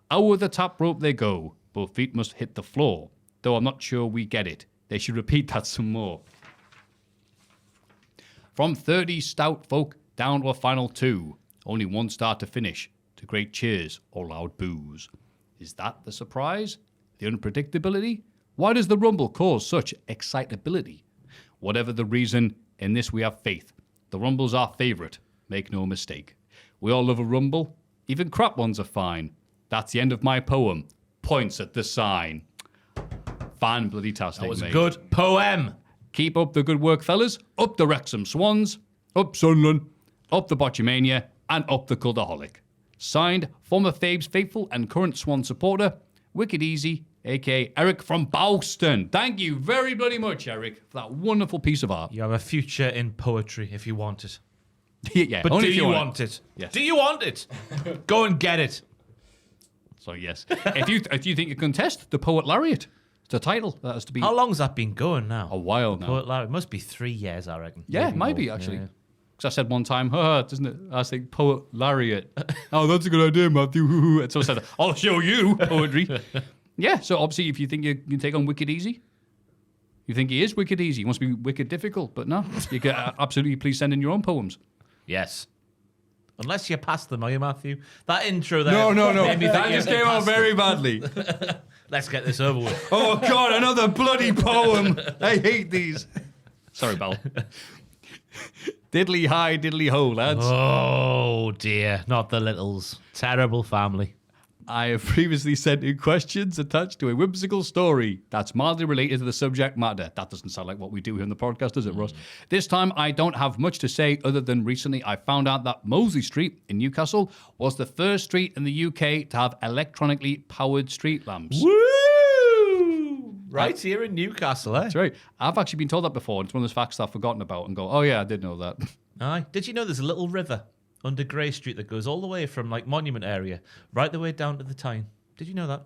Over the top rope they go. Both feet must hit the floor. Though I'm not sure we get it. They should repeat that some more. From 30 stout folk down to a final 2. Only one star to finish. To great cheers or loud boos. Is that the surprise? The unpredictability? Why does the Rumble cause such excitability? Whatever the reason, in this we have faith. The Rumble's our favourite. Make no mistake. We all love a Rumble. Even crap ones are fine. That's the end of my poem. Points at the sign. Fan bloody tastic, That was mate. a good poem. Keep up the good work, fellas. Up the Wrexham Swans. Up Sunderland. Up the Botchamania. And up the Cultaholic. Signed, former Fabe's faithful and current Swan supporter, Wicked Easy, a.k.a. Eric from Boston. Thank you very bloody much, Eric, for that wonderful piece of art. You have a future in poetry if you want it. Yeah, But only do if you want it? Yes. Do you want it? Go and get it. So, yes. if you think you can test the Poet Laureate, it's a title that has to be How long's that been going now? a while now. Poet Larry. It must be 3 years, I reckon. Yeah, Maybe might be, more. actually. Yeah. Because I said one time, doesn't it? I was like, Poet Laureate. Oh, that's a good idea, Matthew. And so I said, I'll show you poetry. Yeah, so obviously if you think you can take on Wicked easy, you think he is wicked easy, he wants to be wicked difficult, but no, you can absolutely please send in your own poems. Yes. Unless you passed them, are you, Maffew? That intro there. No. made me think That you just had came out passed them. very badly. Let's get this over with. Oh, God, another bloody poem. I hate these. Sorry, Bal. Diddly hi, diddly ho, lads. Oh, dear. Not the littles. Terrible family. I have previously sent in questions attached to a whimsical story that's mildly related to the subject matter. That doesn't sound like what we do here in the podcast, does it, Ross? This time, I don't have much to say other than recently I found out that Mosley Street in Newcastle was the first street in the UK to have electronically powered street lamps. Woo! Right here in Newcastle, eh? That's right. I've actually been told that before. It's one of those facts that I've forgotten about and go, oh, yeah, I did know that. Aye. Did you know there's a little river under Grey Street that goes all the way from like Monument area right the way down to the Tyne? Did you know that?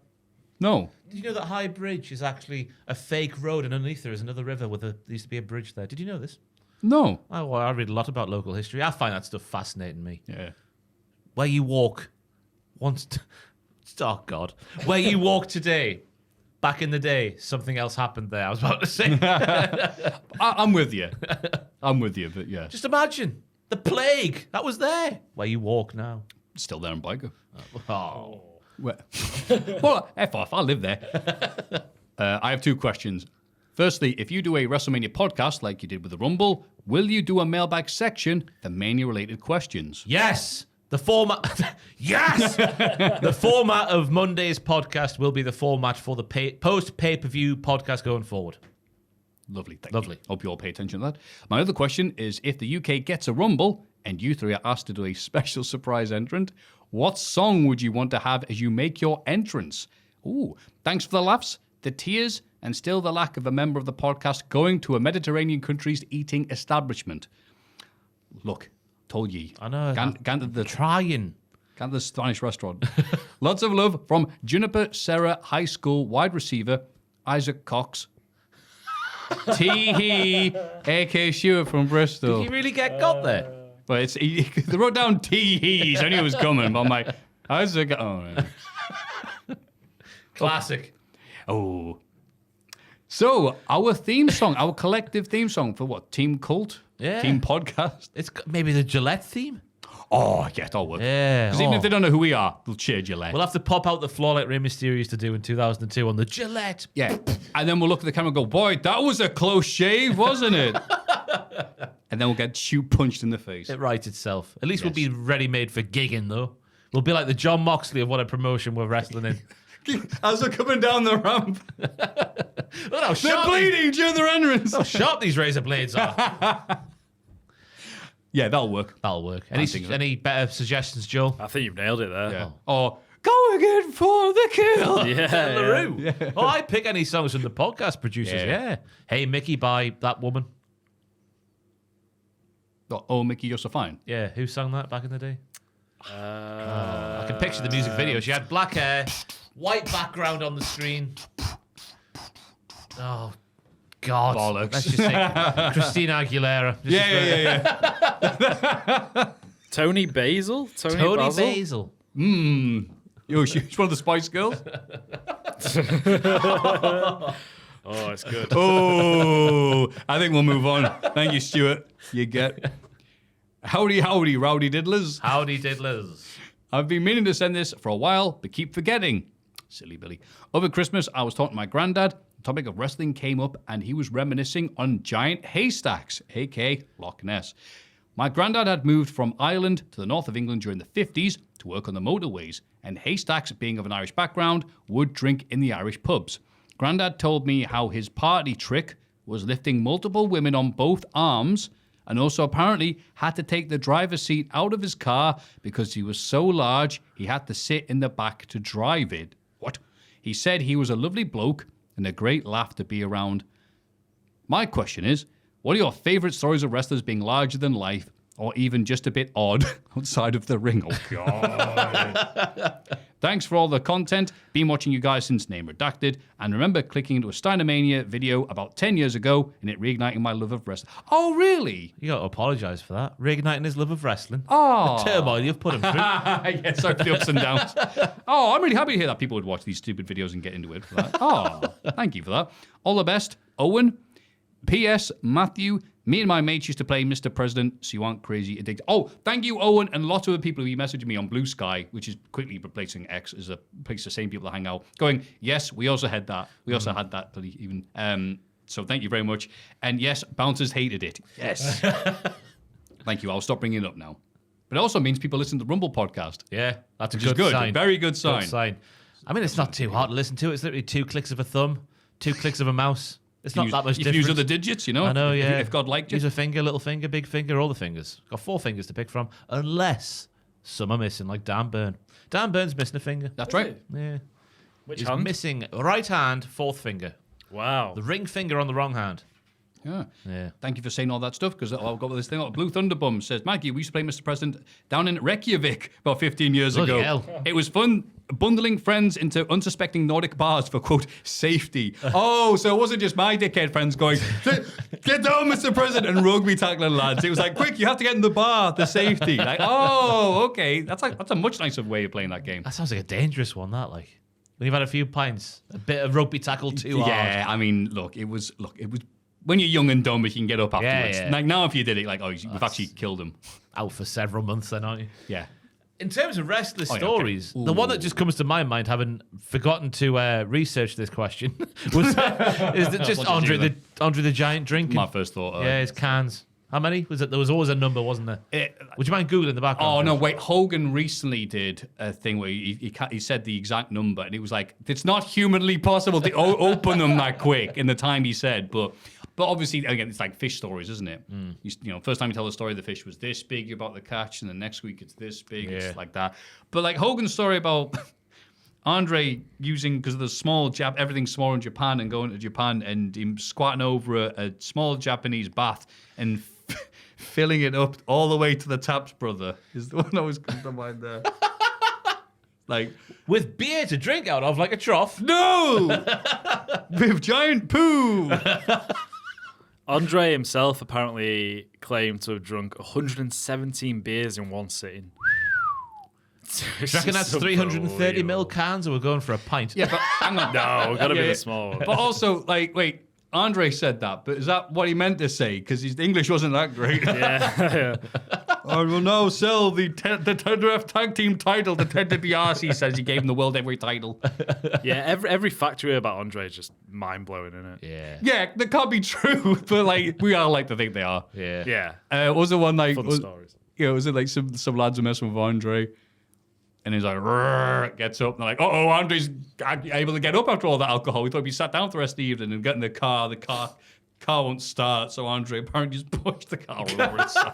No. Did you know that High Bridge is actually a fake road and underneath there is another river there used to be a bridge there? Did you know this? No. Oh, well, I read a lot about local history. I find that stuff fascinating me. Yeah. Where you walk oh God. Where you walk today, back in the day, something else happened there. I was about to say. I'm with you. I'm with you, but yeah. Just imagine the plague that was there. Where you walk now. Still there in Biker. Oh. Well, F off. I live there. I have two questions. Firstly, if you do a WrestleMania podcast like you did with the Rumble, will you do a mailbag section for Mania-related questions? Yes. The format. Yes. The format of Monday's podcast will be the format for the post pay-per-view podcast going forward. Lovely. Thank Lovely. you. Hope you all pay attention to that. My other question is, if the UK gets a Rumble and you three are asked to do a special surprise entrant, what song would you want to have as you make your entrance? Ooh, thanks for the laughs, the tears, and still the lack of a member of the podcast going to a Mediterranean country's eating establishment. Look, told ye. I know. Gant the Trying. the Spanish restaurant. Lots of love from Juniper Serra High School wide receiver Isaac Cox. Tee-hee, A.K. Stewart from Bristol. Did you really get got there? But they wrote down tee-hees. I knew it was coming, but I'm like, Isaac. Oh, man. Classic. Oh. So, our theme song, our collective theme song for what? Team Cult? Yeah. Team Podcast? It's maybe the Gillette theme. Oh, yeah, that'll work. Yeah. Because even if they don't know who we are, they'll cheer Gillette. We'll have to pop out the floor like Rey Mysterio used to do in 2002 on the Gillette. Yeah. And then we'll look at the camera and go, boy, that was a close shave, wasn't it? And then we'll get shoe punched in the face. It writes itself. At least Yes. we'll be ready-made for gigging, though. We'll be like the John Moxley of what a promotion we're wrestling in. As we're coming down the ramp, Look how they're sharp bleeding during their entrance. how sharp these razor blades are. Yeah, that'll work. That'll work. think so. Any better suggestions, Joel? I think you've nailed it there. Yeah. Or go again for the kill. Yeah. LaRue. Oh, I pick any songs from the podcast producers. Yeah. Yeah. Hey, Mickey by that woman. Oh, Mickey, you're so fine. Yeah. Who sang that back in the day? I can picture the music video. She had black hair, white background on the screen. Oh, God. Bollocks. Let's just say Christina Aguilera. Yeah. Tony Basil? Tony Basil? Basil. Yo, she's one of the Spice Girls. Oh, it's good. Oh, I think we'll move on. Thank you, Stuart. You get. Howdy, howdy, rowdy diddlers. Howdy diddlers. I've been meaning to send this for a while, but keep forgetting. Silly Billy. Over Christmas, I was talking to my granddad. The topic of wrestling came up, and he was reminiscing on giant haystacks, a.k.a. Loch Ness. My granddad had moved from Ireland to the north of England during the 50s to work on the motorways, and haystacks, being of an Irish background, would drink in the Irish pubs. Granddad told me how his party trick was lifting multiple women on both arms, and also apparently had to take the driver's seat out of his car because he was so large he had to sit in the back to drive it. What? He said he was a lovely bloke and a great laugh to be around. My question is, what are your favourite stories of wrestlers being larger than life or even just a bit odd outside of the ring? Oh, God. Thanks for all the content. Been watching you guys since Name Redacted, and remember clicking into a Steinermania video about 10 years ago and it reigniting my love of wrestling. Oh, really? You got to apologise for that. Reigniting his love of wrestling. Oh. The turmoil you've put him through. Yeah, sorry for the ups and downs. Oh, I'm really happy to hear that people would watch these stupid videos and get into it for that. Oh, thank you for that. All the best, Owen. P.S. Matthew, me and my mates used to play Mr. President, so you aren't crazy addicted. Oh, thank you, Owen, and lots of other people who messaged me on Blue Sky, which is quickly replacing X as a place the same people to hang out, going, yes, we also had that. We also had that, even. So thank you very much. And yes, bouncers hated it. Yes. Thank you. I'll stop bringing it up now. But it also means people listen to the Rumble podcast. Yeah, that's Which a is good good. sign. Very good sign. Good sign. I mean, it's not too hard to listen to. It's literally 2 clicks of a thumb, 2 clicks of a mouse. It's not that much You different. can use other digits, you know? I know, yeah. If God liked Use you. a finger, little finger, big finger, all the fingers. Got 4 fingers to pick from, unless some are missing, like Dan Byrne. Dan Byrne's missing a finger. That's right. Yeah. Which He's hand? missing right hand, 4th finger. Wow. The ring finger on the wrong hand. Yeah. Yeah. Thank you for saying all that stuff, because I've got this thing. Blue Thunderbum says, Maggie, we used to play Mr. President down in Reykjavik about 15 years Bloody ago. hell. It was fun bundling friends into unsuspecting Nordic bars for, quote, safety. Oh, so it wasn't just my dickhead friends going, get down, Mr. President, and rugby tackling lads. It was like, quick, you have to get in the bar, the safety. Like, oh, okay. That's a much nicer way of playing that game. That sounds like a dangerous one, that, like. When you've had a few pints, a bit of rugby tackle too hard. Yeah, I mean, look, it was when you're young and dumb, you can get up afterwards. yeah. Like now, if you did it, like, oh, we've actually killed him. Out for several months then, aren't you? Yeah. In terms of wrestler yeah, okay. stories, the one that just comes to my mind, having forgotten to research this question, was is that just What did you Andre the Giant drinking? My first thought. Yeah, his cans. How many was it? There was always a number, wasn't there? Would you mind googling the background? Oh no! Wait, Hogan recently did a thing where he said the exact number, and it was like it's not humanly possible to open them that quick in the time he said. But obviously, again, it's like fish stories, isn't it? You know, first time you tell the story, the fish was this big about the catch, and the next week it's this big, it's like that. But like Hogan's story about Andre using, because of the small everything's small in Japan, and going to Japan and him squatting over a small Japanese bath and filling it up all the way to the taps, brother, is the one that was coming to mind there. Like, with beer to drink out of, like a trough. no! With giant poo! Andre himself apparently claimed to have drunk 117 beers in one sitting. Do you reckon that's 330 ml cans, or we're going for a pint? Yeah, but hang on. No, gotta be Yeah, the small one. But also, like, wait, Andre said that, but is that what he meant to say? Because his English wasn't that great. Yeah. I will now sell the WWF Tag Team title to Ted DiBiase. He says he gave him the World Heavyweight title. Yeah, every factory about Andre is just mind blowing, isn't it? Yeah. Yeah, that can't be true, but like we all like to think they are. Yeah. Yeah. Was the one like Fun stories. Yeah, was it like some lads are messing with Andre, and he's like, "Rrrr," gets up, and they're like, "Oh, Andre's able to get up after all that alcohol. We thought he sat down for the rest of the evening and got in the car. The car won't start, so Andre apparently just pushed the car over itself."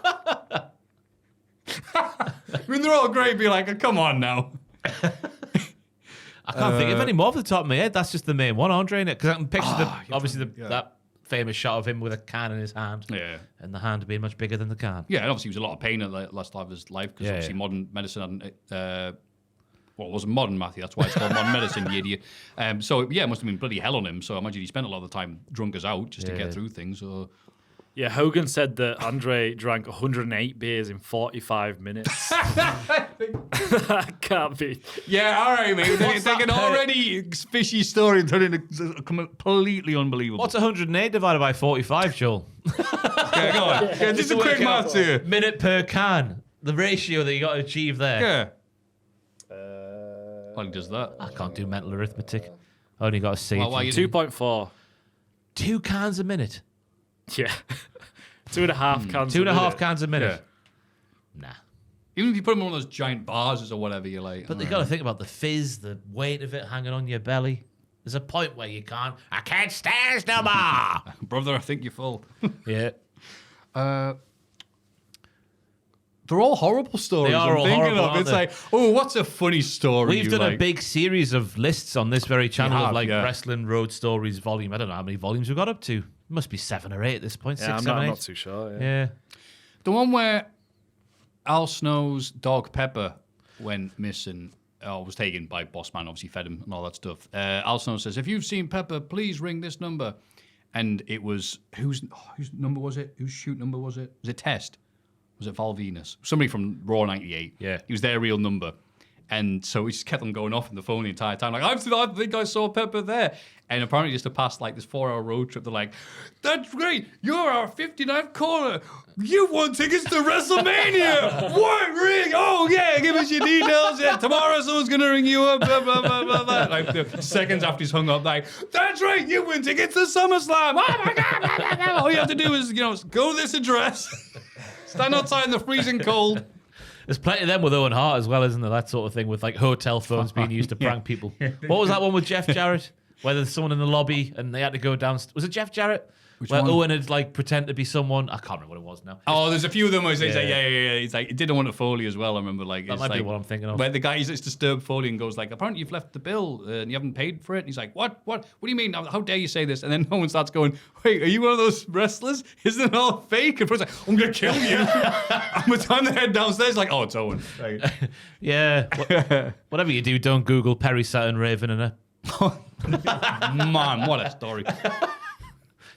I mean, they're all great. Be like, "Come on now." I can't think of any more off the top of my head. That's just the main one, Andre, in it. Because I can picture obviously that famous shot of him with a can in his hand. Yeah. And the hand being much bigger than the can. Yeah, and obviously he was a lot of pain at the last time of his life because Yeah, obviously yeah. modern medicine hadn't. Well, it wasn't modern, Matthew. That's why it's called modern medicine, you idiot. So yeah, it must have been bloody hell on him. So I imagine he spent a lot of the time drunk as out just to Yeah. get through things. So Yeah, Hogan said that Andre drank 108 beers in 45 minutes. That can't be. yeah, all right, mate. They can already fishy story and turn into completely unbelievable. What's 108 divided by 45, Joel? Yeah, go on. Yeah, just a to quick work out maths here. Minute per can. The ratio that you got to achieve there. Yeah. How does that? I can't do mental arithmetic. I only got to see Well, why you- 2.4. 2 cans a minute. Yeah. 2.5 cans. 2.5 cans a minute. Nah. Even if you put them on those giant bars or whatever, you're like. But you got to think about the fizz, the weight of it hanging on your belly. There's a point where you can't. I can't stand no more. brother, I think you're full. Yeah. They're all horrible stories. They are I'm all thinking horrible, of. aren't It's they? like, oh, what's a funny story? We've you done a like? big series of lists on this very channel have, of like yeah. Wrestling Road Stories volume. I don't know how many volumes we've got up to. Must be 7 or 8 at this point. Yeah, 6, I'm 7, 8. not too sure. Yeah. Yeah. The one where Al Snow's dog Pepper went missing. was taken by Boss Man, obviously fed him and all that stuff. Alison says, if you've seen Pepper, please ring this number. And it was, whose number was it? Whose shoot number was it? Was it Test? Was it Val Venus? Somebody from Raw 98. Yeah. It was their real number. And so we just kept on going off on the phone the entire time. Like, I think I saw Pepper there. And apparently just to pass like this 4-hour road trip, they're like, that's great. You're our 59th caller. You won tickets to WrestleMania. What ring? Oh, yeah. Give us your details. Yeah, tomorrow someone's going to ring you up. Blah, blah, blah, blah, blah. Like the seconds after he's hung up, like, that's right. You win tickets to SummerSlam. Oh, my God. Blah, blah, blah. All you have to do is, go to this address. Stand outside in the freezing cold. There's plenty of them with Owen Hart as well, isn't there? That sort of thing with like hotel phones being used to prank people. What was that one with Jeff Jarrett? Where there's someone in the lobby and they had to go down. Was it Jeff Jarrett? Where one? Owen had like pretend to be someone. I can't remember what it was now. Oh, there's a few of them where he's like, yeah. He's like, he didn't want a Foley as well. I remember like That it's might be like, what I'm thinking of. Where the guy is disturbed Foley and goes like, apparently you've left the bill and you haven't paid for it. And he's like, what do you mean? How dare you say this? And then no one starts going, wait, are you one of those wrestlers? Isn't it all fake? And Foley's like, I'm gonna kill you. And by the time they head downstairs, like, oh, it's Owen. Right. Yeah. Whatever you do, don't Google Perry Saturn Raven and her. Man, what a story.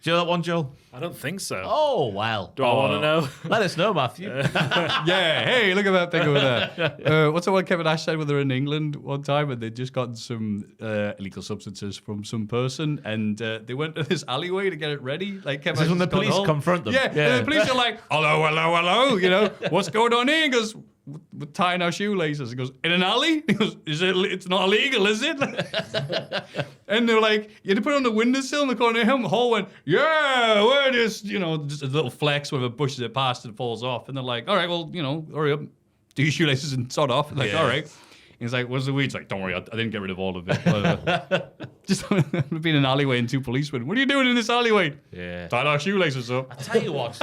Do you know that one, Joel? I don't think so. Oh, well. Do I want to know? Let us know, Matthew. Yeah, hey, look at that thing over there. What's the one Kevin Nash said when they were in England one time and they'd just gotten some illegal substances from some person and they went to this alleyway to get it ready. Like Kevin This is when the Nash has police gone home. confront them. Yeah, and the police are like, hello, what's going on here? He goes, we're tying our shoelaces. He goes, in an alley? He goes, it's not illegal, is it? And they're like, you had to put it on the windowsill in the corner of him. The hall went, yeah, we're just a little flex where it pushes it past and falls off. And they're like, all right, well, hurry up, do your shoelaces and sod off. And like, all right. And he's like, what's the weed? He's like, don't worry, I didn't get rid of all of it. Just being in an alleyway and two policemen. What are you doing in this alleyway? Yeah. Tying our shoelaces up. I tell you what,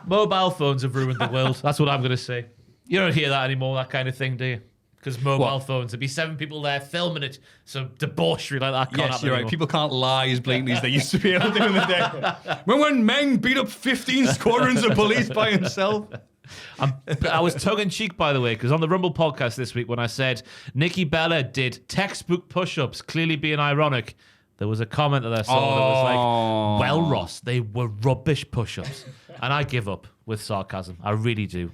mobile phones have ruined the world. That's what I'm going to say. You don't hear that anymore, that kind of thing, do you? Because mobile phones, there'd be 7 people there filming it. So debauchery like that can't Yes, happen you're right. anymore. People can't lie as blatantly as they used to be able to in the day. Remember when Meng beat up 15 squadrons of police by himself? I was tongue-in-cheek, by the way, because on the Rumble podcast this week when I said Nikki Bella did textbook push-ups, clearly being ironic, there was a comment that I saw that was like, well, Ross, they were rubbish push-ups. And I give up with sarcasm. I really do.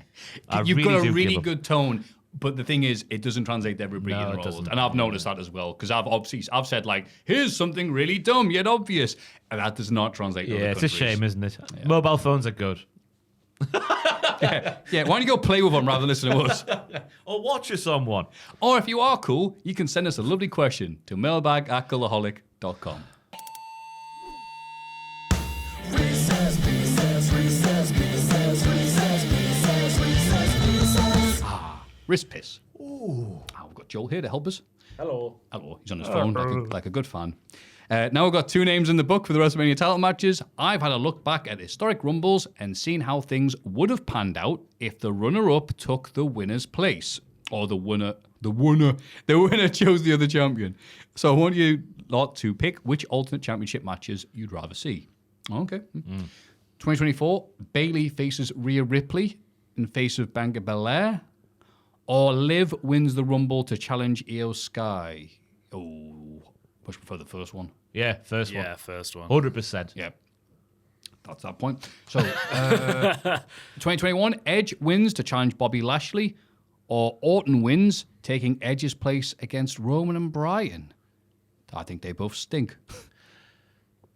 You've got a really good tone, but the thing is, it doesn't translate to everybody in the world. And I've noticed that as well, because I've said, like, here's something really dumb yet obvious. And that does not translate to other it's countries. a shame, isn't it? Yeah. Mobile phones are good. Yeah, why don't you go play with them rather than listen to us? Or watch us on one. Or if you are cool, you can send us a lovely question to mailbag@cultaholic.com. Wrist piss. Ooh. We've got Joel here to help us. Hello. Hello. He's on his phone like a good fan. Now we've got 2 names in the book for the WrestleMania title matches. I've had a look back at historic Rumbles and seen how things would have panned out if the runner-up took the winner's place. Or the winner chose the other champion. So I want you lot to pick which alternate championship matches you'd rather see. Okay. 2024, Bayley faces Rhea Ripley in face of Bianca Belair. Or Liv wins the Rumble to challenge Io Sky. Oh, much prefer the first one. Yeah, first one. Yeah, first one. 100%. Yeah. That's that point. So, 2021, Edge wins to challenge Bobby Lashley. Or Orton wins, taking Edge's place against Roman and Bryan. I think they both stink.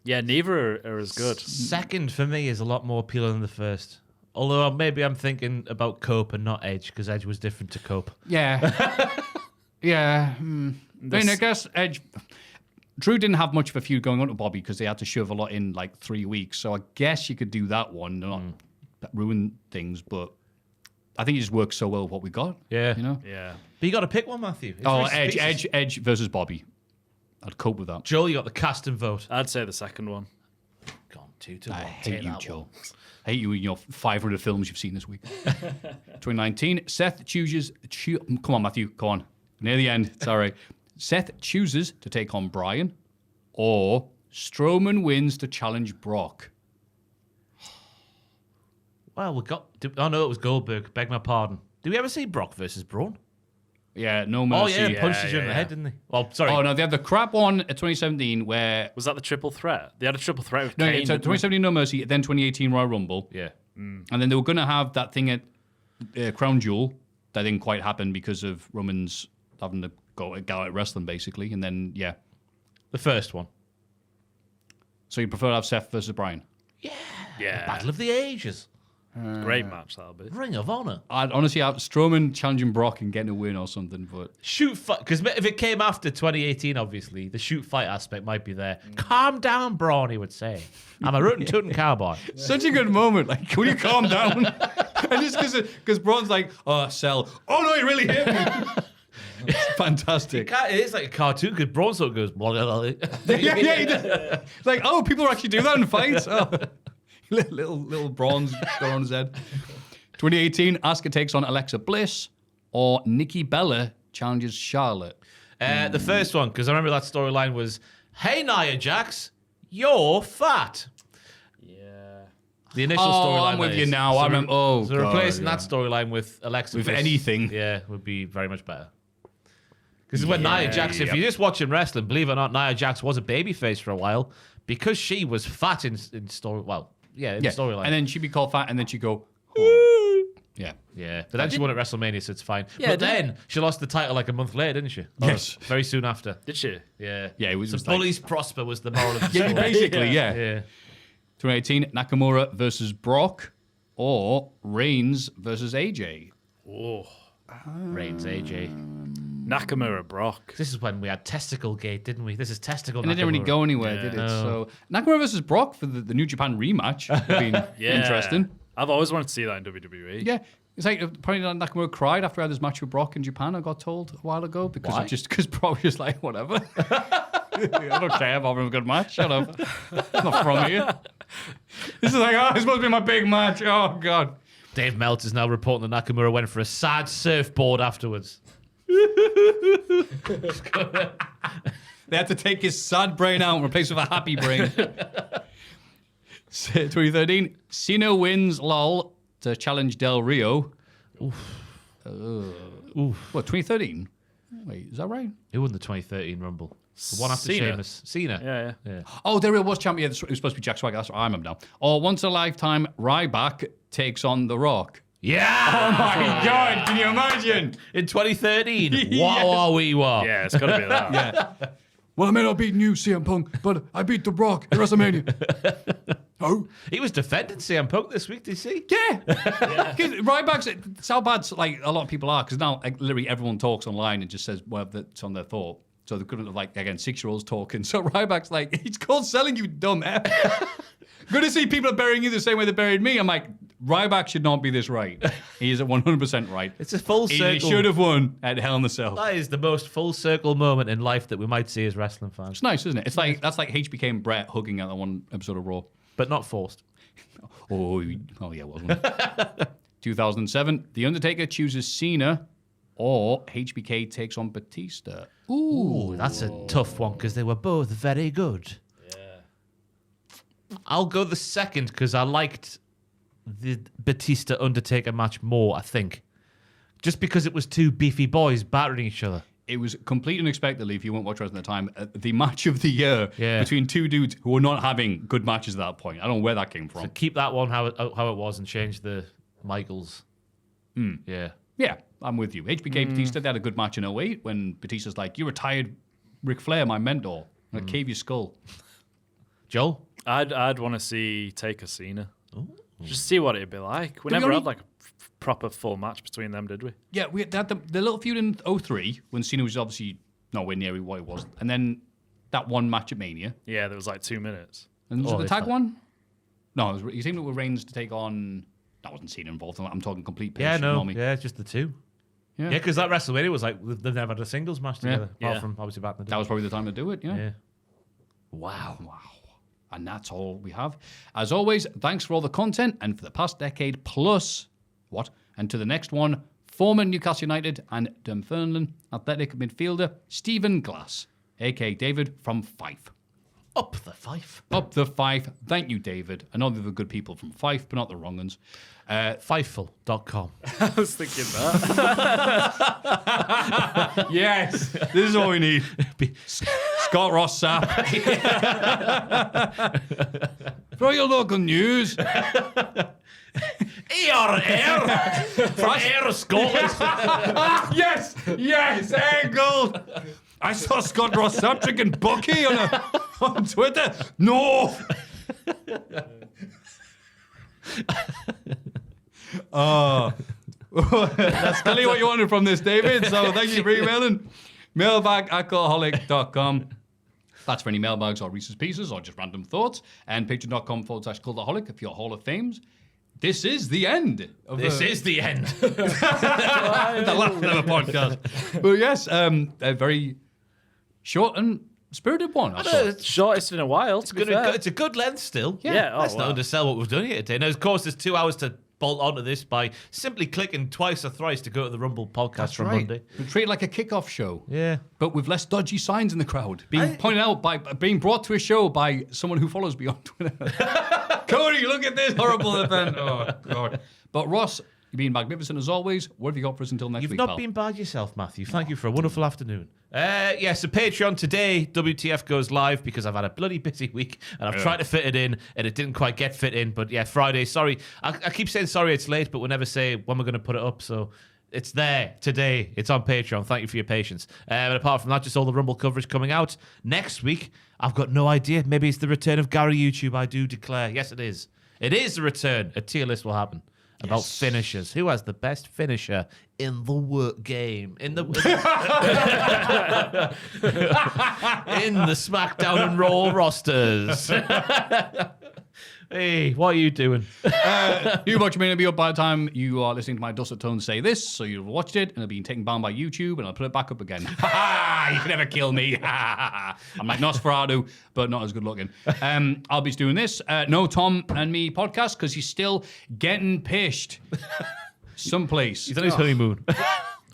Yeah, neither are as good. Second for me is a lot more appealing than the first. Although maybe I'm thinking about Cope and not Edge, because Edge was different to Cope. Yeah. Yeah. I mean, I guess Edge... Drew didn't have much of a feud going on to Bobby because they had to shove a lot in like 3 weeks. So I guess you could do that one, not ruin things, but I think it just works so well with what we got. Yeah. You know? Yeah. But you got to pick one, Matthew. It's very spacious. Edge versus Bobby. I'd cope with that. Joel, you got the cast and vote. I'd say the second one. Gone 2-1. I hate Take you, that Joel. one. I hate you in your 500 films you've seen this week. 2019, Seth chooses... come on, Matthew. Come on. Near the end. It's all right. Seth chooses to take on Bryan, or Strowman wins to challenge Brock. Well, we got... Oh, no, it was Goldberg. Beg my pardon. Did we ever see Brock versus Braun? Yeah, No Mercy. Oh, yeah, punched you in the head, didn't they? Well, sorry. Oh, no, they had the crap one at 2017 where... Was that the triple threat? They had a triple threat with No, Kane. it's 2017 No Mercy, then 2018 Royal Rumble. Yeah. And then they were going to have that thing at Crown Jewel. That didn't quite happen because of Roman's having to go at wrestling, basically. And then, yeah. The first one. So you prefer to have Seth versus Bryan? Yeah. Battle of the Ages. Great match, that'll be. Ring of Honor. I'd honestly have Strowman challenging Brock and getting a win or something, but... Shoot fight. Because if it came after 2018, obviously, the shoot fight aspect might be there. Calm down, Braun, he would say. I'm a rootin' tootin' cowboy. Such a good moment. Like, will you calm down? And just because Braun's like, oh, sell. Oh, no, he really hit me. It's fantastic. It is like a cartoon because Braun sort of goes... yeah, he does. It's like, oh, people actually do that in fights? Oh. little Braun's going on his head. 2018, Asuka takes on Alexa Bliss, or Nikki Bella challenges Charlotte. The first one, because I remember that storyline was, hey, Nia Jax, you're fat. Yeah. The initial Oh, storyline. I'm with that you is. now. So I remember. Oh, so God, replacing yeah. that storyline with Alexa With Bliss, anything. yeah, would be very much better. Because when Nia Jax, if you're just watching wrestling, believe it or not, Nia Jax was a babyface for a while because she was fat in story. Well, in storyline. And then she'd be called fat, and then she'd go, oh. Yeah. Yeah, but then she won at WrestleMania, so it's fine. Yeah, but then she lost the title like a month later, didn't she? Yes. Or very soon after. Did she? Yeah. Yeah, it was So just like- bullies prosper was the moral of the Yeah, story. basically, yeah. Yeah. 2018, Nakamura versus Brock, or Reigns versus AJ. Oh. Reigns, AJ. Nakamura Brock. This is when we had Testicle Gate, didn't we? This is Testicle And it didn't really Nakamura. go anywhere, did it? So Nakamura versus Brock for the New Japan rematch would have been interesting. I've always wanted to see that in WWE. Yeah. It's like apparently Nakamura cried after I had this match with Brock in Japan, I got told a while ago, because Brock was just like, whatever. I don't care if I'm having a good match. Shut up. I'm not from here. This is like, oh, it's supposed to be my big match. Oh, God. Dave Meltzer's now reporting that Nakamura went for a sad surfboard afterwards. They had to take his sad brain out and replace it with a happy brain. 2013, Cena wins LOL to challenge Del Rio. What, 2013? Wait, is that right? Who won the 2013 Rumble? The one after Cena. Sheamus. Cena. Yeah. Oh, Del Rio was champion. It was supposed to be Jack Swagger. That's what I remember now. Or once in a lifetime, Ryback takes on The Rock. Yeah! Oh my God, can you imagine? In 2013. Yes. Wow, we were. Yeah, it's got to be that. Yeah. Well, I may not beat you, CM Punk, but I beat The Rock at WrestleMania. Oh. He was defending CM Punk this week, did you see? Yeah. Ryback's, it's how bad like a lot of people are, because now like, literally everyone talks online and just says whatever that's on their thought. So they couldn't have, like, again, 6-year-olds talking. So Ryback's like, it's called selling, you dumb F. Good to see people are burying you the same way they buried me. I'm like, Ryback should not be this right. He is at 100% right. It's a full circle. He should have won at Hell in a Cell. That is the most full circle moment in life that we might see as wrestling fans. It's nice, isn't it? It's like, that's like HBK and Brett hugging out that one episode of Raw. But not forced. Oh yeah, wasn't it? 2007, The Undertaker chooses Cena, or HBK takes on Batista. Ooh, that's a tough one because they were both very good. I'll go the second because I liked the Batista Undertaker match more, I think. Just because it was two beefy boys battering each other. It was completely unexpectedly, if you weren't watching wrestling at the time, the match of the year Yeah. between two dudes who were not having good matches at that point. I don't know where that came from. So keep that one how it was and change the Michaels. Yeah. Yeah, I'm with you. HBK Batista, they had a good match in 08 when Batista's like, you retired Ric Flair, my mentor. I'm going to cave your skull. Joel? I'd want to see Taker Cena. Just see what it'd be like. We To be never honest- had like a proper full match between them, did we? Yeah, we had the little feud in 03 when Cena was obviously nowhere near what he was. And then that one match at Mania. Yeah, there was like 2 minutes. And was Oh, it the it's tag that. one? No, it was, you teamed up with Reigns to take on... That wasn't Cena involved. I'm talking complete pace. Yeah, you know no. what I mean? Yeah, just the two. Yeah. Yeah, because that WrestleMania was like, they've never had a singles match together. Yeah. Apart from obviously back in the day. That was probably the time to do it, yeah. Yeah. Wow. And that's all we have. As always, thanks for all the content and for the past decade plus. What? And to the next one, former Newcastle United and Dunfermline athletic midfielder Stephen Glass, a.k.a. David from Fife. Up the Fife. Up the Fife. Thank you, David. I know they're the good people from Fife, but not the wrong ones. Fifeful.com. I was thinking that. Yes, this is all we need. Scott Ross Sapp. For your local news. Air from Air Scotland. Yes, Air Gold. I saw Scott Ross Sapp drinking Bucky on Twitter. No. That's clearly what you wanted from this, David. So thank you for emailing. Mailbag@cultaholic.com. That's for any mailbags or Reese's Pieces or just random thoughts. And patreon.com/cultaholic if you're Hall of Fames. This is the end. This is the end. the last ever podcast. But yes, a very short and spirited one. I thought. Shortest in a while. It's a good length still. Yeah. Let's not undersell what we've done here today. Now, of course, there's 2 hours to bolt onto this by simply clicking twice or thrice to go to the Rumble podcast from Monday. We treat it like a kickoff show. Yeah. But with less dodgy signs in the crowd. Being pointed out by being brought to a show by someone who follows me on Twitter. Cody, look at this horrible event. Oh, God. But Ross, you've been magnificent as always. What have you got for us until next You've week, not pal? been bad yourself, Matthew. Thank you for a wonderful afternoon. So Patreon today, WTF goes live because I've had a bloody busy week and I've tried to fit it in and it didn't quite get fit in. But yeah, Friday, sorry. I keep saying sorry it's late, but we never say when we're going to put it up. So it's there today. It's on Patreon. Thank you for your patience. And apart from that, just all the Rumble coverage coming out. Next week, I've got no idea. Maybe it's the return of Gary YouTube, I do declare. Yes, it is. It is the return. A tier list will happen. About finishers. Who has the best finisher in the work game? In the in the SmackDown and Raw rosters. Hey, what are you doing? You watch may not be up by the time you are listening to my dulcet tones say this, so you've watched it and it'll be taken down by YouTube and I'll put it back up again. Ha ha! You can never kill me. I'm like Nosferatu, but not as good looking. I'll be doing this. No Tom and me podcast because he's still getting pished someplace. He's on his honeymoon.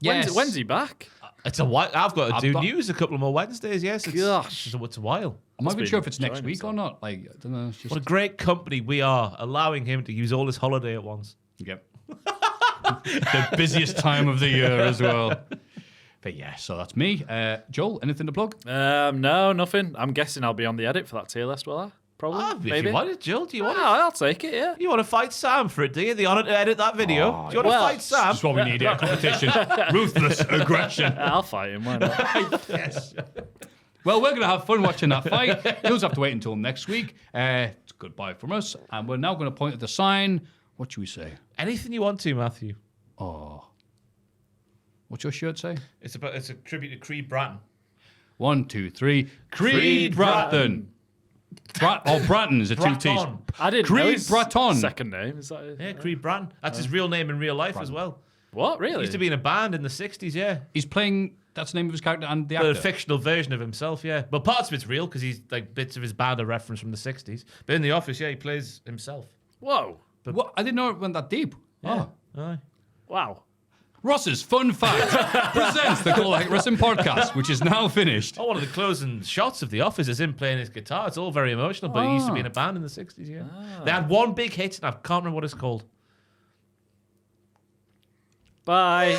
Yes. When's he back? It's a while. I've got to do got- news a couple of more Wednesdays. Yes, Gosh. it's a while. I'm not even been sure if it's next enjoying week or himself. not. Like, I don't know. It's just... What a great company we are, allowing him to use all his holiday at once. Yep. The busiest time of the year as well. But yeah, so that's me. Joel, anything to plug? No, nothing. I'm guessing I'll be on the edit for that tier list, will I? Probably. If maybe. you want it, Jill, do you want it? I'll take it, yeah. You want to fight Sam for it, do you? The honour to edit that video. Do you want to fight Sam? That's what we need here, competition. Ruthless aggression. I'll fight him, why not? Yes. Well, we're going to have fun watching that fight. You'll have to wait until next week. It's goodbye from us. And we're now going to point at the sign. What should we say? Anything you want to, Matthew. Oh. What's your shirt say? It's a tribute to Creed Bratton. 1, 2, 3. Creed Bratton. Bratton is a 2 T's. Bratton. I didn't Creed know his Bratton. second name. Is that it? Yeah, Creed Bratton. That's his real name in real life as well. What, He really? used to be in a band in the 60s, yeah. He's playing, that's the name of his character and the actor. The fictional version of himself, yeah. But parts of it's real because he's like bits of his band are referenced from the 60s. But in The Office, yeah, he plays himself. Whoa. What? I didn't know it went that deep. Yeah. Oh. Aye. Wow. Ross's Fun Fact presents the Cultaholic Wrestling Podcast, which is now finished. Oh, one of the closing shots of The Office is him playing his guitar. It's all very emotional, but he used to be in a band in the 60s, yeah. They had one big hit, and I can't remember what it's called. Bye.